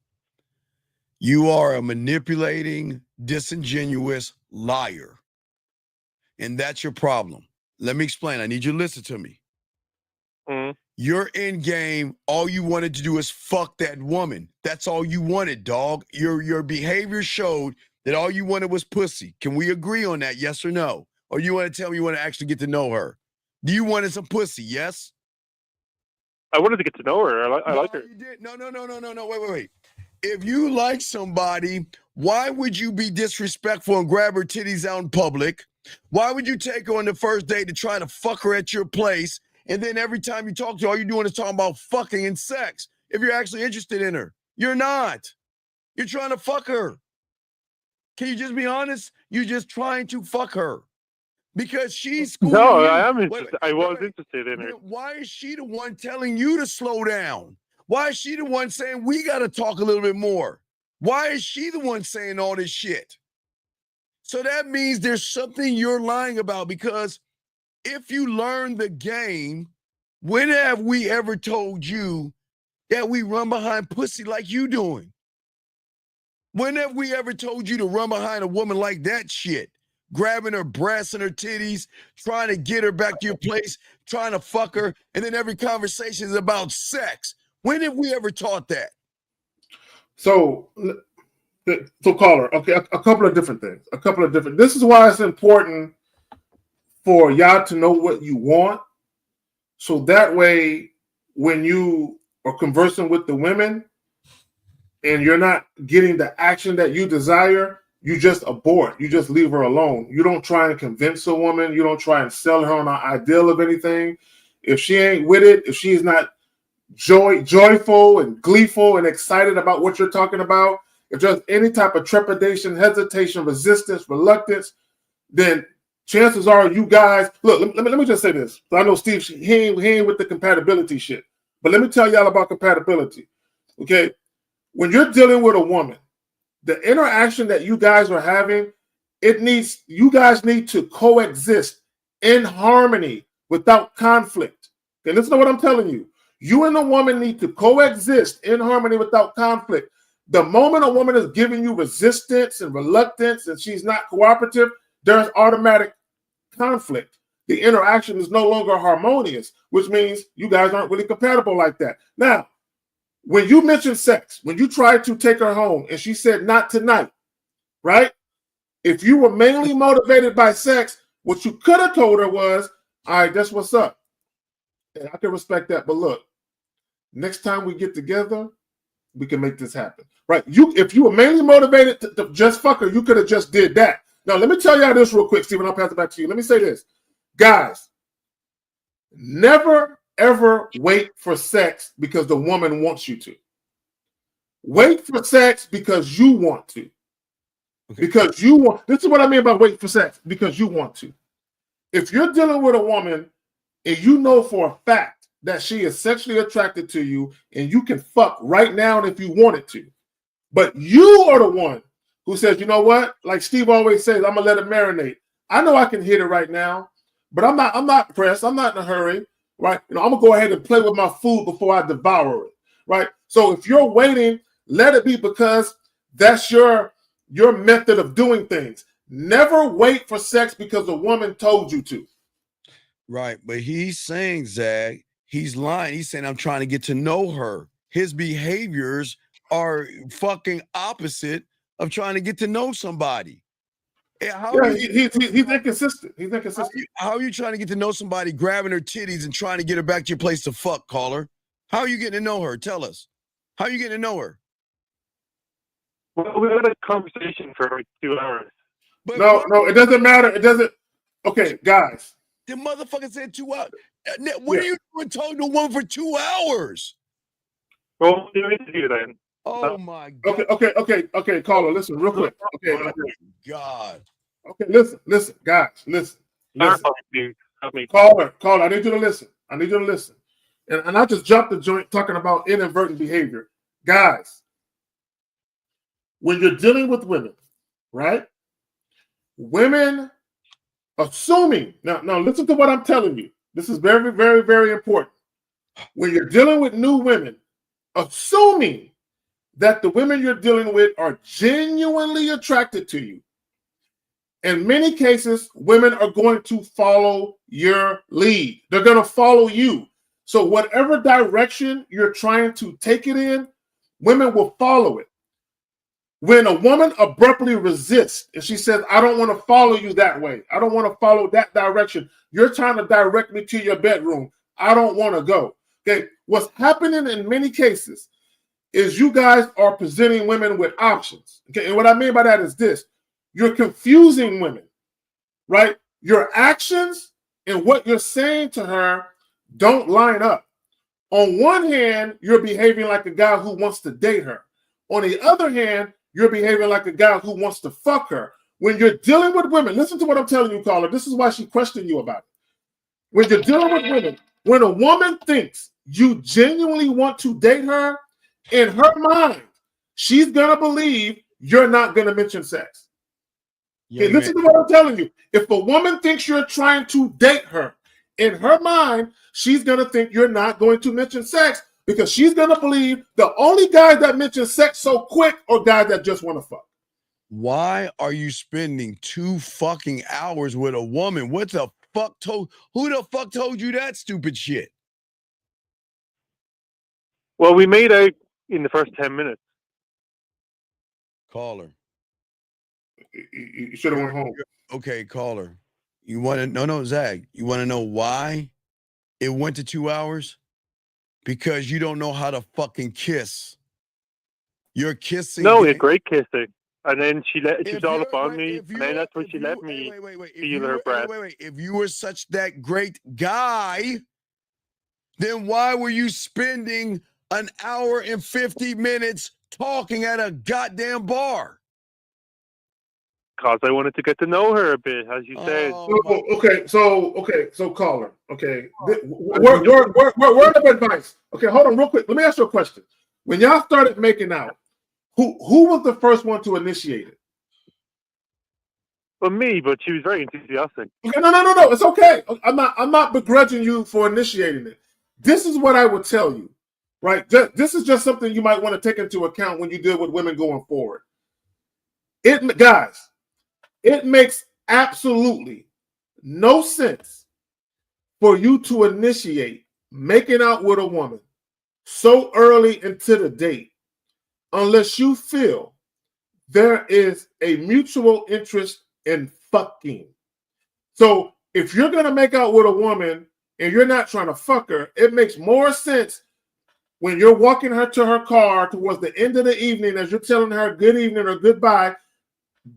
You are a manipulating, disingenuous liar. And that's your problem. Let me explain. I need you to listen to me. Mm-hmm. Your end game, all you wanted to do is fuck that woman. That's all you wanted, dog. Your behavior showed that all you wanted was pussy. Can we agree on that, yes or no? Or you want to tell me you want to actually get to know her? Do you want some pussy, yes? I wanted to get to know her. I like her. You did. No. Wait. If you like somebody, why would you be disrespectful and grab her titties out in public? Why would you take her on the first date to try to fuck her at your place? And then every time you talk to her, all you're doing is talking about fucking and sex. If you're actually interested in her, you're not. You're trying to fuck her. Can you just be honest? You're just trying to fuck her because she's schooling No, you. I am interested. I was interested in her. Why is she the one telling you to slow down? Why is she the one saying we got to talk a little bit more? Why is she the one saying all this shit? So that means there's something you're lying about, because if you learn the game, when have we ever told you that we run behind pussy like you doing? When have we ever told you to run behind a woman like that shit? Grabbing her breasts and her titties, trying to get her back to your place, trying to fuck her, and then every conversation is about sex. When have we ever taught that? So caller, okay, a couple of different things. This is why it's important for y'all to know what you want. So that way, when you are conversing with the women and you're not getting the action that you desire, you just abort. You just leave her alone. You don't try and convince a woman. You don't try and sell her on an ideal of anything. If she ain't with it, if she's not joyful and gleeful and excited about what you're talking about, if there's any type of trepidation, hesitation, resistance, reluctance, then chances are you guys, look, let me just say this. I know Steve, he ain't with the compatibility shit. But let me tell y'all about compatibility. Okay? When you're dealing with a woman, the interaction that you guys are having, you guys need to coexist in harmony without conflict. Okay, listen to what I'm telling you. You and the woman need to coexist in harmony without conflict. The moment a woman is giving you resistance and reluctance and she's not cooperative, there's automatic conflict. The interaction is no longer harmonious, which means you guys aren't really compatible like that. Now, when you mentioned sex, when you tried to take her home and she said not tonight, right? If you were mainly motivated by sex, what you could have told her was, all right, that's what's up. And I can respect that, but look, next time we get together, we can make this happen, right? If you were mainly motivated to just fuck her, you could have just did that. Now, let me tell y'all this real quick, Stephen. I'll pass it back to you. Let me say this. Guys, never, ever wait for sex because the woman wants you to. Wait for sex because you want to. Okay. Because you want. This is what I mean by wait for sex, because you want to. If you're dealing with a woman and you know for a fact that she is sexually attracted to you and you can fuck right now if you wanted to, but you are the one who says, you know what? Like Steve always says, I'm gonna let it marinate. I know I can hit it right now, but I'm not pressed. I'm not in a hurry, right? I'm gonna go ahead and play with my food before I devour it, right? So if you're waiting, let it be because that's your method of doing things. Never wait for sex because a woman told you to. Right, but he's saying, Zach, he's lying. He's saying, I'm trying to get to know her. His behaviors are fucking opposite of trying to get to know somebody. He's inconsistent. He's inconsistent. How are you trying to get to know somebody, grabbing her titties and trying to get her back to your place to fuck, caller? How are you getting to know her? Tell us. How are you getting to know her? Well, we had a conversation for like 2 hours. But no, it doesn't matter. It doesn't. Okay, guys. The motherfucker said 2 hours. What are you doing talking to a woman for 2 hours? Well, do you interview then? Oh my God. Okay, caller, listen real quick. Okay, God. Okay, listen, guys, listen. Caller, I need you to listen. And I just jumped the joint talking about inadvertent behavior. Guys, when you're dealing with women, right? Women assuming, now listen to what I'm telling you. This is very, very, very important. When you're dealing with new women, assuming that the women you're dealing with are genuinely attracted to you. In many cases, women are going to follow your lead. They're going to follow you. So whatever direction you're trying to take it in, women will follow it. When a woman abruptly resists and she says, I don't want to follow you that way. I don't want to follow that direction. You're trying to direct me to your bedroom. I don't want to go. Okay. What's happening in many cases is you guys are presenting women with options. Okay. And what I mean by that is this. You're confusing women, right? Your actions and what you're saying to her don't line up. On one hand, you're behaving like a guy who wants to date her. On the other hand, you're behaving like a guy who wants to fuck her. When you're dealing with women, listen to what I'm telling you, caller. This is why she questioned you about it. When you're dealing with women, when a woman thinks you genuinely want to date her, in her mind, she's gonna believe you're not gonna mention sex. Okay, listen to what I'm telling you. If a woman thinks you're trying to date her, in her mind, she's gonna think you're not going to mention sex because she's gonna believe the only guys that mention sex so quick are guys that just want to fuck. Why are you spending 2 fucking hours with a woman? What the fuck who the fuck told you that stupid shit? Well, we made out in the first 10 minutes. Caller. You should have went home. Okay, caller. You want to no, Zach. You want to know why it went to 2 hours? Because you don't know how to fucking kiss. You're kissing. No, we had great kissing. And then she was all up on me, and then that's when she let me feel her breath. If you were such that great guy, then why were you spending an hour and 50 minutes talking at a goddamn bar? Because I wanted to get to know her a bit, as you said. So caller. Okay, word of advice. Okay, hold on real quick. Let me ask you a question. When y'all started making out, who was the first one to initiate it? Well, me, but she was very enthusiastic. Okay, no. It's okay. I'm not begrudging you for initiating it. This is what I would tell you, right? This is just something you might want to take into account when you deal with women going forward. Guys, it makes absolutely no sense for you to initiate making out with a woman so early into the date unless you feel there is a mutual interest in fucking. So if you're going to make out with a woman and you're not trying to fuck her, it makes more sense when you're walking her to her car towards the end of the evening as you're telling her good evening or goodbye.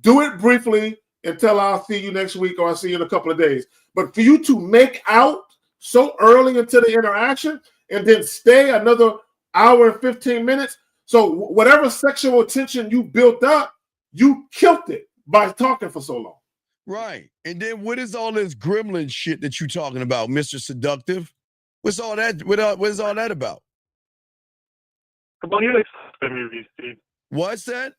Do it briefly and tell her I'll see you next week or I'll see you in a couple of days. But for you to make out so early into the interaction and then stay another hour and 15 minutes, so whatever sexual tension you built up, you killed it by talking for so long. Right. And then what is all this gremlin shit that you talking about, Mr. Seductive? What's all that? What is all that about? Come on, you like movies, Steve. What's that?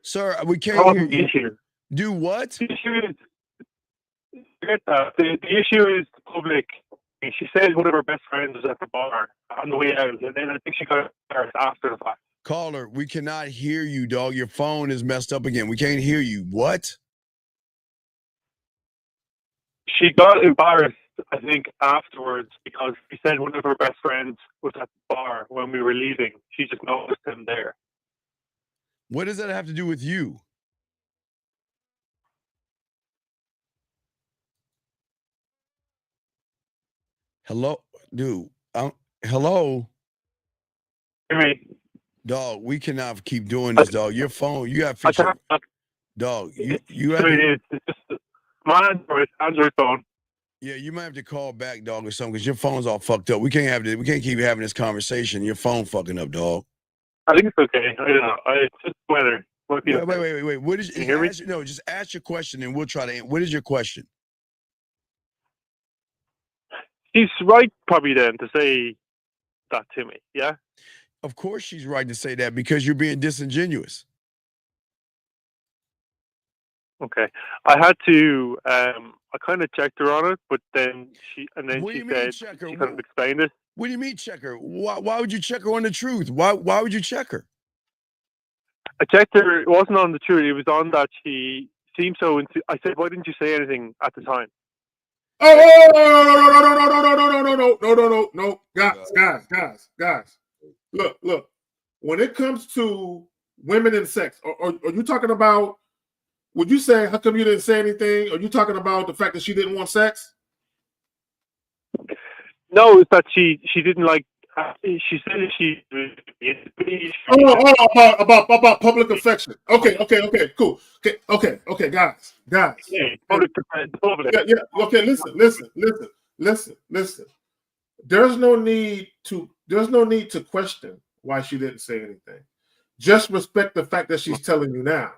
Sir, we can't hear you. Issue. Do what? The issue is, the issue is public. She said one of her best friends was at the bar on the way out, and then I think she got embarrassed after the fact. Caller, we cannot hear you, dog. Your phone is messed up again. We can't hear you. What? She got embarrassed, I think, afterwards because she said one of her best friends was at the bar when we were leaving. She just noticed him there. What does that have to do with you? Hello, dude. Hello. Hear me? Dog, we cannot keep doing this, dog. Your phone, you got fix your dog. You have it's just my Android phone. Yeah, you might have to call back, dog, or something, because your phone's all fucked up. We can't keep having this conversation. Your phone fucking up, dog. I think it's okay. I don't know. It's just weather. Wait. What is? Can you hear me? No, just ask your question, and we'll try to. What is your question? She's right, probably then, to say that to me. Yeah. Of course, she's right to say that because you're being disingenuous. Okay. I had to. I kind of checked her on it, but then she said she couldn't explain it. What do you mean check her? Why would you check her on the truth? Why would you check her? I checked her. It wasn't on the truth. It was on that she seemed so. I said, "Why didn't you say anything at the time?" No, guys. Look. When it comes to women and sex, are you talking about? Would you say how come you didn't say anything? Are you talking about the fact that she didn't want sex? No, it's that she didn't like. She said she. About public affection. Okay, cool. Okay, guys. Yeah, public. Yeah. Okay, listen. There's no need to there's no need to question why she didn't say anything. Just respect the fact that she's telling you now.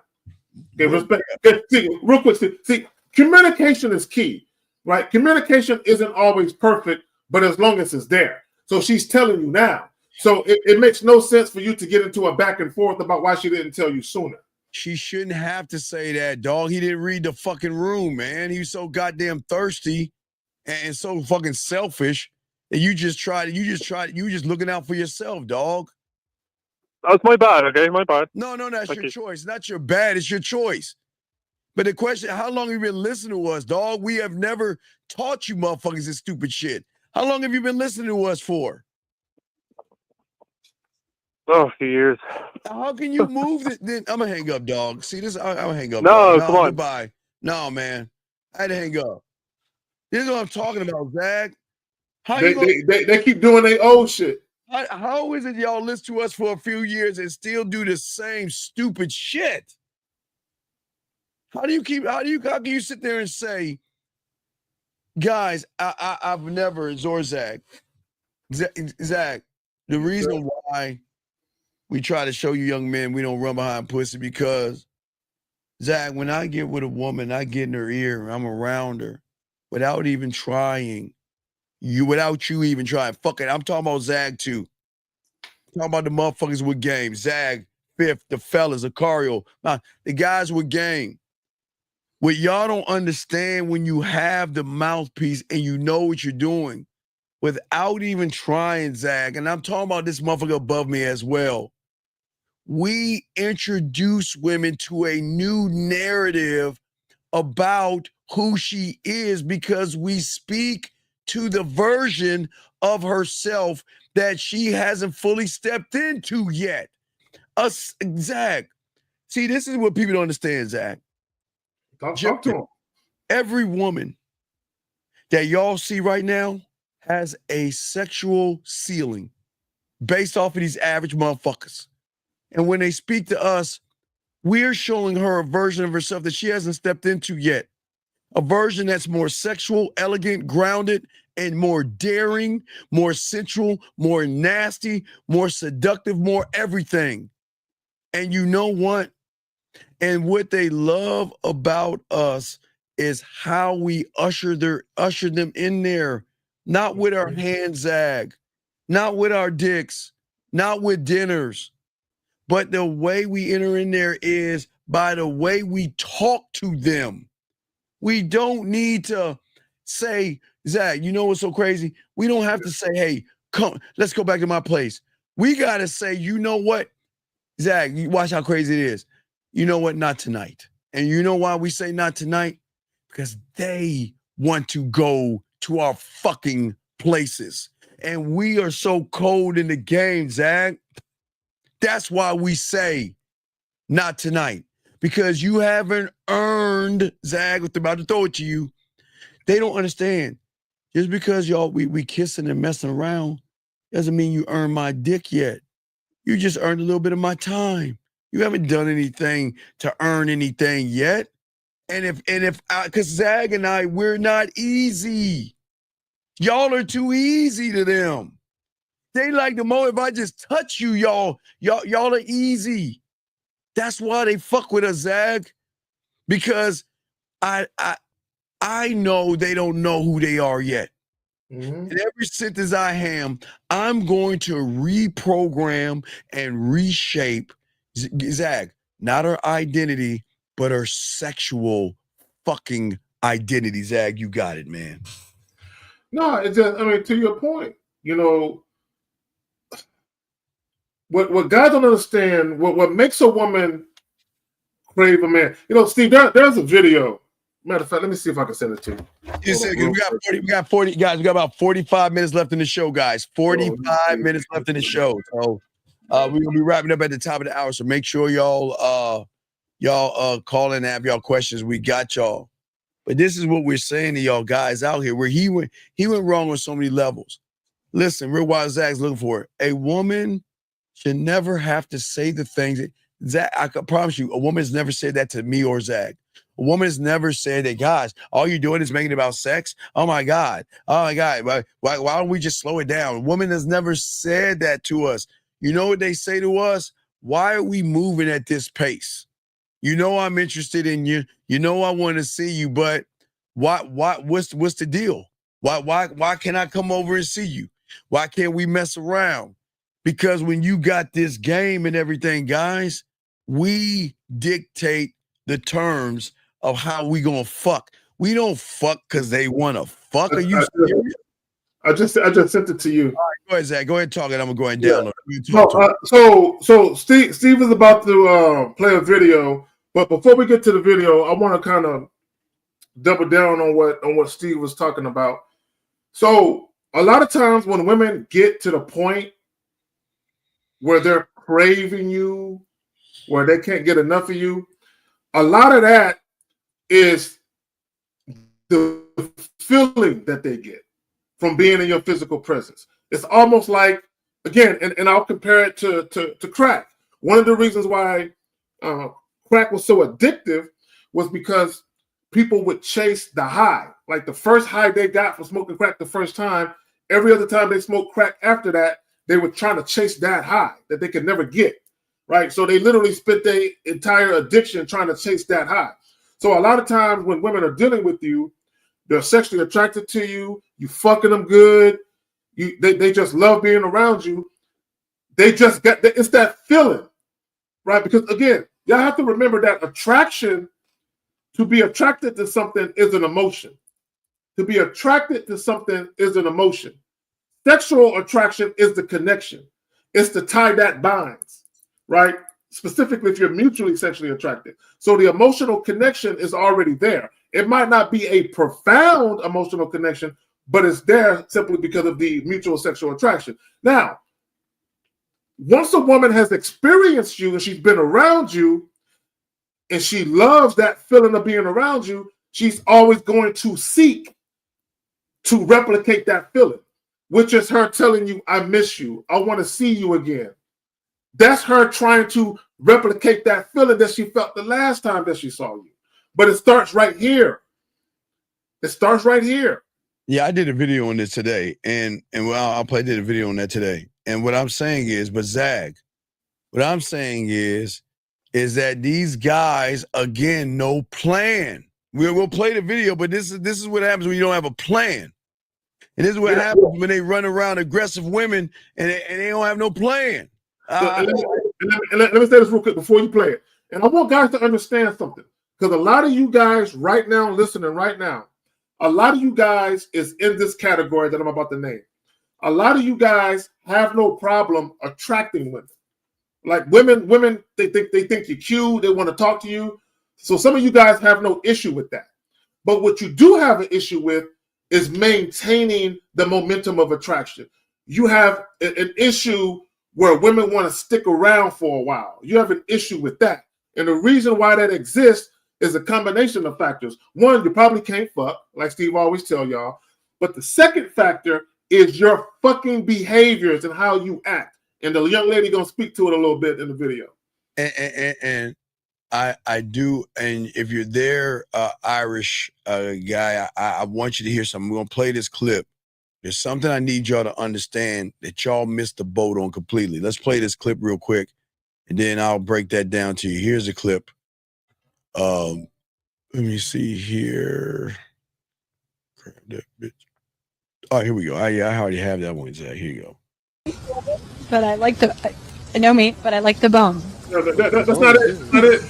Okay, respect. See, real quick, see, communication is key, right? Communication isn't always perfect, but as long as it's there. So she's telling you now. So it makes no sense for you to get into a back and forth about why she didn't tell you sooner. She shouldn't have to say that, dog. He didn't read the fucking room, man. He was so goddamn thirsty and so fucking selfish that you just looking out for yourself, dog. That's my bad, okay? My bad. No, that's your choice. Not your bad, it's your choice. But the question, how long have you been listening to us, dog? We have never taught you motherfuckers this stupid shit. How long have you been listening to us for? Oh, a few years. How can you move it? Then I'm gonna hang up, dog. See this? I'm gonna hang up. No, dog. come on. Goodbye. No, man. I had to hang up. This is what I'm talking about, Zach. They keep doing their old shit. How is it y'all listen to us for a few years and still do the same stupid shit? How can you sit there and say, guys, I've never, Zach, the reason why we try to show you young men we don't run behind pussy because, Zach, when I get with a woman, I get in her ear, I'm around her without even trying. Without you even trying. Fuck it, I'm talking about Zag too. I'm talking about the motherfuckers with game. Zag, Fifth, the fellas, Acario. The guys with game. What y'all don't understand when you have the mouthpiece and you know what you're doing without even trying, Zag, and I'm talking about this motherfucker above me as well. We introduce women to a new narrative about who she is because we speak to the version of herself that she hasn't fully stepped into yet. Zach, see, this is what people don't understand, Zach. Talk to him. Every woman that y'all see right now has a sexual ceiling based off of these average motherfuckers. And when they speak to us, we're showing her a version of herself that she hasn't stepped into yet. A version that's more sexual, elegant, grounded, and more daring, more sensual, more nasty, more seductive, more everything. And you know what? And what they love about us is how we usher them in there, not with our hands, Zag, not with our dicks, not with dinners, but the way we enter in there is by the way we talk to them. We don't need to say, Zach, you know what's so crazy? We don't have to say, hey, come, let's go back to my place. We got to say, you know what? Zach, you watch how crazy it is. You know what? Not tonight. And you know why we say not tonight? Because they want to go to our fucking places. And we are so cold in the game, Zach. That's why we say not tonight. Because you haven't earned, Zach, what they're about to throw it to you. They don't understand. Just because y'all we kissing and messing around doesn't mean you earned my dick yet. You just earned a little bit of my time. You haven't done anything to earn anything yet. And because Zag and I, we're not easy. Y'all are too easy to them. They like the moment if I just touch you, y'all are easy. That's why they fuck with us, Zag. Because I know they don't know who they are yet. And every sentence I am, I'm going to reprogram and reshape Zag, not her identity, but her sexual fucking identity. Zag, you got it, man. No, it's just, I mean, to your point, you know, what guys don't understand, what makes a woman crave a man. You know, Steve, there's a video. Matter of fact, let me see if I can send it to you. We got 40 guys. We got about 45 minutes left in the show, guys. 45 minutes left in the show. So we're gonna be wrapping up at the top of the hour. So make sure y'all call in and have y'all questions. We got y'all. But this is what we're saying to y'all guys out here, where he went wrong on so many levels. Listen, Real Wild Zach's looking for it. A woman should never have to say the things that Zach, I can promise you, a woman has never said that to me or Zach. A woman has never said that, guys, all you're doing is making it about sex. Oh my God. Why don't we just slow it down? A woman has never said that to us. You know what they say to us? Why are we moving at this pace? You know I'm interested in you. You know I want to see you, but what's the deal? Why can't I come over and see you? Why can't we mess around? Because when you got this game and everything, guys, we dictate the terms of how we gonna fuck. We don't fuck because they want to fuck. Are you serious? I just sent it to you. All right, go ahead, Zach. Go ahead and talk it. I'm gonna go ahead and download it. So Steve is about to play a video, but before we get to the video, I want to kind of double down on what Steve was talking about. So a lot of times when women get to the point where they're craving you, where they can't get enough of you, a lot of that is the feeling that they get from being in your physical presence. It's almost like, again, and I'll compare it to crack. One of the reasons why crack was so addictive was because people would chase the high. Like the first high they got from smoking crack the first time, every other time they smoked crack after that, they were trying to chase that high that they could never get, right? So they literally spent their entire addiction trying to chase that high. So a lot of times when women are dealing with you, they're sexually attracted to you, you fucking them good, they just love being around you. They just got, it's that feeling, right? Because again, y'all have to remember that attraction, to be attracted to something is an emotion. To be attracted to something is an emotion. Sexual attraction is the connection. It's the tie that binds, right? Specifically if you're mutually sexually attracted. So the emotional connection is already there. It might not be a profound emotional connection, but it's there simply because of the mutual sexual attraction. Now, once a woman has experienced you and she's been around you and she loves that feeling of being around you, she's always going to seek to replicate that feeling, which is her telling you, I miss you. I want to see you again. That's her trying to replicate that feeling that she felt the last time that she saw you. But it starts right here. It starts right here. Yeah, I did a video on this today, and well, I did a video on that today. And what I'm saying is, but Zag, what I'm saying is that these guys, again, no plan. We'll play the video, but this is what happens when you don't have a plan. And this is what happens when they run around aggressive women and they don't have no plan. Let me say this real quick before you play it. And I want guys to understand something. Because a lot of you guys right now listening right now, a lot of you guys is in this category that I'm about to name. A lot of you guys have no problem attracting women. Like women, they think you're cute, they want to talk to you. So some of you guys have no issue with that. But what you do have an issue with is maintaining the momentum of attraction. You have an issue where women want to stick around for a while. You have an issue with that. And the reason why that exists is a combination of factors. One, you probably can't fuck, like Steve always tell y'all. But the second factor is your fucking behaviors and how you act. And the young lady gonna speak to it a little bit in the video. And I do. And if you're there, Irish guy, I want you to hear something. We're gonna play this clip. There's something I need y'all to understand that y'all missed the boat on completely. Let's play this clip real quick, and then I'll break that down to you. Here's a clip. Let me see here. Grab that bitch. Oh, here we go. I already have that one. Here you go. But I like the, I know me, but I like the bone. No, that's not it. That's not it.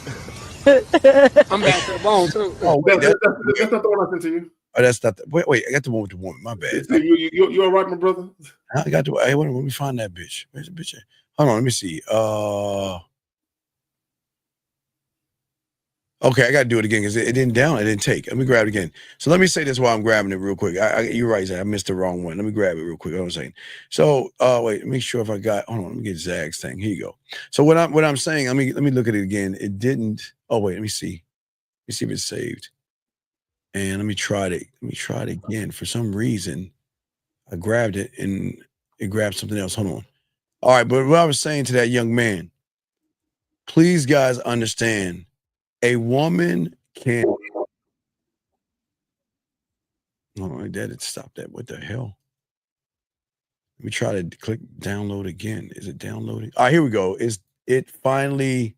I'm back to the bone too. Oh, wait, that's not the one I sent to you. Oh, that's not the, wait, I got the one with the woman. My bad. You all right, my brother? I got the, hey, let me find that bitch. Where's the bitch at? Hold on, let me see. Okay, I got to do it again because it didn't down. It didn't take. Let me grab it again. So let me say this while I'm grabbing it real quick. You're right, Zach. I missed the wrong one. Let me grab it real quick. Hold on a second. So, wait, make sure if I got. Hold on. Let me get Zag's thing. Here you go. So what I'm saying. Let me look at it again. It didn't. Oh wait. Let me see. Let me see if it's saved. And let me try it. Let me try it again. For some reason, I grabbed it and it grabbed something else. Hold on. All right, but what I was saying to that young man please, guys, understand. A woman can. Oh, my dad had stopped that. What the hell? Let me try to click download again. Is it downloading? All right, here we go. Is it finally?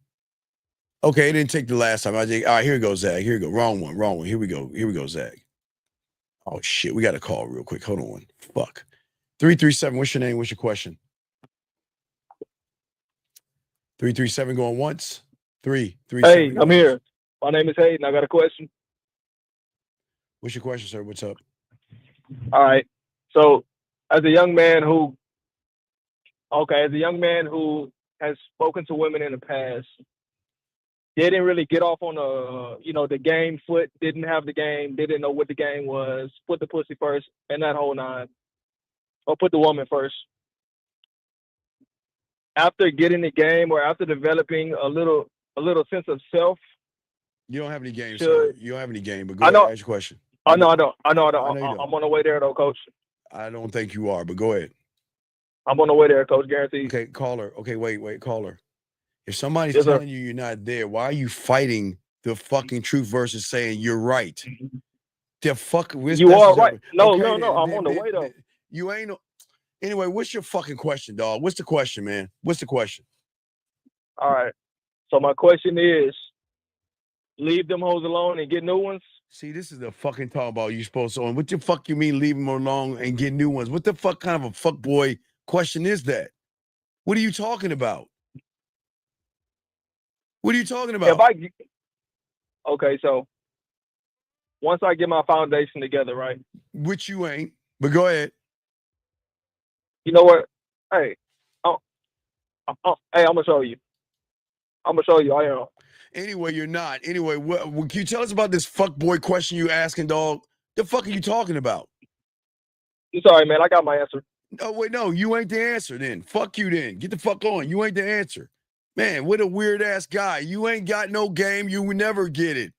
Okay, it didn't take the last time. All right, here we go, Zach. Here we go. Wrong one. Here we go, Zach. Oh shit, we got a call real quick. Hold on. Fuck. 337. What's your name? What's your question? 337 going once. 337. Hey, I'm here. My name is Hayden. I got a question. What's your question, sir? What's up? All right. So, as a young man who has spoken to women in the past, didn't really get off on the game foot, didn't have the game, didn't know what the game was, put the pussy first, and that whole nine, or put the woman first. After getting the game or after developing a little sense of self. You don't have any game, sir. You don't have any game, but go ahead, ask your question. I know. I'm on the way there, though, Coach. I don't think you are, but go ahead. I'm on the way there, Coach, guaranteed. Okay, caller. Okay, wait, caller. If somebody's telling you you're not there, why are you fighting the fucking truth versus saying you're right? The fuck. You are right. No, I'm on the way, though. You ain't. Anyway, what's your fucking question, dog? What's the question, man? What's the question? All right. So my question is, leave them hoes alone and get new ones? See, this is the fucking talk about you supposed to. What the fuck you mean leave them alone and get new ones? What the fuck kind of a fuck boy question is that? What are you talking about? What are you talking about? Okay, so once I get my foundation together, right? Which you ain't, but go ahead. You know what? Hey, I'm gonna show you. I am. Anyway, you're not. Anyway, what can you tell us about this fuck boy question you asking, dog? The fuck are you talking about? It's all right, man. I got my answer. No, wait, no, you ain't the answer then. Fuck you then. Get the fuck on. You ain't the answer. Man, what a weird ass guy. You ain't got no game. You will never get it.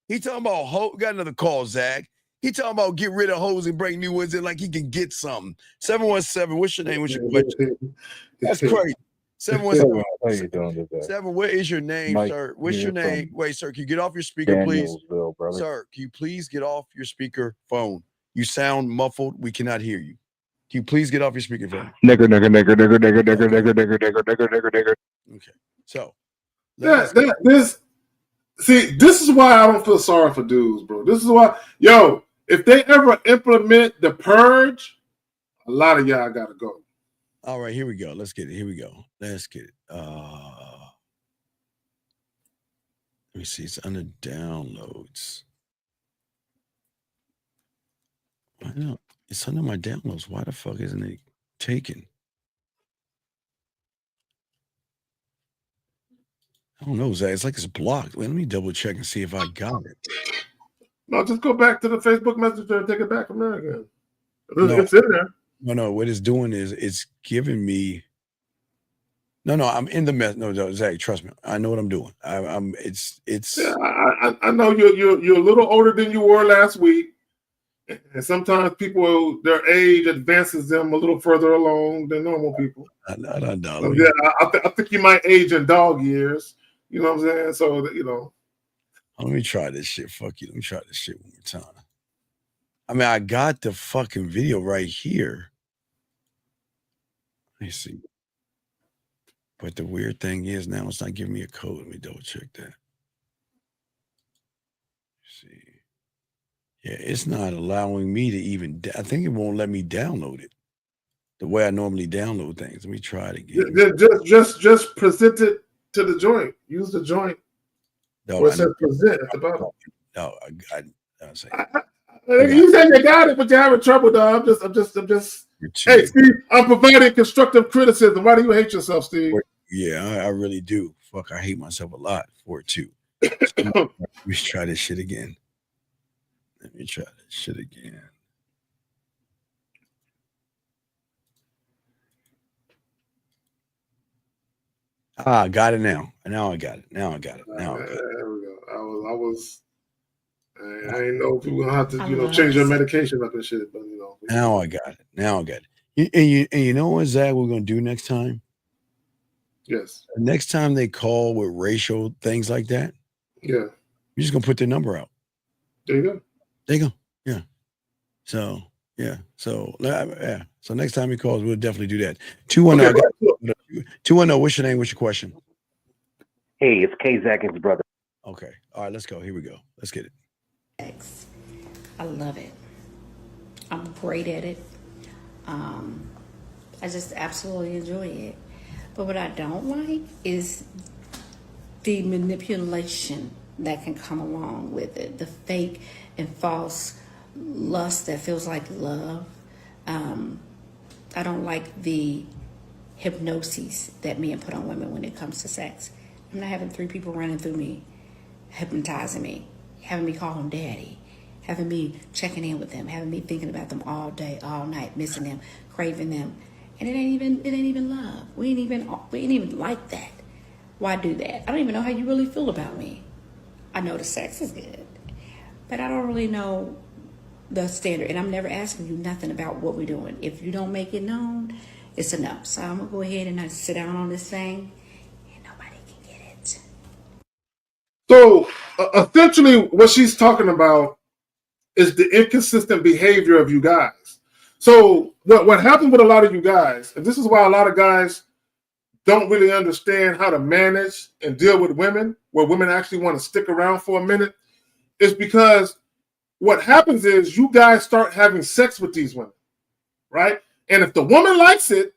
He talking about got another call, Zach. He talking about get rid of hoes and bring new ones in like he can get something. 717, what's your name? What's your question? That's crazy. 717. How you doing today? 7, what is your name, Mike, sir? What's your name? Wait, sir, can you get off your speaker, please? Brother. Sir, can you please get off your speaker phone? You sound muffled. We cannot hear you. Can you please get off your speaker phone? Nigger. Okay. So this is why I don't feel sorry for dudes, bro. This is why, if they ever implement the purge, a lot of y'all gotta go. All right, here we go. Let's get it. Here we go. Let's get it. Let me see. It's under downloads. I know it's under my downloads. Why the fuck isn't it taken? I don't know, Zach. It's like it's blocked. Let me double check and see if I got it. No, just go back to the Facebook Messenger and take it back from there again. It's in there. No. What it's doing is it's giving me. No. I'm in the mess. No, Zach. Trust me. I know what I'm doing. It's. Yeah, I know you're a little older than you were last week, and sometimes people their age advances them a little further along than normal people. I think you might age in dog years. You know what I'm saying? So let me try this shit. Fuck you. Let me try this shit one more time. I mean, I got the fucking video right here. Let me see. But the weird thing is now it's not giving me a code. Let me double check that. See. Yeah, it's not allowing me to even. I think it won't let me download it the way I normally download things. Let me try it again. Just present it to the joint. Use the joint. No, where it says present at the bottom. No, I say. You said you got it, but you're having trouble, dog. I'm just. Hey, Steve, I'm providing constructive criticism. Why do you hate yourself, Steve? Yeah, I really do. Fuck, I hate myself a lot for it too. Let me try this shit again. I got it now. Now I got it. There we go. I didn't know if we were gonna have to, change your medication up and shit, but Now I got it. And you know what, Zach, we're gonna do next time? Yes. Next time they call with racial things like that, Yeah. you're just gonna put their number out. There you go. There you go. Yeah. So yeah. So yeah. So next time he calls, we'll definitely do that. 210. Okay, 210. What's your name? What's your question? Hey, it's K Zach and his brother. Okay. All right. Let's go. Here we go. Let's get it. I love it. I'm great at it. I just absolutely enjoy it. But what I don't like is the manipulation that can come along with it, the fake and false lust that feels like love. I don't like the hypnosis that men put on women when it comes to sex. I'm not having 3 people running through me, hypnotizing me, having me call them daddy, having me checking in with them, having me thinking about them all day, all night, missing them, craving them. And it ain't even love. We ain't even like that. Why do that? I don't even know how you really feel about me. I know the sex is good, but I don't really know the standard. And I'm never asking you nothing about what we're doing. If you don't make it known, it's enough. So I'm gonna go ahead and sit down on this thing, and nobody can get it. So essentially, what she's talking about is the inconsistent behavior of you guys. So what happened with a lot of you guys, and this is why a lot of guys don't really understand how to manage and deal with women, where women actually want to stick around for a minute, is because what happens is you guys start having sex with these women, right? And if the woman likes it,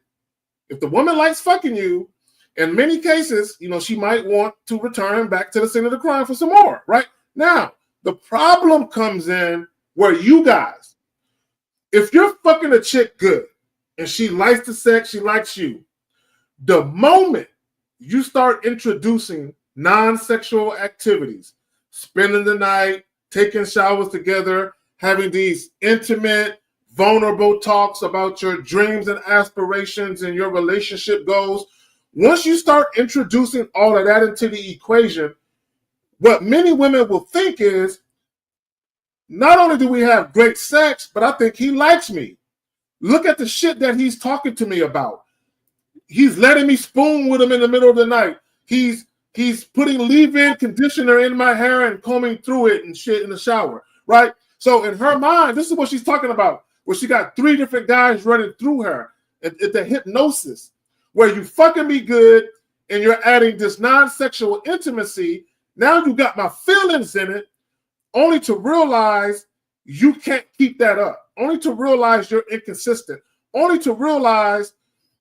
if the woman likes fucking you, in many cases, she might want to return back to the scene of the crime for some more, right? Now, the problem comes in where you guys, if you're fucking a chick good and she likes the sex, she likes you, the moment you start introducing non-sexual activities, spending the night, taking showers together, having these intimate, vulnerable talks about your dreams and aspirations and your relationship goals, once you start introducing all of that into the equation, what many women will think is, not only do we have great sex, but I think he likes me. Look at the shit that he's talking to me about. He's letting me spoon with him in the middle of the night. He's putting leave-in conditioner in my hair and combing through it and shit in the shower, right? So in her mind, this is what she's talking about, where she got 3 different guys running through her. It's the hypnosis, where you fucking me good and you're adding this non-sexual intimacy. Now you got my feelings in it, only to realize you can't keep that up, only to realize you're inconsistent, only to realize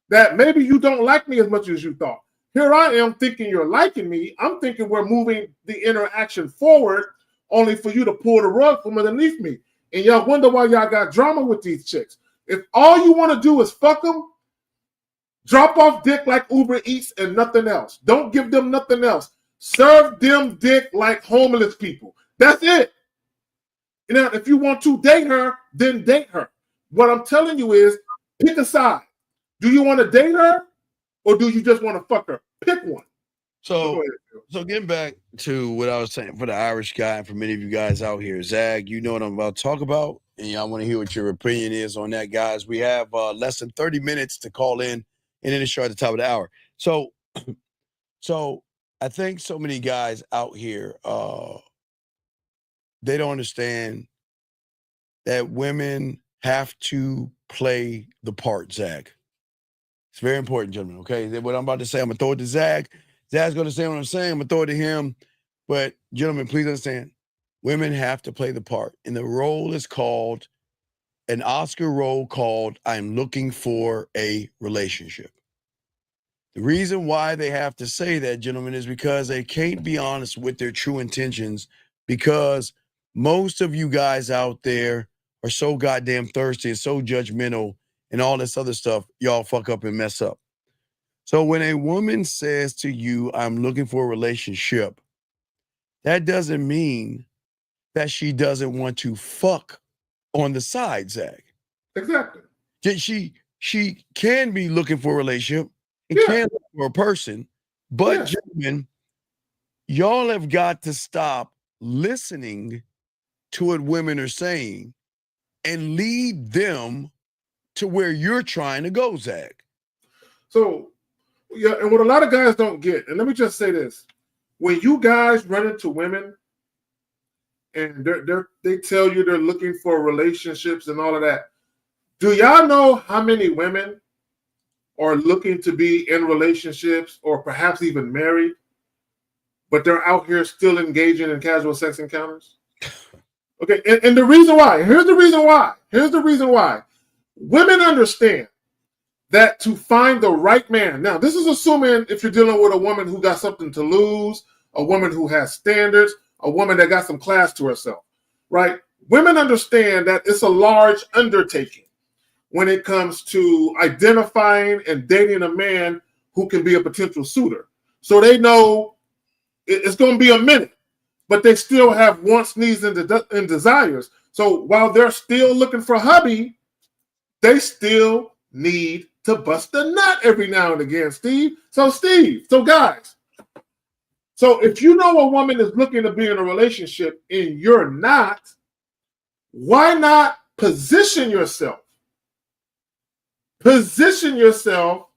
that maybe you don't like me as much as you thought. Here I am thinking you're liking me. I'm thinking we're moving the interaction forward, only for you to pull the rug from underneath me. And y'all wonder why y'all got drama with these chicks. If all you want to do is fuck them, drop off dick like Uber Eats and nothing else. Don't give them nothing else. Serve them dick like homeless people. That's it. Now, if you want to date her, then date her. What I'm telling you is, pick a side. Do you want to date her, or do you just want to fuck her? Pick one. So getting back to what I was saying for the Irish guy and for many of you guys out here, Zag, you know what I'm about to talk about, and I want to hear what your opinion is on that, guys. We have less than 30 minutes to call in, and then it's show at the top of the hour. So I think so many guys out here, they don't understand that women have to play the part, Zag. It's very important, gentlemen, okay? What I'm about to say, I'm going to throw it to Zag. Zag's going to say what I'm saying. I'm going to throw it to him. But, gentlemen, please understand, women have to play the part. And the role is called, an Oscar role called, I'm looking for a relationship. The reason why they have to say that, gentlemen, is because they can't be honest with their true intentions, because most of you guys out there are so goddamn thirsty and so judgmental and all this other stuff, y'all fuck up and mess up. So when a woman says to you, I'm looking for a relationship, that doesn't mean that she doesn't want to fuck on the side, Zag. Exactly. She can be looking for a relationship and can look for a person, but gentlemen, y'all have got to stop listening to what women are saying and lead them to where you're trying to go, Zag. So Yeah, and what a lot of guys don't get, and let me just say this: when you guys run into women and they tell you they're looking for relationships and all of that, do y'all know how many women are looking to be in relationships or perhaps even married, but they're out here still engaging in casual sex encounters? Okay, and the reason why, here's the reason why. Women understand that to find the right man, now this is assuming if you're dealing with a woman who got something to lose, a woman who has standards, a woman that got some class to herself, right? Women understand that it's a large undertaking when it comes to identifying and dating a man who can be a potential suitor. So they know it's going to be a minute, but they still have wants, needs, and desires. So while they're still looking for hubby, they still need to bust a nut every now and again, Steve. So guys, so if you know a woman is looking to be in a relationship and you're not, why not position yourself? Position yourself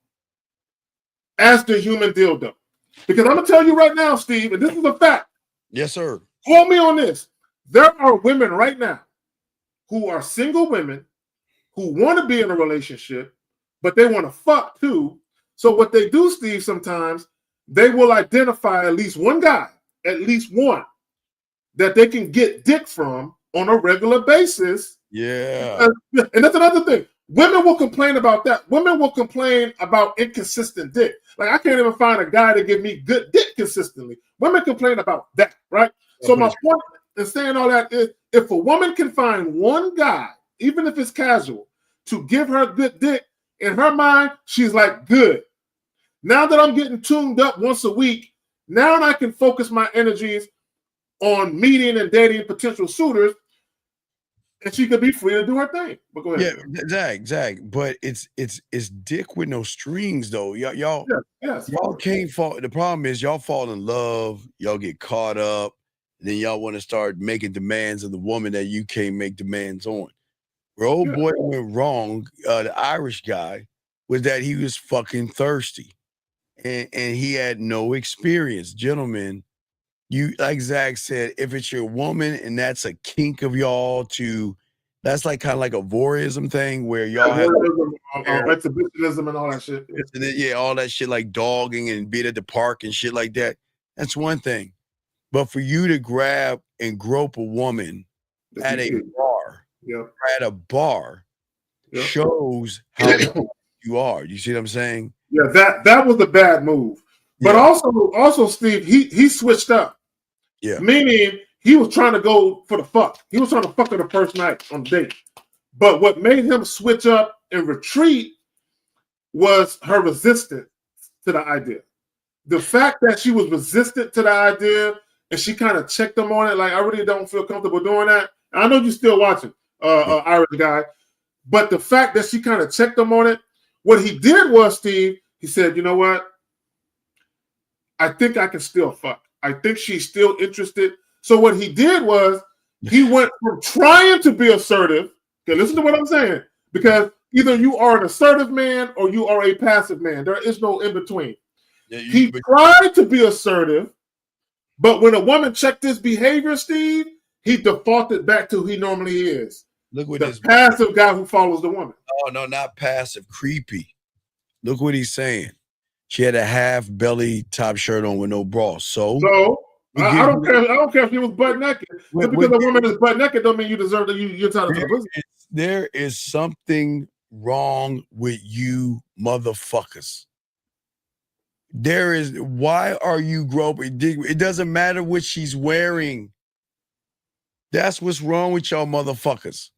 as the human dildo. Because I'm going to tell you right now, Steve, and this is a fact. Yes, sir. Hold me on this. There are women right now who are single women who want to be in a relationship, but they want to fuck too. So what they do, Steve, sometimes they will identify at least one guy, at least one, that they can get dick from on a regular basis. Yeah. And that's another thing. Women will complain about that. Women will complain about inconsistent dick. Like, I can't even find a guy to give me good dick consistently. Women complain about that, right? So my point in saying all that is, if a woman can find one guy, even if it's casual, to give her good dick, in her mind, she's like, good. Now that I'm getting tuned up once a week, now I can focus my energies on meeting and dating potential suitors, and she could be free to do her thing. But go ahead. Yeah, Zach. But it's dick with no strings, though. Y'all can't fall. The problem is y'all fall in love, y'all get caught up, and then y'all want to start making demands of the woman that you can't make demands on. Where old boy went wrong, the Irish guy, was that he was fucking thirsty, and he had no experience. Gentlemen, you, like Zach said, if it's your woman and that's a kink of y'all that's like kind of like a voyeurism thing where y'all have exhibitionism and all that shit. Yeah, all that shit like dogging and being at the park and shit like that. That's one thing. But for you to grab and grope a woman at a bar, shows how you are. You see what I'm saying? Yeah, that was a bad move. But also, Steve, he switched up. Yeah. Meaning he was trying to go for the fuck. He was trying to fuck her the first night on the date. But what made him switch up and retreat was her resistance to the idea. The fact that she was resistant to the idea and she kind of checked him on it, like, I really don't feel comfortable doing that. And I know you're still watching, Irish guy, but the fact that she kind of checked him on it, what he did was, Steve, he said, you know what? I think I can still fuck. I think she's still interested. So what he did was he went from trying to be assertive. Okay, listen to what I'm saying. Because either you are an assertive man or you are a passive man. There is no in between. He tried to be assertive, but when a woman checked his behavior, Steve, he defaulted back to who he normally is. Look what the passive guy who follows the woman. Oh, no, not passive, creepy. Look what he's saying. She had a half belly top shirt on with no bra. So I don't care. I don't care if she was butt naked. Just because a woman is butt naked don't mean you deserve to you're entitled to the pussy. There is something wrong with you motherfuckers. Why are you groping? It doesn't matter what she's wearing. That's what's wrong with y'all motherfuckers.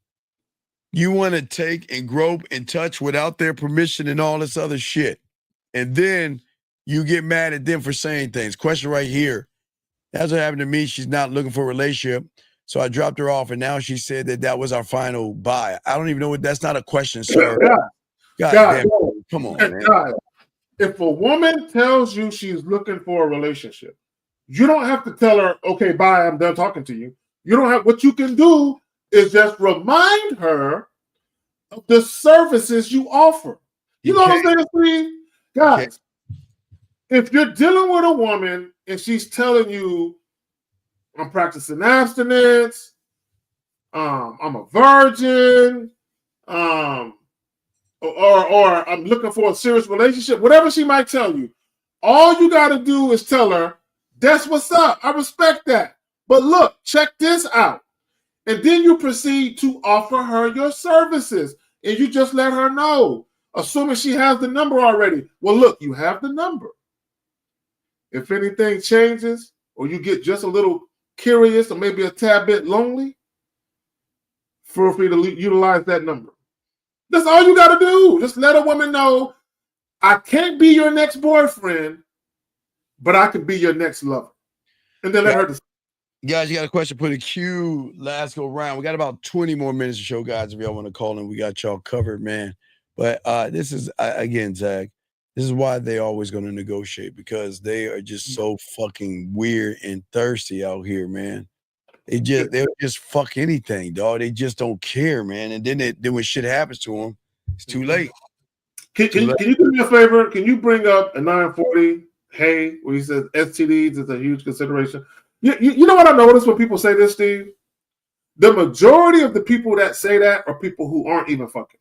You want to take and grope and touch without their permission and all this other shit. And then you get mad at them for saying things. Question right here. That's what happened to me. She's not looking for a relationship. So I dropped her off, and now she said that was our final buy. I don't even know that's not a question, sir. God damn, come on, man. God, if a woman tells you she's looking for a relationship, you don't have to tell her, okay, bye, I'm done talking to you. You don't have, what you can do is just remind her of the services you offer. You know what I'm saying, Steve? Guys, if you're dealing with a woman and she's telling you, I'm practicing abstinence, I'm a virgin, or I'm looking for a serious relationship, whatever she might tell you, all you got to do is tell her, that's what's up. I respect that. But look, check this out. And then you proceed to offer her your services. And you just let her know, assuming she has the number already. Well, look, you have the number. If anything changes or you get just a little curious or maybe a tad bit lonely, feel free to utilize that number. That's all you got to do. Just let a woman know, I can't be your next boyfriend, but I can be your next lover. And then let her decide. Guys, you got a question? Put a Q. Last go round. We got about 20 more minutes to show, guys. If y'all want to call in, we got y'all covered, man. But this is, again, Zach, this is why they always going to negotiate, because they are just so fucking weird and thirsty out here, man. They'll just fuck anything, dog. They just don't care, man. And then when shit happens to them, it's too late. Can you do me a favor? Can you bring up a 940 Hey, where he says STDs is a huge consideration? You know what I noticed when people say this, Steve? The majority of the people that say that are people who aren't even fucking.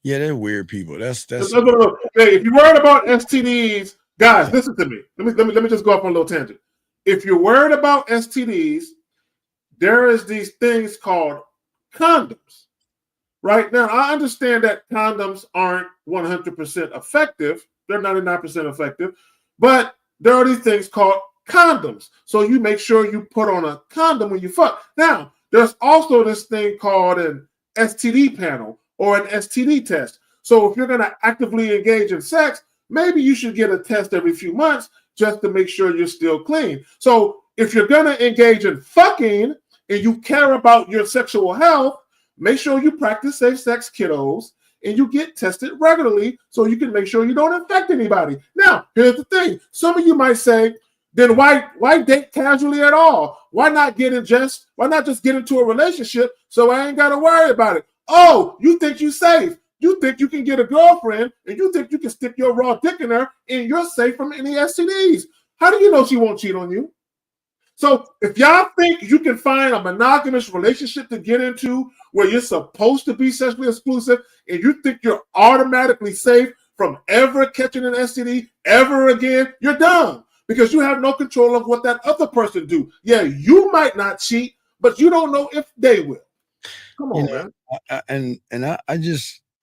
Yeah, they're weird people. That's Hey, if you're worried about STDs, guys, listen to me. Let me just go off on a little tangent. If you're worried about STDs, there is these things called condoms. Right now, I understand that condoms aren't 100% effective. They're 99% effective. But there are these things called condoms. So you make sure you put on a condom when you fuck. Now, there's also this thing called an STD panel or an STD test. So if you're going to actively engage in sex, maybe you should get a test every few months just to make sure you're still clean. So if you're going to engage in fucking and you care about your sexual health, make sure you practice safe sex, kiddos, and you get tested regularly so you can make sure you don't infect anybody. Now, here's the thing. Some of you might say, then why date casually at all? Why not just get into a relationship so I ain't got to worry about it? Oh, you think you're safe. You think you can get a girlfriend and you think you can stick your raw dick in her and you're safe from any STDs. How do you know she won't cheat on you? So if y'all think you can find a monogamous relationship to get into where you're supposed to be sexually exclusive and you think you're automatically safe from ever catching an STD ever again, you're dumb because you have no control of what that other person do. Yeah, you might not cheat, but you don't know if they will. Come on, man.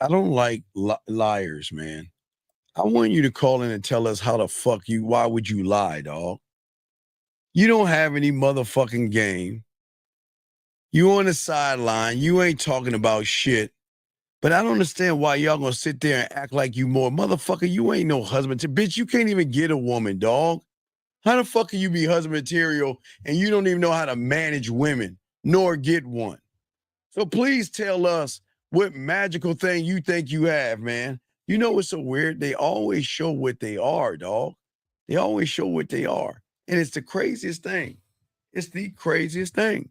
I don't like liars, man. I want you to call in and tell us how the fuck why would you lie, dog? You don't have any motherfucking game. You on the sideline. You ain't talking about shit. But I don't understand why y'all gonna sit there and act like you more. Motherfucker, you ain't no husband. Bitch, you can't even get a woman, dog. How the fuck can you be husband material and you don't even know how to manage women nor get one? So please tell us what magical thing you think you have, man. You know what's so weird? They always show what they are, dog. They always show what they are. And it's the craziest thing. It's the craziest thing.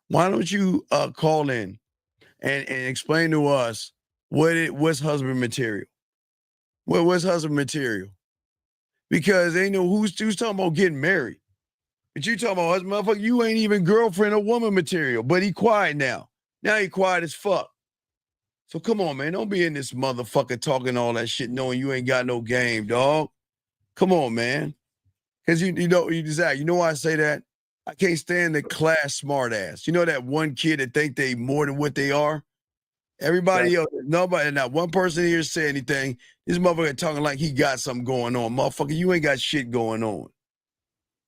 Why don't you call in and explain to us what's husband material? What's husband material? Because they know who's talking about getting married. But you talking about husband, motherfucker, you ain't even girlfriend or woman material. But he quiet now. Now he quiet as fuck. So come on, man. Don't be in this motherfucker talking all that shit knowing you ain't got no game, dog. Come on, man. Because you know why I say that? I can't stand the class smart ass. You know that one kid that think they more than what they are? Everybody else, nobody, not one person here say anything. This motherfucker talking like he got something going on. Motherfucker, you ain't got shit going on.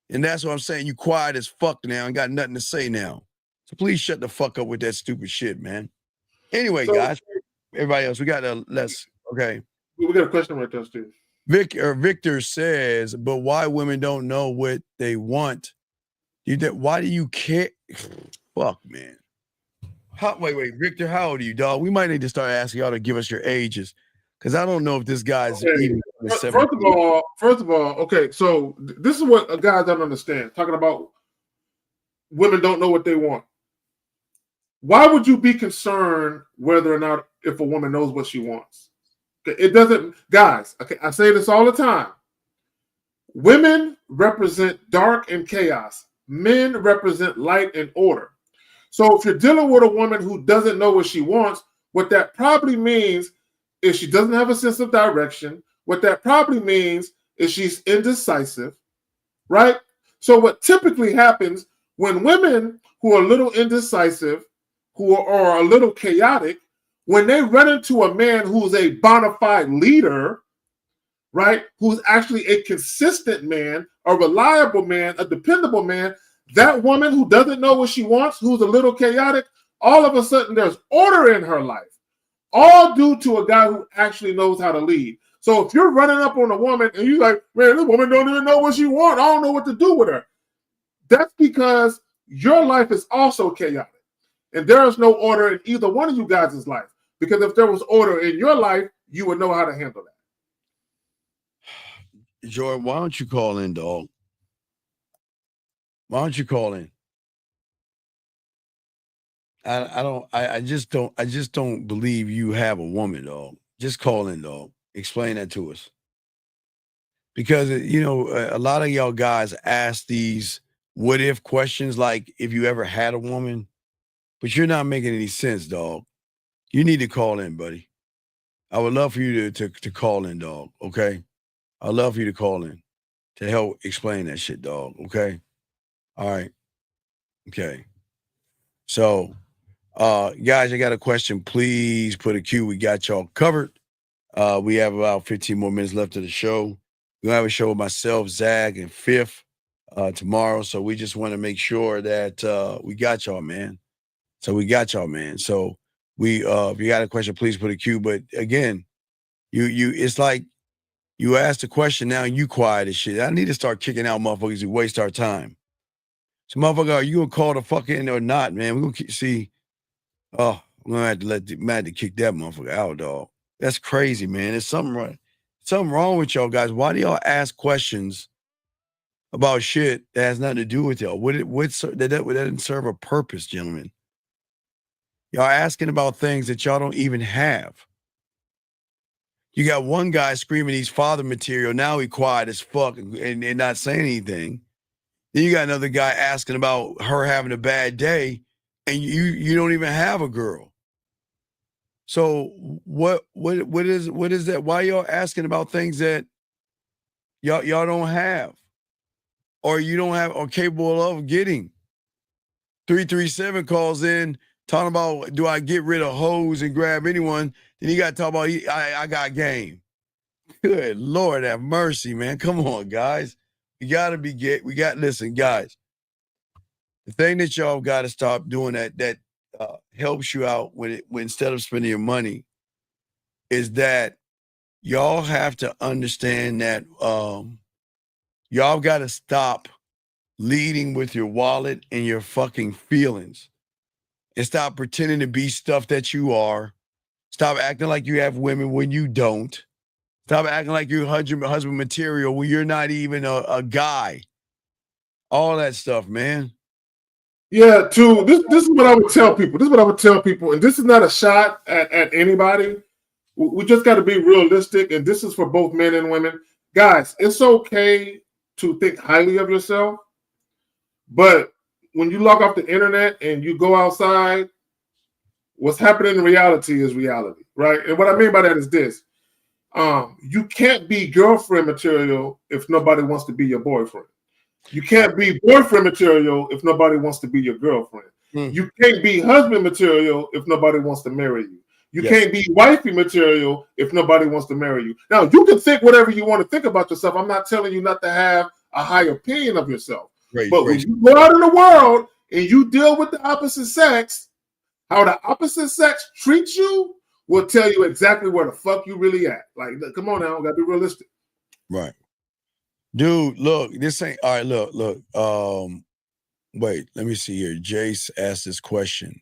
And that's what I'm saying. You quiet as fuck now and got nothing to say now. So please shut the fuck up with that stupid shit, man. Anyway, guys, everybody else, we got okay. We got a question right there, Steve. Victor says, but why women don't know what they want? Why do you care? Fuck, man. Wait, Victor, how old are you, dog? We might need to start asking y'all to give us your ages, because I don't know if this guy's even. First of all, okay, so this is what guys don't understand. Talking about women don't know what they want. Why would you be concerned whether or not if a woman knows what she wants? It doesn't, guys. Okay, I say this all the time. Women represent dark and chaos. Men represent light and order. So if you're dealing with a woman who doesn't know what she wants, what that probably means is she doesn't have a sense of direction. What that probably means is she's indecisive, right? So what typically happens when women who are a little indecisive, who are a little chaotic, when they run into a man who's a bona fide leader, right, who's actually a consistent man, a reliable man, a dependable man, that woman who doesn't know what she wants, who's a little chaotic, all of a sudden there's order in her life, all due to a guy who actually knows how to lead. So if you're running up on a woman and you're like, man, this woman don't even know what she wants, I don't know what to do with her. That's because your life is also chaotic. And there is no order in either one of you guys' life. Because if there was order in your life, you would know how to handle that. Jordan, why don't you call in, dog? Why don't you call in? I just don't believe you have a woman, dog. Just call in, dog. Explain that to us. Because, a lot of y'all guys ask these what if questions like if you ever had a woman, but you're not making any sense, dog. You need to call in, buddy. I would love for you to call in, dog. Okay. I'd love for you to call in to help explain that shit, dog. Okay. All right. Okay. So, guys, I got a question. Please put a Q. We got y'all covered. We have about 15 more minutes left of the show. We're gonna have a show with myself, Zach, and Fifth tomorrow. So we just want to make sure that we got y'all, man. So we got y'all, man. So we if you got a question, please put a Q. But again, you it's like you asked a question, now you quiet as shit. I need to start kicking out motherfuckers who waste our time. So motherfucker, are you gonna call the fuck in or not, man? We're gonna see. Oh, I'm gonna have to have to kick that motherfucker out, dog. That's crazy, man. There's something wrong with y'all guys. Why do y'all ask questions about shit that has nothing to do with y'all? That doesn't serve a purpose, gentlemen. Y'all asking about things that y'all don't even have. You got one guy screaming he's father material. Now he quiet as fuck and not saying anything. Then you got another guy asking about her having a bad day, and you don't even have a girl. So what is that? Why y'all asking about things that y'all don't have, or you don't have, or capable of getting? 337 calls in talking about, do I get rid of hoes and grab anyone? Then you got to talk about I got game. Good Lord, have mercy, man. Come on, guys. We gotta be listen, guys. The thing that y'all got to stop doing that helps you out when instead of spending your money is that y'all have to understand that y'all got to stop leading with your wallet and your fucking feelings and stop pretending to be stuff that you are. Stop acting like you have women when you don't. Stop acting like you're husband material when you're not even a guy. All that stuff, man. Yeah, this is what I would tell people. This is what I would tell people, and this is not a shot at anybody. We just got to be realistic, and this is for both men and women. Guys, it's okay to think highly of yourself, but when you log off the internet and you go outside, what's happening in reality is reality, right? And what I mean by that is this. You can't be girlfriend material if nobody wants to be your boyfriend. You can't be boyfriend material if nobody wants to be your girlfriend. You can't be husband material if nobody wants to marry you. You can't be wifey material if nobody wants to marry you. Now, you can think whatever you want to think about yourself. I'm not telling you not to have a high opinion of yourself. But when you go out in the world and you deal with the opposite sex, how the opposite sex treats you will tell you exactly where the fuck you really at. Like, come on now, gotta be realistic. Right. Dude, look, this ain't all right. Look. Wait, let me see here. Jace asked this question.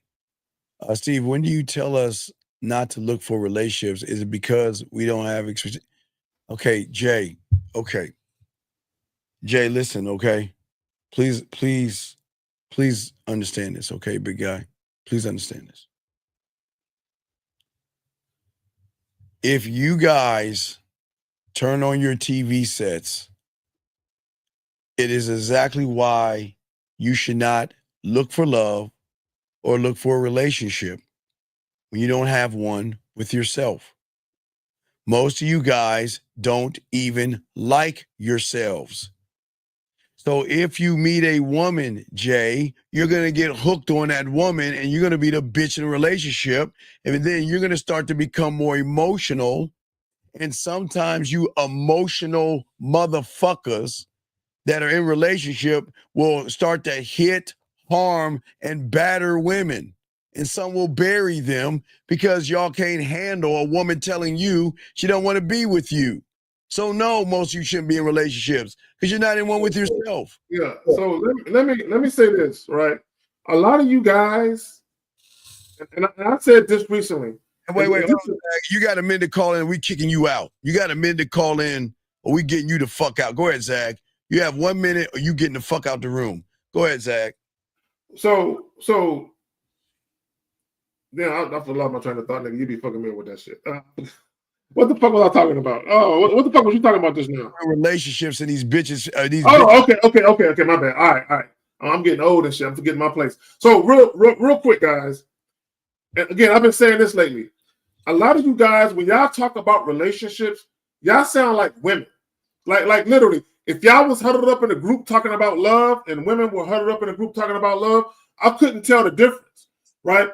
Steve, when do you tell us not to look for relationships? Is it because we don't have experience? Okay, Jay. Okay. Jay, listen, okay. Please understand this, okay, big guy. Please understand this. If you guys turn on your TV sets It is exactly why you should not look for love or look for a relationship when you don't have one with yourself. Most of you guys don't even like yourselves. So if you meet a woman, Jay, you're going to get hooked on that woman and you're going to be the bitch in a relationship. And then you're going to start to become more emotional. And sometimes you emotional motherfuckers that are in relationship will start to hit, harm, and batter women. And some will bury them because y'all can't handle a woman telling you she don't want to be with you. So no, most of you shouldn't be in relationships because you're not in one with yourself. Yeah. So let me say this, right? A lot of you guys, and I said this recently. Wait, hold on. You got a minute to call in, we kicking you out. You got a minute to call in, or we getting you the fuck out. Go ahead, Zach. You have 1 minute, or you getting the fuck out the room. Go ahead, Zach. So then I lost my train of thought, nigga. You be fucking me with that shit. What the fuck was I talking about? Oh, what the fuck was you talking about just now? Relationships and these bitches. Okay. My bad. All right. I'm getting old and shit. I'm forgetting my place. So real quick, guys. And again, I've been saying this lately. A lot of you guys, when y'all talk about relationships, y'all sound like women. Like literally, if y'all was huddled up in a group talking about love, and women were huddled up in a group talking about love, I couldn't tell the difference, right?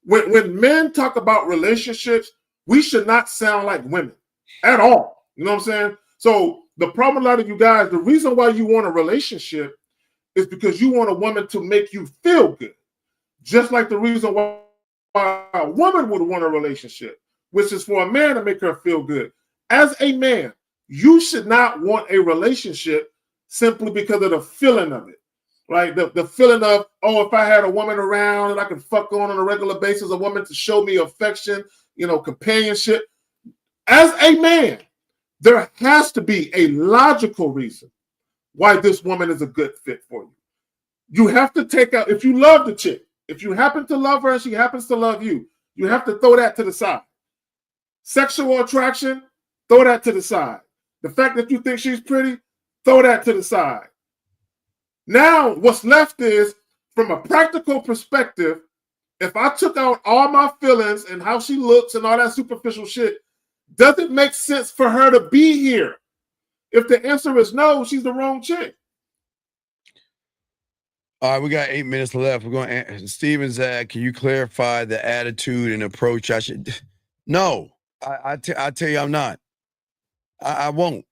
When men talk about relationships, we should not sound like women at all. You know what I'm saying? So the problem, a lot of you guys, the reason why you want a relationship is because you want a woman to make you feel good. Just like the reason why a woman would want a relationship, which is for a man to make her feel good. As a man, you should not want a relationship simply because of the feeling of it. Right? The feeling of, oh, if I had a woman around and I could fuck on a regular basis, a woman to show me affection, companionship. As a man, there has to be a logical reason why this woman is a good fit for you. You have to take out, if you love the chick, if you happen to love her and she happens to love you, you have to throw that to the side. Sexual attraction, throw that to the side. The fact that you think she's pretty, throw that to the side. Now, what's left is, from a practical perspective, if I took out all my feelings and how she looks and all that superficial shit, does it make sense for her to be here? If the answer is no, she's the wrong chick. All right, we got 8 minutes left. We're going to Steven, Zach, can you clarify the attitude and approach I should? No, I tell you I'm not. I won't.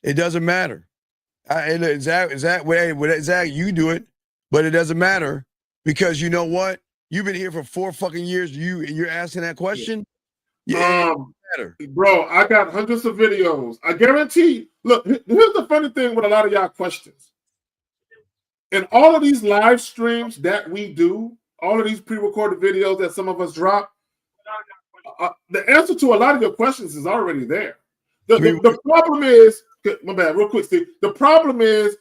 It doesn't matter. Zach, you do it, but it doesn't matter because you know what? You've been here for 4 fucking years. You're asking that question? Yeah, it doesn't matter. Bro, I got hundreds of videos. I guarantee. Look, here's the funny thing with a lot of y'all questions. In all of these live streams that we do, all of these pre-recorded videos that some of us drop, the answer to a lot of your questions is already there. The problem is, my bad, real quick, Steve. The problem is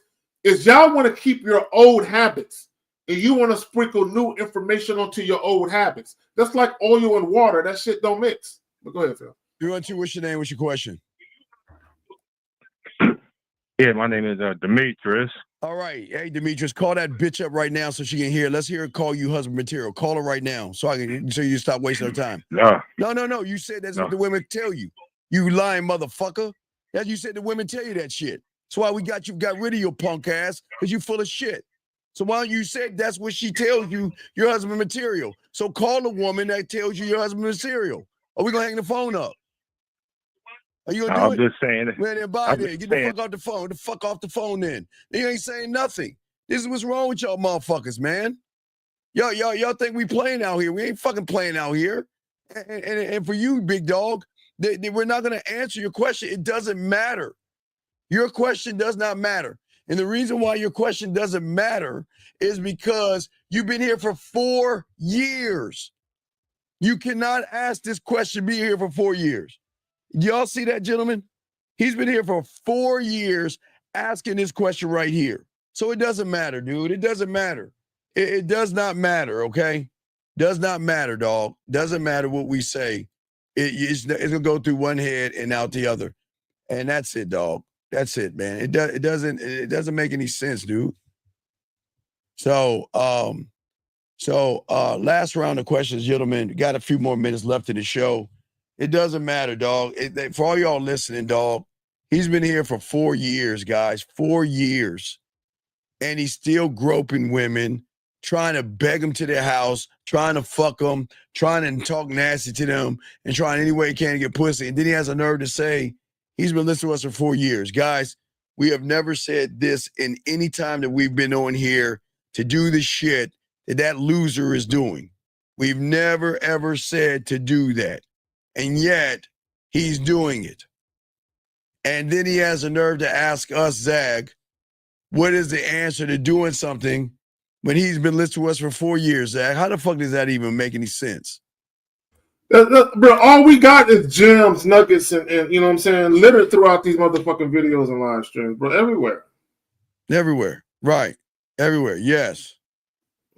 y'all want to keep your old habits and you want to sprinkle new information onto your old habits. That's like oil and water. That shit don't mix. But go ahead, Phil. What's your name? What's your question? Yeah, my name is Demetrius. All right. Hey, Demetrius, call that bitch up right now so she can hear. Let's hear her call you husband material. Call her right now so you stop wasting her time. No. No. You said that's what the women tell you. You lying motherfucker. That you said the women tell you that shit. That's why we got rid of your punk ass, because you full of shit. So why don't you say that's what she tells you, your husband material? So call the woman that tells you your husband material. Or we gonna hang the phone up? Are you gonna do it? I'm just saying it. Man, then bye then. Get the fuck off the phone. The fuck off the phone then. You ain't saying nothing. This is what's wrong with y'all motherfuckers, man. Y'all think we playing out here. We ain't fucking playing out here. And for you, big dog, we're not gonna answer your question. It doesn't matter. Your question does not matter. And the reason why your question doesn't matter is because you've been here for 4 years. You cannot ask this question, be here for 4 years. Y'all see that, gentlemen? He's been here for 4 years asking this question right here. So it doesn't matter, dude. It doesn't matter. It does not matter, okay? Does not matter, dog. Doesn't matter what we say. It's going to go through one head and out the other. And that's it, dog. That's it, man. It doesn't make any sense, dude. So last round of questions, gentlemen. Got a few more minutes left in the show. It doesn't matter, dog. For all y'all listening, dog, he's been here for 4 years, guys. 4 years. And he's still groping women, trying to beg them to their house, trying to fuck them, trying to talk nasty to them, and trying any way he can to get pussy. And then he has a nerve to say he's been listening to us for 4 years. Guys, we have never said this in any time that we've been on here to do the shit that loser is doing. We've never, ever said to do that. And yet, he's doing it. And then he has a nerve to ask us, Zag, what is the answer to doing something when he's been listening to us for 4 years, Zag? How the fuck does that even make any sense? Bro, all we got is gems, nuggets, and you know what I'm saying, littered throughout these motherfucking videos and live streams, bro, everywhere. Everywhere, right. Everywhere, yes.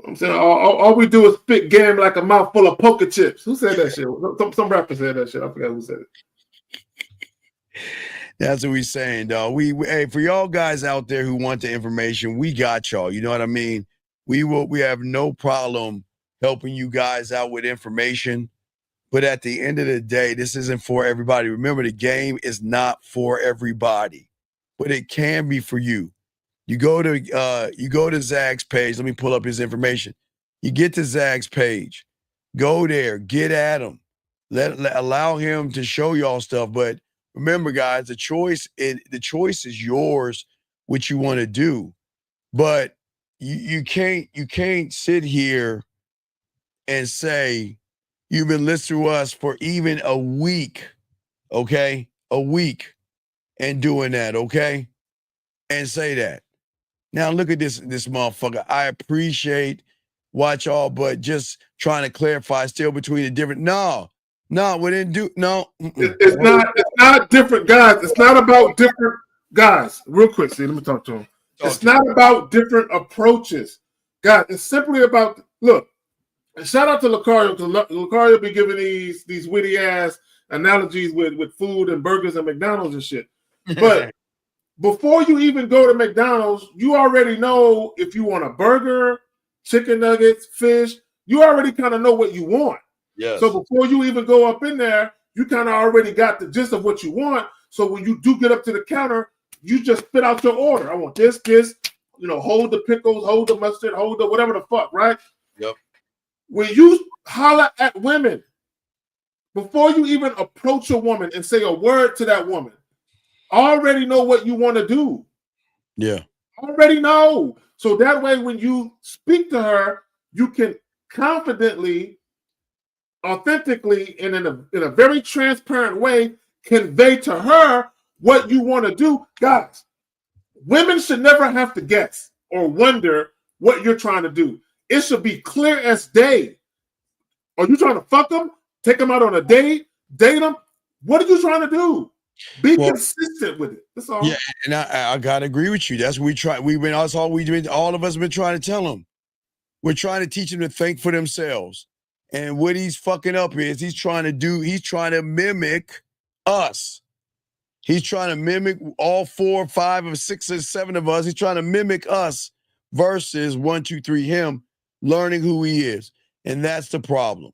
I'm saying all we do is spit game like a mouthful of poker chips. Who said that shit? Some rapper said that shit. I forgot who said it. That's what we're saying, dog. Hey, for y'all guys out there who want the information, we got y'all. You know what I mean? We have no problem helping you guys out with information. But at the end of the day, this isn't for everybody. Remember, the game is not for everybody, but it can be for you. You go to Zag's page. Let me pull up his information. You get to Zag's page. Go there. Get at him. Allow him to show y'all stuff. But remember, guys, the choice is yours, what you want to do. But you can't sit here and say you've been listening to us for even a week, okay? A week, and doing that, okay? And say that. Now look at this motherfucker. I appreciate watch all, but just trying to clarify still between the different. No, we didn't do no. It's not different guys. It's not about different guys. Real quick, see, let me talk to him. It's not about different approaches, guys. It's simply about look. And shout out to Lucario because Lucario be giving these witty ass analogies with food and burgers and McDonald's and shit. But before you even go to McDonald's, you already know if you want a burger, chicken nuggets, fish. You already kind of know what you want. Yes. So before you even go up in there, you kind of already got the gist of what you want. So when you do get up to the counter, you just spit out your order. I want this, hold the pickles, hold the mustard, hold the whatever the fuck, right? Yep. When you holler at women, before you even approach a woman and say a word to that woman, already know what you want to do. Yeah. Already know. So that way, when you speak to her, you can confidently, authentically, and in a very transparent way, convey to her what you want to do. Guys, women should never have to guess or wonder what you're trying to do. It should be clear as day. Are you trying to fuck them? Take them out on a date? Date them? What are you trying to do? Be consistent with it. That's all. Yeah, and I gotta agree with you. That's what we try. All of us have been trying to tell them. We're trying to teach them to think for themselves. And what he's fucking up is he's trying to mimic us. He's trying to mimic all 4, 5, or 6, or 7 of us. He's trying to mimic us versus 1, 2, 3 him learning who he is. And that's the problem.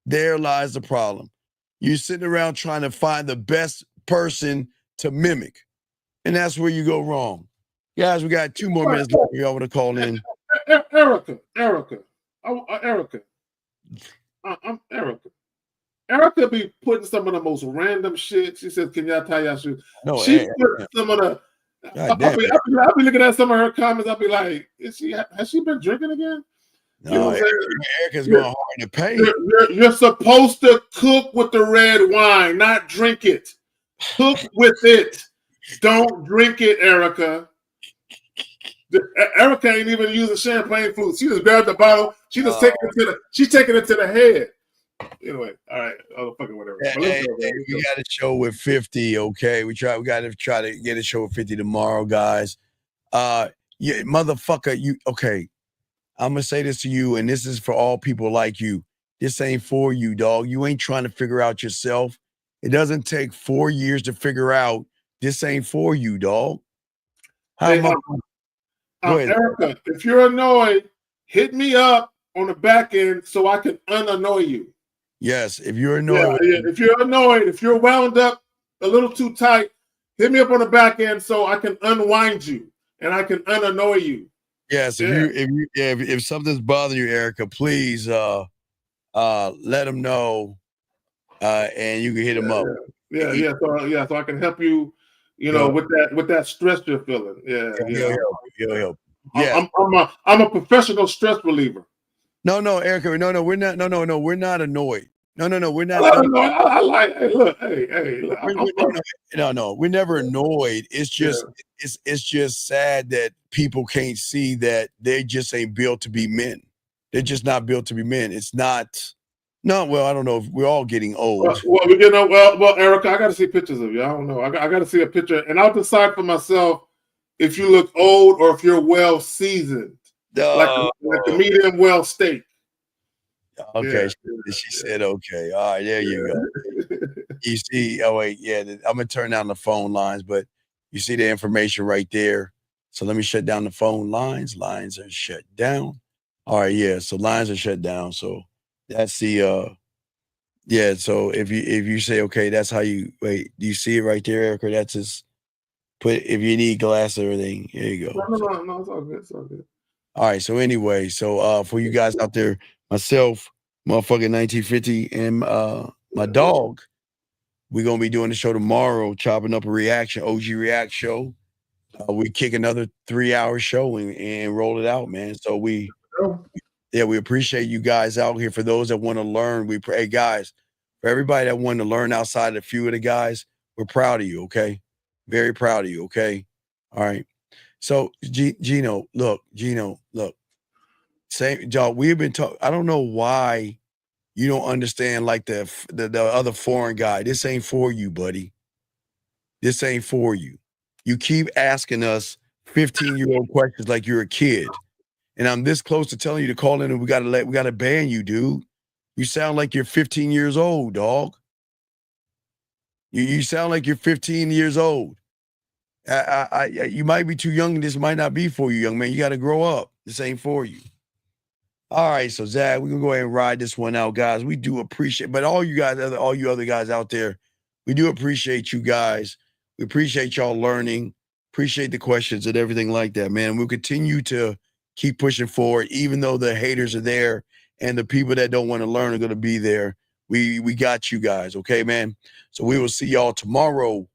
There lies the problem. You're sitting around trying to find the best person to mimic. And that's where you go wrong. Guys, we got 2 more minutes left. Y'all want to call in. Erica. I'm Erica. Erica be putting some of the most random shit. She says, "Can y'all tie y'all shoes?" No, she put some of the. I'll be looking at some of her comments. I'll be like, has she been drinking again? No, you know what I'm Erica's going hard to pay. You're supposed to cook with the red wine, not drink it. Cook with it. Don't drink it, Erica. Erica ain't even using champagne flute. She just grabbed the bottle. She just she's taking it to the head. Anyway, all right. Oh, fucking whatever. Hey, we got a show with 50, okay? We got to try to get a show with 50 tomorrow, guys. Yeah, motherfucker, okay. I'm going to say this to you, and this is for all people like you. This ain't for you, dog. You ain't trying to figure out yourself. It doesn't take 4 years to figure out This ain't for you, dog. How Hey, am I? Go ahead. Erica, if you're annoyed, hit me up on the back end so I can unannoy you. Yes, if you're annoyed. Yeah, if you're annoyed, if you're wound up a little too tight, hit me up on the back end so I can unwind you and I can unannoy you. Yes, if something's bothering you, Erica, please let them know, and you can hit them up. So I can help you, with that stress you're feeling. He'll help. Yeah, I'm a professional stress reliever. No, Erica, no, we're not. No, we're not annoyed. No, we're not. I like. Hey, look. No, we're never annoyed. It's just, it's just sad that people can't see that they just ain't built to be men. They're just not built to be men. It's not. No, well, I don't know if we're all getting old. Well, Erica, I got to see pictures of you. I don't know. I got to see a picture, and I'll decide for myself if you look old or if you're well seasoned, like the medium well steak. Okay, she said okay. All right, there you go. You see, oh wait, yeah, I'm gonna turn down the phone lines, but you see the information right there. So let me shut down the phone lines. Lines are shut down. All right, yeah. So lines are shut down. So that's the yeah. So if you say okay, that's how you wait. Do you see it right there, Erica? That's just put if you need glass or anything. Here you go. No, it's all good. It's all good. All right. So anyway, so for you guys out there, myself, motherfucking 1950, and my dog, we're gonna be doing the show tomorrow, chopping up a reaction, OG React show. We kick another 3-hour show and roll it out, man. So we appreciate you guys out here. For those that want to learn, we pray, guys, for everybody that wanted to learn outside of a few of the guys, we're proud of you, okay? Very proud of you, okay? All right. So Gino, look. Same, y'all. We've been talking. I don't know why you don't understand like the other foreign guy. This ain't for you, buddy. This ain't for you. You keep asking us 15-year-old questions like you're a kid. And I'm this close to telling you to call in and we gotta ban you, dude. You sound like you're 15 years old, dog. You sound like you're 15 years old. You might be too young, and this might not be for you, young man. You got to grow up. This ain't for you. All right, so Zach, we're gonna go ahead and ride this one out, guys. We do appreciate, but all you other guys out there, we do appreciate you guys. We appreciate y'all learning, appreciate the questions and everything like that, man. We'll continue to keep pushing forward, even though the haters are there and the people that don't want to learn are gonna be there. We got you guys, okay, man. So we will see y'all tomorrow